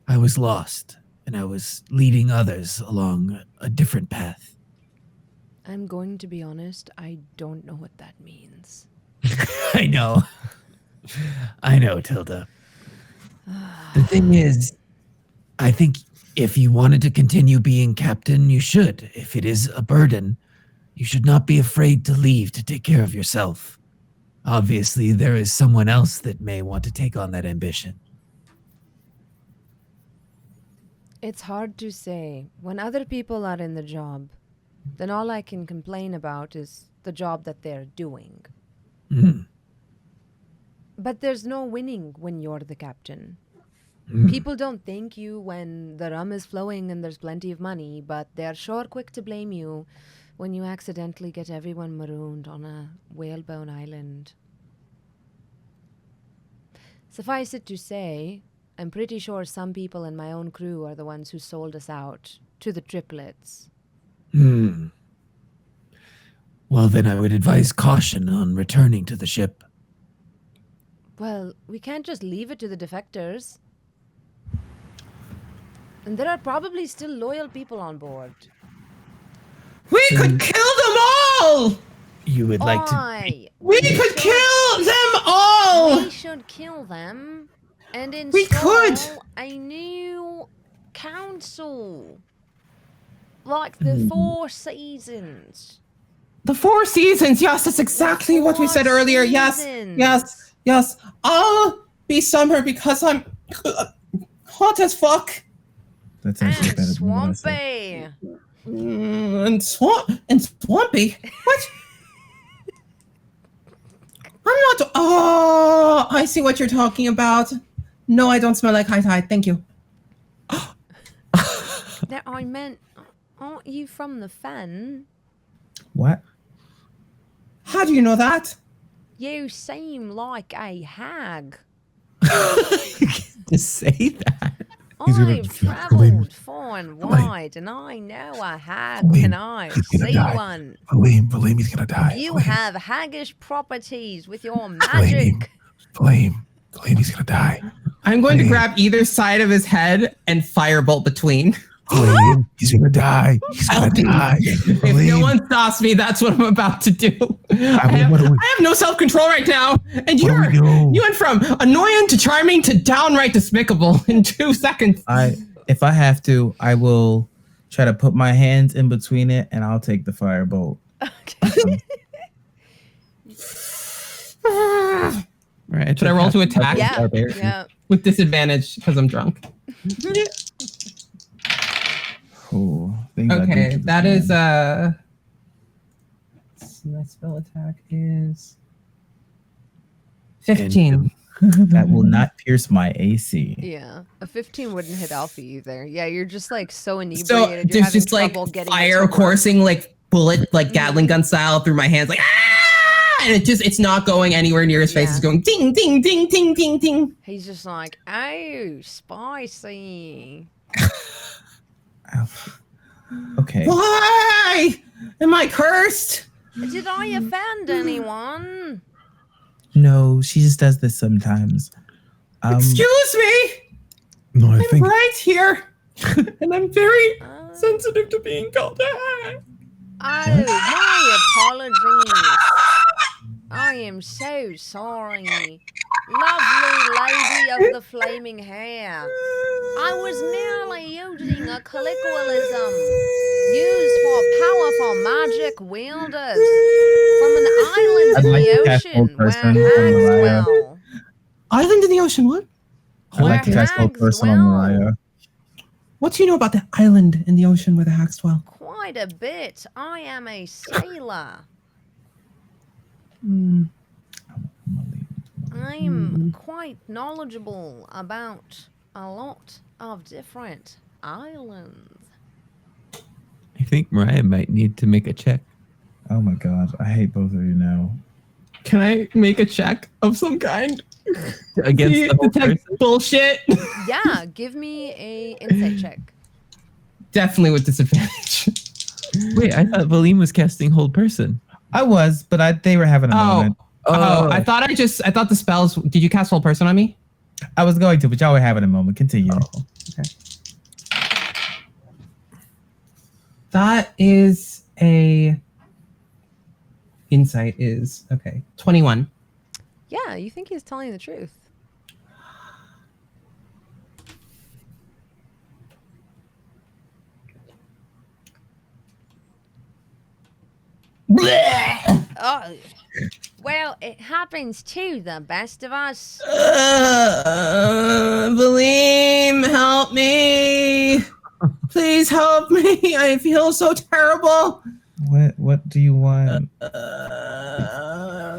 I was lost, and I was leading others along a different path. I'm going to be honest, I don't know what that means. I know. I know, Tilda. The thing is, I think if you wanted to continue being captain, you should. If it is a burden, you should not be afraid to leave to take care of yourself. Obviously, there is someone else that may want to take on that ambition. It's hard to say. When other people are in the job, then all I can complain about is the job that they're doing. Mm. But there's no winning when you're the captain. People don't thank you when the rum is flowing and there's plenty of money, but they're sure quick to blame you when you accidentally get everyone marooned on a whalebone island. Suffice it to say, I'm pretty sure some people in my own crew are the ones who sold us out to the triplets. Hmm. Well, then I would advise caution on returning to the ship. Well, we can't just leave it to the defectors. And there are probably still loyal people on board. We could kill them all! You would like to... We could kill them all! We should kill them and We could! install a new council. Like the Four Seasons. The Four Seasons, yes, that's exactly what we said earlier. Yes. I'll be summer because I'm hot as fuck. That's actually better than what I Swampy. said. And swampy? What? I'm not. Oh, I see what you're talking about. No, I don't smell like high tide. Thank you. Now, I meant, aren't you from the Fen? What? How do you know that? You seem like a hag. Just say that. He's gonna I've Valym. travelled far and wide, and I know a hag when I see one. Valym, he's gonna die. You have haggish properties with your magic. Valym, he's gonna die. I'm going to grab either side of his head and firebolt between. Valym, he's gonna die. He's gonna die. If no one stops me, that's what I'm about to do. I have no self-control right now. And you went from annoying to charming to downright despicable in 2 seconds. If I have to, I will try to put my hands in between it and I'll take the firebolt. Okay. Right. Should I roll to attack? Yeah. With disadvantage because I'm drunk. Oh, okay, that is let's see, my spell attack is 15. That will not pierce my AC. Yeah, a 15 wouldn't hit Alfie either. Yeah, you're just like so inebriated. So you're there's having just like trouble getting fire coursing like bullet, like Gatling gun style through my hands, like ah! And it's not going anywhere near his face. It's going ding, ding, ding, ding, ding, ding. He's just like, oh, spicy. Okay. Why? Am I cursed? Did I offend anyone? No, she just does this sometimes. Excuse me. No, I I'm think right here. And I'm very sensitive to being called out. Oh, my apologies. I am so sorry. Lovely lady of the flaming hair. I was merely using a colloquialism used for powerful magic wielders from an island in the ocean where hags dwell. Island in the ocean, what? I like to cast old person on Mirayah. What do you know about the island in the ocean where the hags dwell? Quite a bit. I am a sailor. I'm quite knowledgeable about a lot of different islands. I think Mirayah might need to make a check. Oh my god, I hate both of you now. Can I make a check of some kind? Against the whole person? Bullshit. Yeah, give me a insight check. Definitely with disadvantage. Wait, I thought Valym was casting Hold Person. I was, but they were having a moment. I thought the spells. Did you cast Whole Person on me? I was going to, but y'all were having a moment. Continue. Okay. That is a insight is okay. 21. Yeah, you think he's telling the truth. Oh, well, it happens to the best of us. Valym, help me. Please help me. I feel so terrible. What do you want?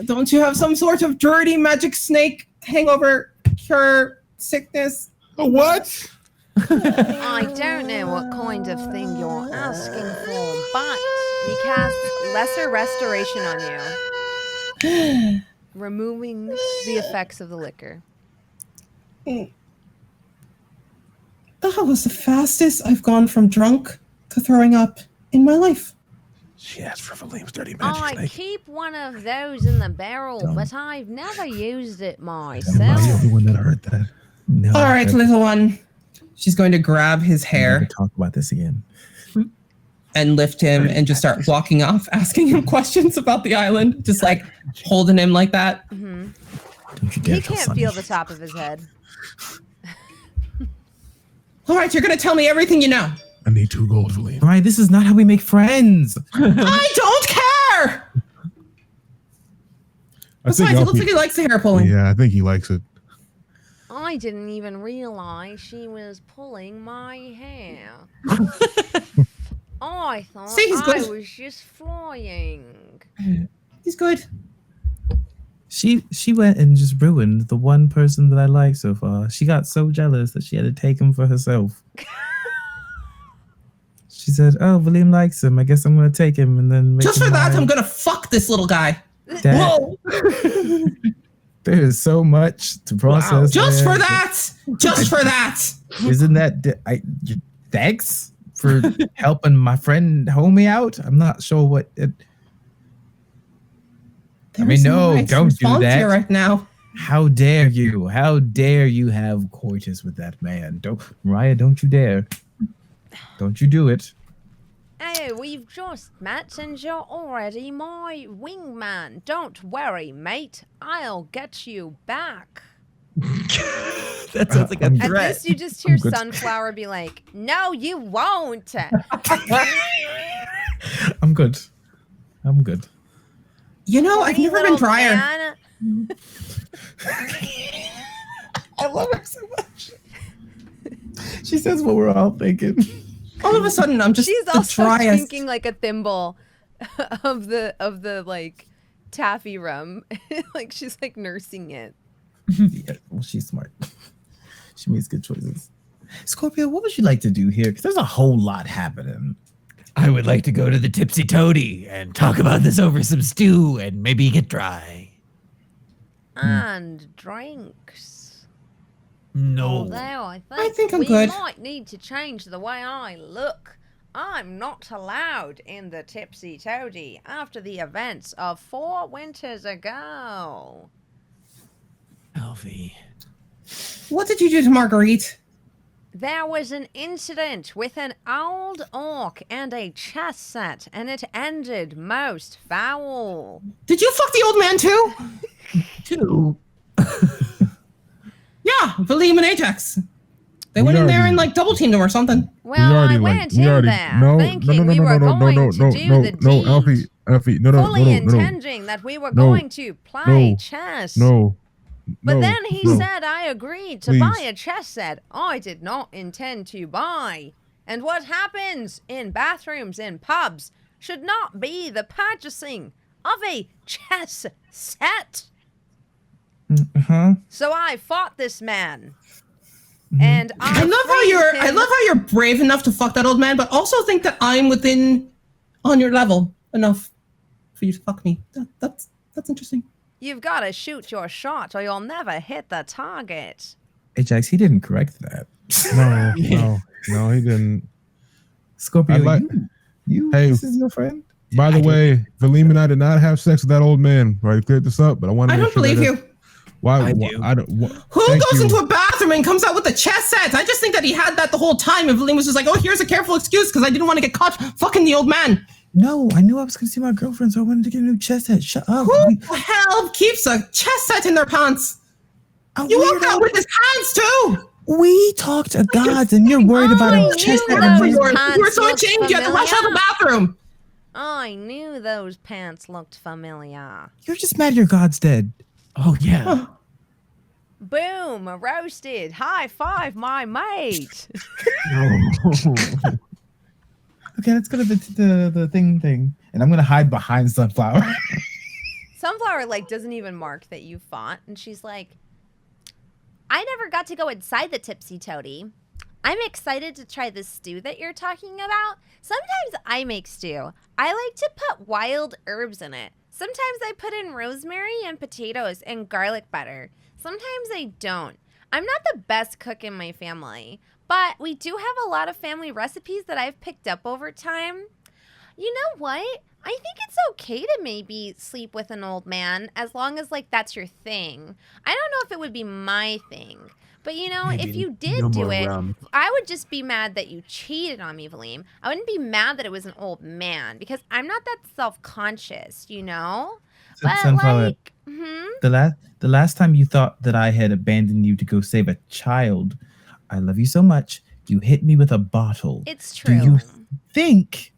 Don't you have some sort of dirty magic snake hangover cure sickness? what? I don't know what kind of thing you're asking for, but he casts Lesser Restoration on you, removing the effects of the liquor. That was the fastest I've gone from drunk to throwing up in my life. She asked for Valym's dirty magic I snake. keep one of those in the barrel, but I've never used it Am I the myself. only one that heard that? No. All right, little one. She's going to grab his We'll never hair talk about this again. and lift him and just start walking off, asking him questions about the island, just like holding him like that. Mm-hmm. Don't you dare He tell can't Sonny. feel the top of his head. All right, you're going to tell me everything you know. I need 2 gold, Valym. All right, this is not how we make friends. I don't care. Besides, it looks like he likes the hair pulling. Yeah, I think he likes it. I didn't even realize she was pulling my hair. I thought See, he's I good. was just flying. He's good. She went and just ruined the one person that I like so far. She got so jealous that she had to take him for herself. She said, "Oh, Valym likes him. I guess I'm gonna take him and then make Just him for that, mine." I'm going to fuck this little guy. That- Whoa. There is so much to process. Just there. for that. Just for that. Isn't that thanks for helping my friend homie out? I'm not sure what it. There mean, is no, nice don't do response that. here right now. How dare you? How dare you have coitus with that man? Mirayah, don't you dare. Don't you do it. Oh, we've just met and you're already my wingman. Don't worry, mate. I'll get you back. That sounds like a I'm At threat. this, you just hear I'm good. Sunflower be like, "No, you won't." I'm good. I'm good. You know, I've Hey, never been little drier. man. I love her so much. She says what we're all thinking. All of a sudden, I'm just She's the also driest. drinking like a thimble of the like taffy rum. Like she's like nursing it. Yeah, well, she's smart. She makes good choices. Scorpio, what would you like to do here? Because there's a whole lot happening. I would like to go to the Tipsy Toady and talk about this over some stew and maybe get dry. And drinks. No. Although I think I'm we good. might need to change the way I look. I'm not allowed in the Tipsy Toady after the events of 4 winters ago. Alfie. What did you do to Marguerite? There was an incident with an old orc and a chess set, and it ended most foul. Did you fuck the old man too? Two. Yeah, Valym and Ajax. They went in there and like double teamed him or something. Well, I went in there thinking we were going to do the deed. Alfie, fully intending that we were going to play chess. But then he said I agreed to buy a chess set I did not intend to buy. And what happens in bathrooms in pubs should not be the purchasing of a chess set. So I fought this man. And I love how you're brave enough to fuck that old man, but also think that I'm on your level enough for you to fuck me. That's interesting. You've got to shoot your shot or you'll never hit the target. Ajax, he didn't correct that. No, he didn't. Scorpio, Hey, this is your friend? By the way, Valym and I did not have sex with that old man. Right, cleared this up, but I want to. I don't believe you. Why? I don't. Who goes into a bathroom and comes out with a chess set? I just think that he had that the whole time, and Valym was just like, "Oh, here's a careful excuse because I didn't want to get caught fucking the old man." No, I knew I was going to see my girlfriend, so I wanted to get a new chess set. Shut up. Who the hell keeps a chess set in their pants? You walked out with his hands too. We talked to gods, and you're worried about a chess set. You were so ashamed you had to rush out of the bathroom. I knew those pants looked familiar. You're just mad your god's dead. Oh, yeah. Boom, roasted. High five, my mate. Okay, let's go to the thing. And I'm going to hide behind Sunflower. Sunflower, doesn't even mark that you fought. And she's like, I never got to go inside the Tipsy Toady. I'm excited to try this stew that you're talking about. Sometimes I make stew. I like to put wild herbs in it. Sometimes I put in rosemary and potatoes and garlic butter. Sometimes I don't. I'm not the best cook in my family, but we do have a lot of family recipes that I've picked up over time. You know what? I think it's okay to maybe sleep with an old man as long as that's your thing. I don't know if it would be my thing. But, maybe if you did do it, I would just be mad that you cheated on me, Valym. I wouldn't be mad that it was an old man because I'm not that self-conscious, But Sunflower, the last time you thought that I had abandoned you to go save a child, I love you so much, you hit me with a bottle. It's true. Do you think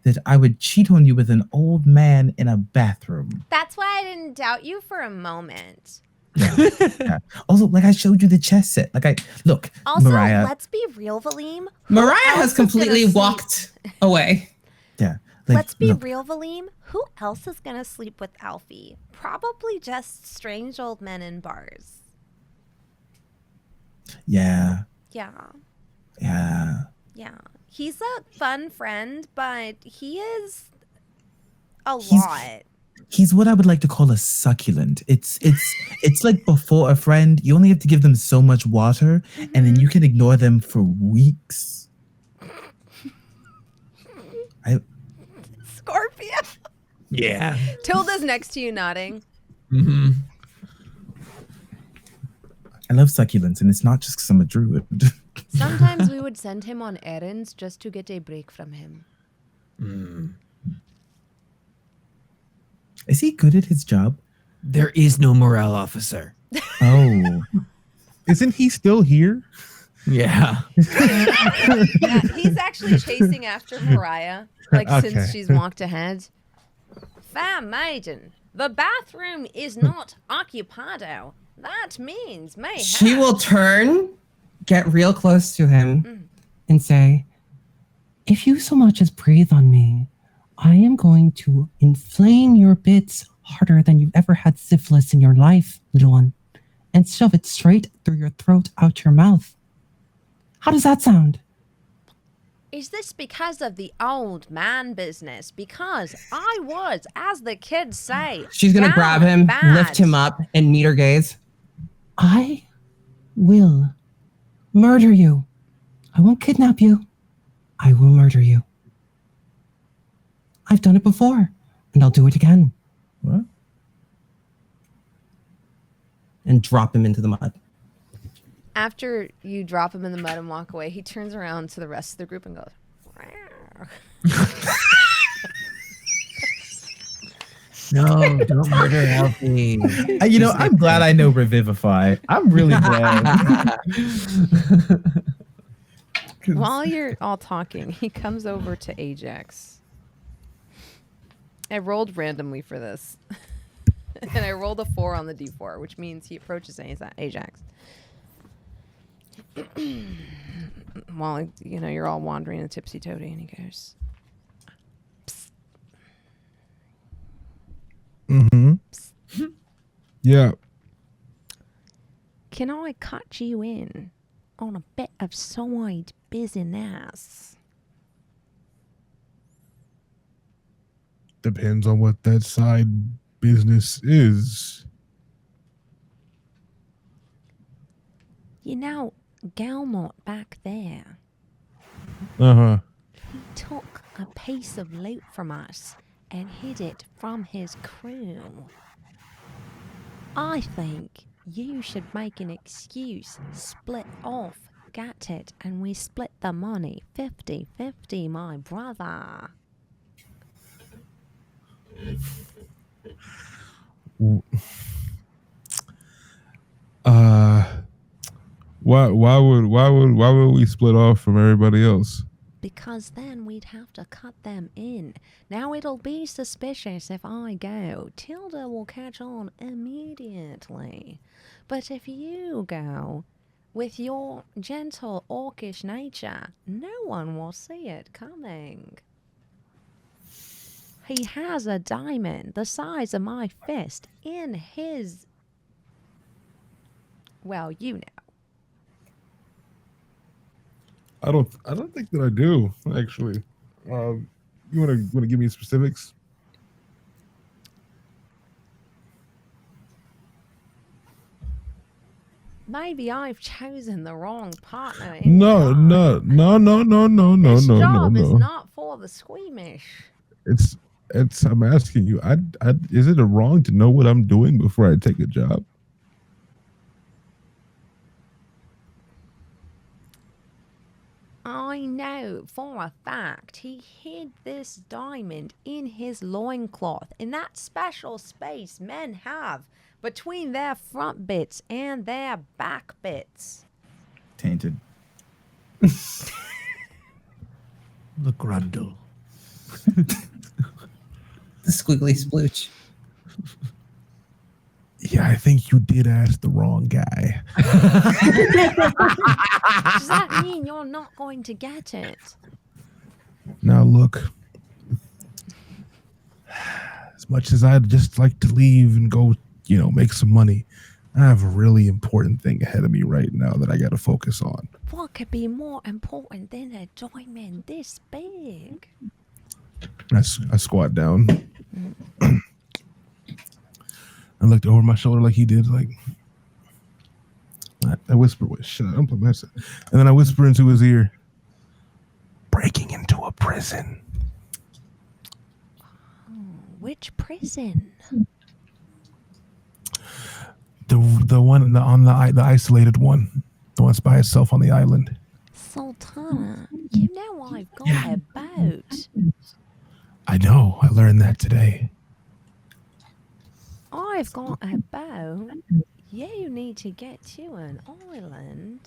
that I would cheat on you with an old man in a bathroom? That's why I didn't doubt you for a moment. Yeah. Also, I showed you the chess set. Look, also, Mirayah. Let's be real, Valym. Mirayah has completely walked away. Yeah. Let's be real, Valym. Who else is going to sleep with Alfie? Probably just strange old men in bars. Yeah. Yeah. Yeah. Yeah. He's a fun friend, but he is a lot. He's what I would like to call a succulent. It's like before a friend, you only have to give them so much water, and then you can ignore them for weeks. Scorpio. Yeah. Tilda's next to you nodding. Mm-hmm. I love succulents, and it's not just because I'm a druid. Sometimes we would send him on errands just to get a break from him. Mm. Is he good at his job? There is no morale officer. Oh. Isn't he still here? Yeah. Yeah, he's actually chasing after Mirayah, since she's walked ahead. Fair maiden, the bathroom is not occupado. That means mayhap. She will turn, get real close to him, and say, if you so much as breathe on me, I am going to inflame your bits harder than you've ever had syphilis in your life, little one, and shove it straight through your throat out your mouth. How does that sound? Is this because of the old man business? Because I was, as the kids say, She's gonna down grab him, bad. lift him up, and meet her gaze. I will murder you. I won't kidnap you. I will murder you. I've done it before, and I'll do it again. What? And drop him into the mud. After you drop him in the mud and walk away, he turns around to the rest of the group and goes, No, don't murder Alfie. I'm glad I know Revivify. I'm really glad. While you're all talking, he comes over to Ajax. I rolled randomly for this. And I rolled a 4 on the D4, which means he approaches Ajax. While, you're all wandering in tipsy toady, and he goes, "Psst." Mm-hmm. Psst. Yeah. Can I cut you in on a bit of side business? Depends on what that side business is. Galmot back there, Uh-huh. he took a piece of loot from us and hid it from his crew. I think you should make an excuse, split off, get it, and we split the money 50-50, my brother. Why would we split off from everybody else? Because then we'd have to cut them in. Now it'll be suspicious if I go. Tilda will catch on immediately. But if you go, with your gentle orcish nature, no one will see it coming. He has a diamond the size of my fist in his... Well, you know. I don't think that I do, actually. You wanna give me specifics? Maybe I've chosen the wrong partner. No. This job is not for the squeamish. It's I'm asking you. Is it wrong to know what I'm doing before I take a job? I know for a fact he hid this diamond in his loincloth, in that special space men have between their front bits and their back bits. Tainted. The grundle. The squiggly splooch. Yeah, I think you did ask the wrong guy. Does that mean you're not going to get it? Now look, as much as I'd just like to leave and go, make some money, I have a really important thing ahead of me right now that I got to focus on. What could be more important than a diamond this big? I squat down. I looked over my shoulder like he did. Like I whisper, "Wait, shut up, don't play my set." And then I whisper into his ear, "Breaking into a prison." Which prison? The one on the isolated one, the one that's by itself on the island. Sultana, you know I've got a boat. I know. I learned that today. I've got a boat. You need to get to an island.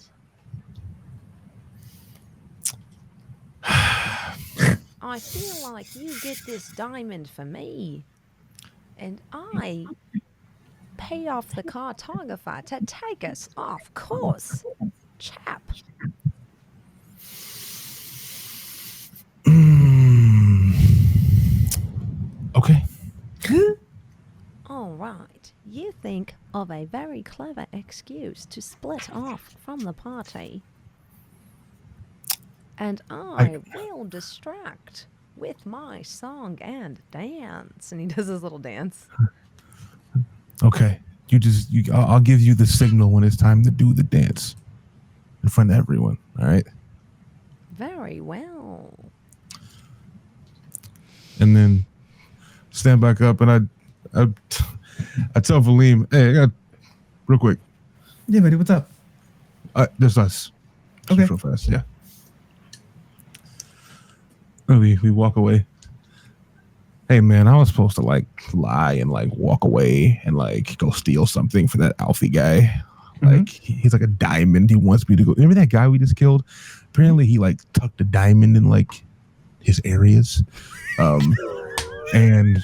I feel like you get this diamond for me. And I pay off the cartographer to take us off course. Chap. Okay. All right. You think of a very clever excuse to split off from the party. And I will distract with my song and dance. And he does his little dance. Okay. I'll give you the signal when it's time to do the dance in front of everyone. All right. Very well. And then stand back up, and I tell Valym, hey, I got real quick. Yeah, buddy, what's up? There's us. Okay. Just real fast, yeah. And we walk away. Hey man, I was supposed to like lie and like walk away and like go steal something for that Alfie guy. Like he's like a diamond. He wants me to go. Remember that guy we just killed? Apparently he like tucked a diamond in like his areas. And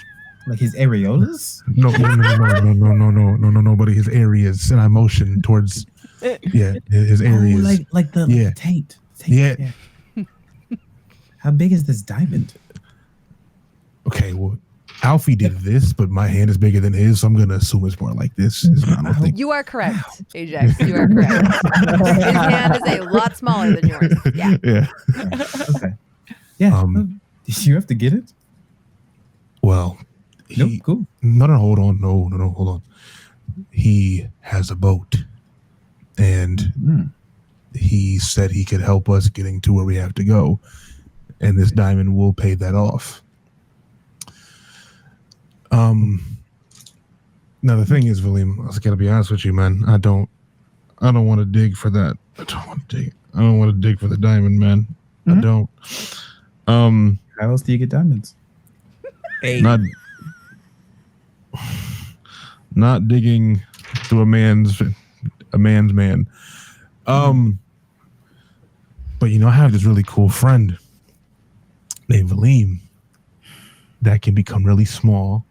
Like his areolas? no, buddy, his areas, and I motion towards his areas. Oh, like the taint. Yeah. How big is this diamond? Okay, well, Alfie did this, but my hand is bigger than his, so I'm gonna assume it's more like this. You are correct, Ajax. You are correct. His hand is a lot smaller than yours. Yeah. Yeah. Okay. Yeah. Did you have to get it? Well, Nope. Cool. No, hold on. No, hold on. He has a boat, and he said he could help us getting to where we have to go, and this diamond will pay that off. Now the thing is, Valym, I gotta be honest with you, man. I don't want to dig for that. I don't want to dig for the diamond, man. I don't. How else do you get diamonds? Not digging through a man's man. But you know, I have this really cool friend named Valym that can become really small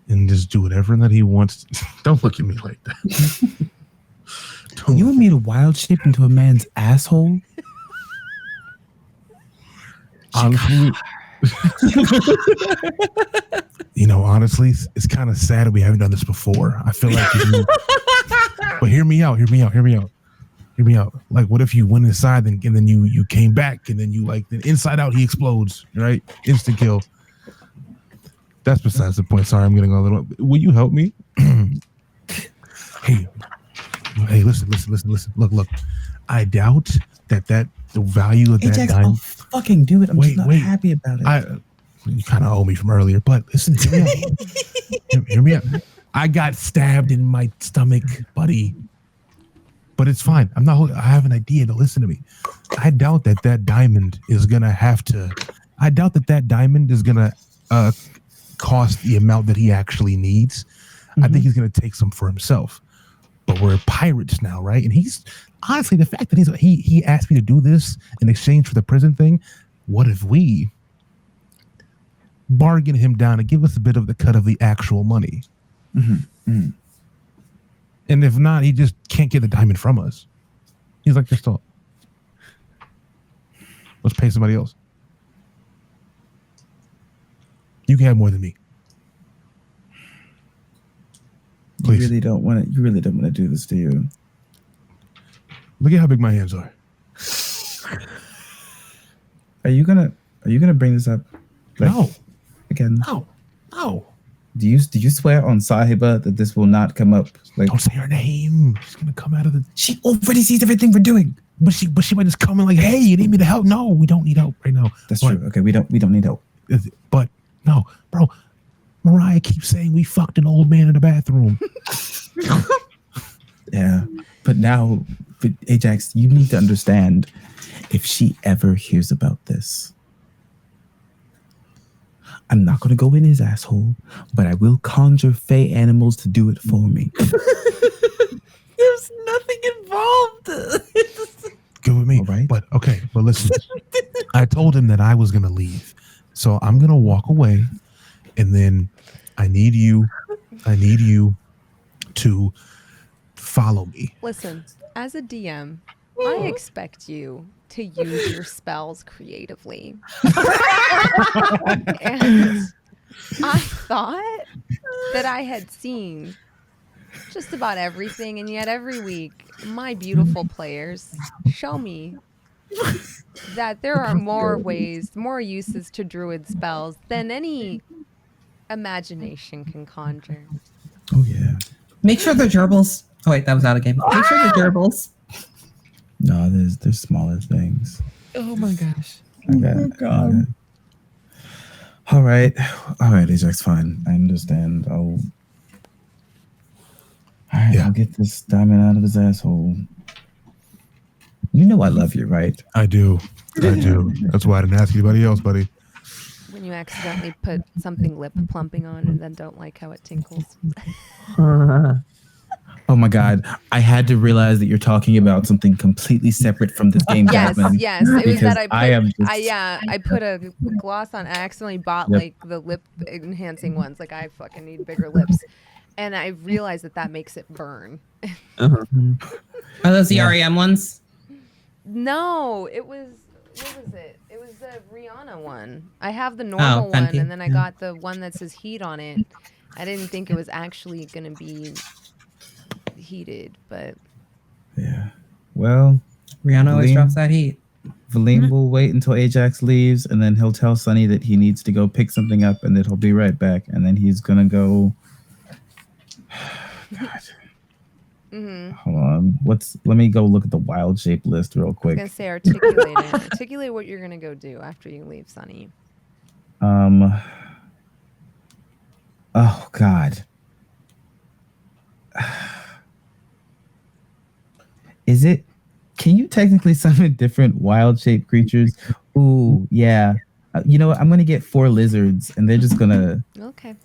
and just do whatever that he wants. Don't look at me like that. You want me to wild shape into a man's asshole? Honestly, honestly, it's kind of sad that we haven't done this before. I feel like, but hear me out. Like, what if you went inside and then you came back and then you like then inside out he explodes, right? Instant kill. That's besides the point. Sorry, I'm getting a little. Will you help me? Hey, listen. Look. I doubt that the value of Ajax, that diamond. I'll fucking do it. I'm just not happy about it. You kind of owe me from earlier, but listen, hear me out. I got stabbed in my stomach, buddy. But it's fine. I have an idea to listen to me. I doubt that diamond is gonna cost the amount that he actually needs. I think he's gonna take some for himself. But we're pirates now, right? And he's honestly the fact that he asked me to do this in exchange for the prison thing. What if we bargain him down and give us a bit of the cut of the actual money? And if not, he just can't get the diamond from us. He's like, just thought, let's pay somebody else. You can have more than me. Please. You really don't want to do this, do you? Look at how big my hands are. Are you gonna bring this up? No. Again? No. Do you swear on Sahiba that this will not come up? Like, don't say her name. She's gonna come out of the. She already sees everything we're doing. But she might just come in like, hey, you need me to help? No, we don't need help right now. That's true. Okay, we don't need help. But no, bro. Mirayah keeps saying we fucked an old man in the bathroom. Yeah, but now, Ajax, you need to understand. If she ever hears about this, I'm not going to go in his asshole, but I will conjure fey animals to do it for me. There's nothing involved. Good with me. All right. But listen, I told him that I was going to leave. So I'm going to walk away, and then I need you to follow me. Listen, as a DM, I expect you to use your spells creatively. And I thought that I had seen just about everything, and yet every week, my beautiful players show me that there are more ways, more uses to druid spells than any imagination can conjure. Oh yeah. Make sure they're gerbils. Oh wait, that was out of game. Make sure they're gerbils. No, there's smaller things. Oh my gosh. God. All right, Ajax, fine. I understand. All right, Yeah. I'll get this diamond out of his asshole. You know I love you, right? I do. That's why I didn't ask anybody else, buddy. When you accidentally put something lip plumping on and then don't like how it tinkles. Oh my God, I had to realize that you're talking about something completely separate from this game, Jasmine. Yes. It was because that I I put a gloss on. I accidentally bought like the lip enhancing ones. Like I fucking need bigger lips, and I realized that makes it burn. Are those the REM ones? No, it was. What was it? It was the Rihanna one. I have the normal one, Fenty. and then I got the one that says heat on it. I didn't think it was actually gonna be heated, but Yeah. Well, Rihanna always Valym? drops that heat. Valym will wait until Ajax leaves, and then he'll tell Sunny that he needs to go pick something up, and that he'll be right back. And then he's gonna go. God. Hold on. Let me go look at the wild shape list real I was quick. gonna say articulate it. Articulate what you're gonna go do after you leave, Sunny. Oh God. Is it? Can you technically summon different wild shaped creatures? Ooh, yeah. You know what? I'm gonna get 4 lizards, and they're just gonna. Okay.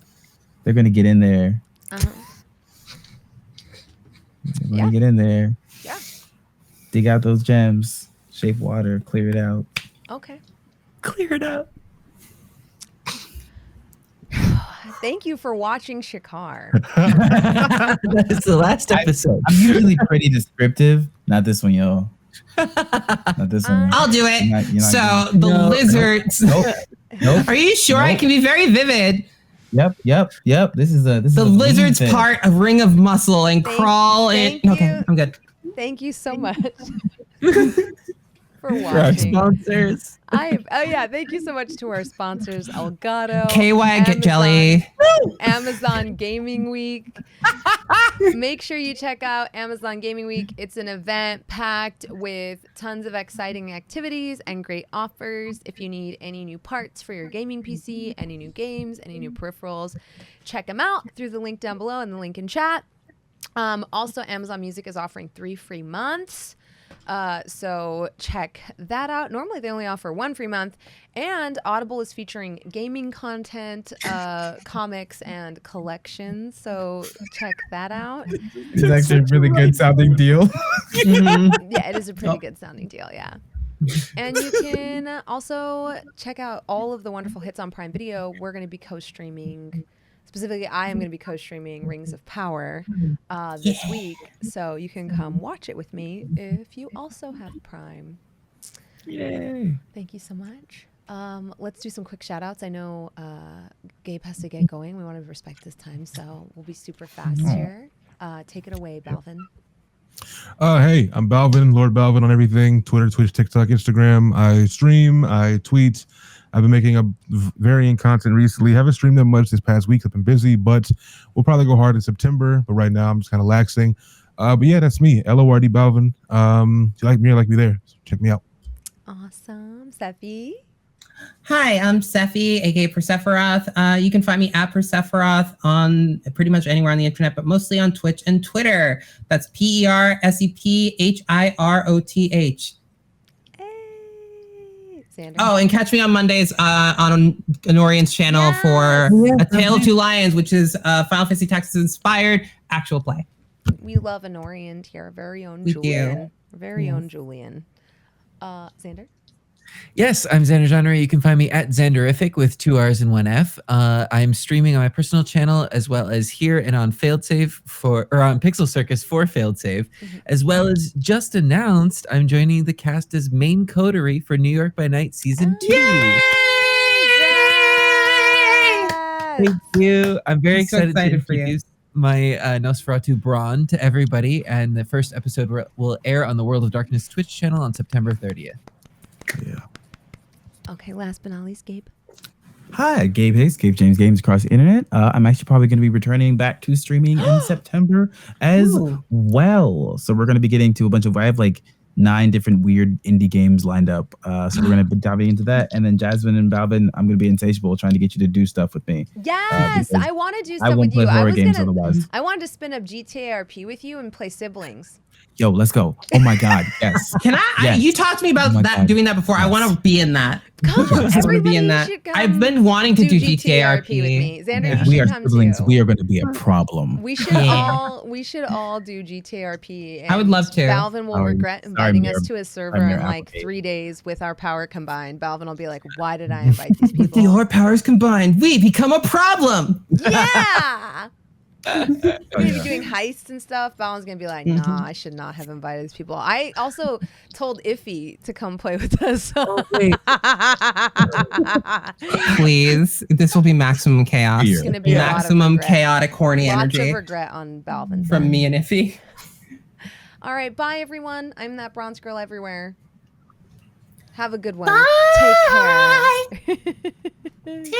They're gonna get in there. Uh-huh. They're gonna get in there. Yeah. Dig out those gems. Shape water. Clear it out. Okay. Clear it up. Thank you for watching Shikar. That is the last episode. I'm usually pretty descriptive. Not this one, yo. Not this one. I'll do it. You're not So gonna- the No, lizards. Nope. Are you sure? I Nope. can be very vivid. Yep. This is The a lizards thing. part a ring of muscle and Thank- crawl in. thank Okay, you. I'm good. Thank you so much for For our watching. sponsors. Thank you so much to our sponsors, Elgato, KY Get Jelly. Amazon Gaming Week. Make sure you check out Amazon Gaming Week. It's an event packed with tons of exciting activities and great offers. If you need any new parts for your gaming PC, any new games, any new peripherals, check them out through the link down below and the link in chat. Also, Amazon Music is offering 3 free months. So check that out. Normally they only offer 1 free month, and Audible is featuring gaming content, comics, and collections. So check that out. It's actually a really good sounding deal. Yeah, it is a pretty good sounding deal. Yeah. And you can also check out all of the wonderful hits on Prime Video. We're going to be co-streaming. Specifically, I am going to be co-streaming Rings of Power this week, so you can come watch it with me if you also have Prime. Yay. Thank you so much. Let's do some quick shout-outs. I know Gabe has to get going. We want to respect his time, so we'll be super fast here. Take it away, Balvin. Hey, I'm Balvin, LordBalvin on everything. Twitter, Twitch, TikTok, Instagram. I stream, I tweet. I've been making a varying content recently. Haven't streamed that much this past week. I've been busy, but we'll probably go hard in September. But right now, I'm just kind of laxing. But yeah, that's me, LORD Balvin. If you like me, I like me there. So check me out. Awesome. Sephi? Hi, I'm Sephi, aka Persephiroth. You can find me at Persephiroth on pretty much anywhere on the internet, but mostly on Twitch and Twitter. That's PERSEPHIROTH. Xander. Oh, and catch me on Mondays on Honorian's channel for A Tale of Two Lions, which is Final Fantasy Tactics inspired actual play. We love an Orient here, our very own We Julian. do. Our very own Julian. Xander? Yes, I'm Xander Jeanneret. You can find me at Xanderific with 2 R's and 1 F. I'm streaming on my personal channel as well as here and on Failsafe on Pixel Circus for Failsafe, as well as just announced I'm joining the cast as main coterie for New York by Night Season 2. Yes! Thank you. I'm very I'm so excited to excited for you. introduce my Nosferatu Brawn to everybody, and the first episode will air on the World of Darkness Twitch channel on September 30th. Yeah. Okay, last but not least, Gabe. Hi, Gabe Hicks, Gabe James Games across the internet. I'm actually probably going to be returning back to streaming in September as well. So we're going to be getting to I have like 9 different weird indie games lined up. So we're going to be diving into that. And then Jasmine and Balvin, I'm going to be insatiable trying to get you to do stuff with me. Yes, I want to do stuff with you. I wanted to spin up GTA RP with you and play siblings. Yo, let's go. Oh my God, yes. Can I? Yes. You talked to me about doing that before. Yes. I want to be in that. Come on, everybody should come. I've been wanting to do GTA RP with me. Xander, you we should are come siblings. too. We are going to be a problem. We should all do GTA RP. And I would love to. Balvin will regret inviting us to his server in like 3 days with our power combined. Balvin will be like, "Why did I invite these people?" With your powers combined, we become a problem. Yeah. We're gonna be doing heists and stuff. Balvin's gonna be like, "Nah, I should not have invited these people." I also told Iffy to come play with us. Please, this will be maximum chaos. It's gonna be maximum chaotic, horny energy. Lots of regret on Balvin from me and Iffy. All right, bye everyone. I'm that bronze girl everywhere. Have a good one. Bye. Take care. Toodles.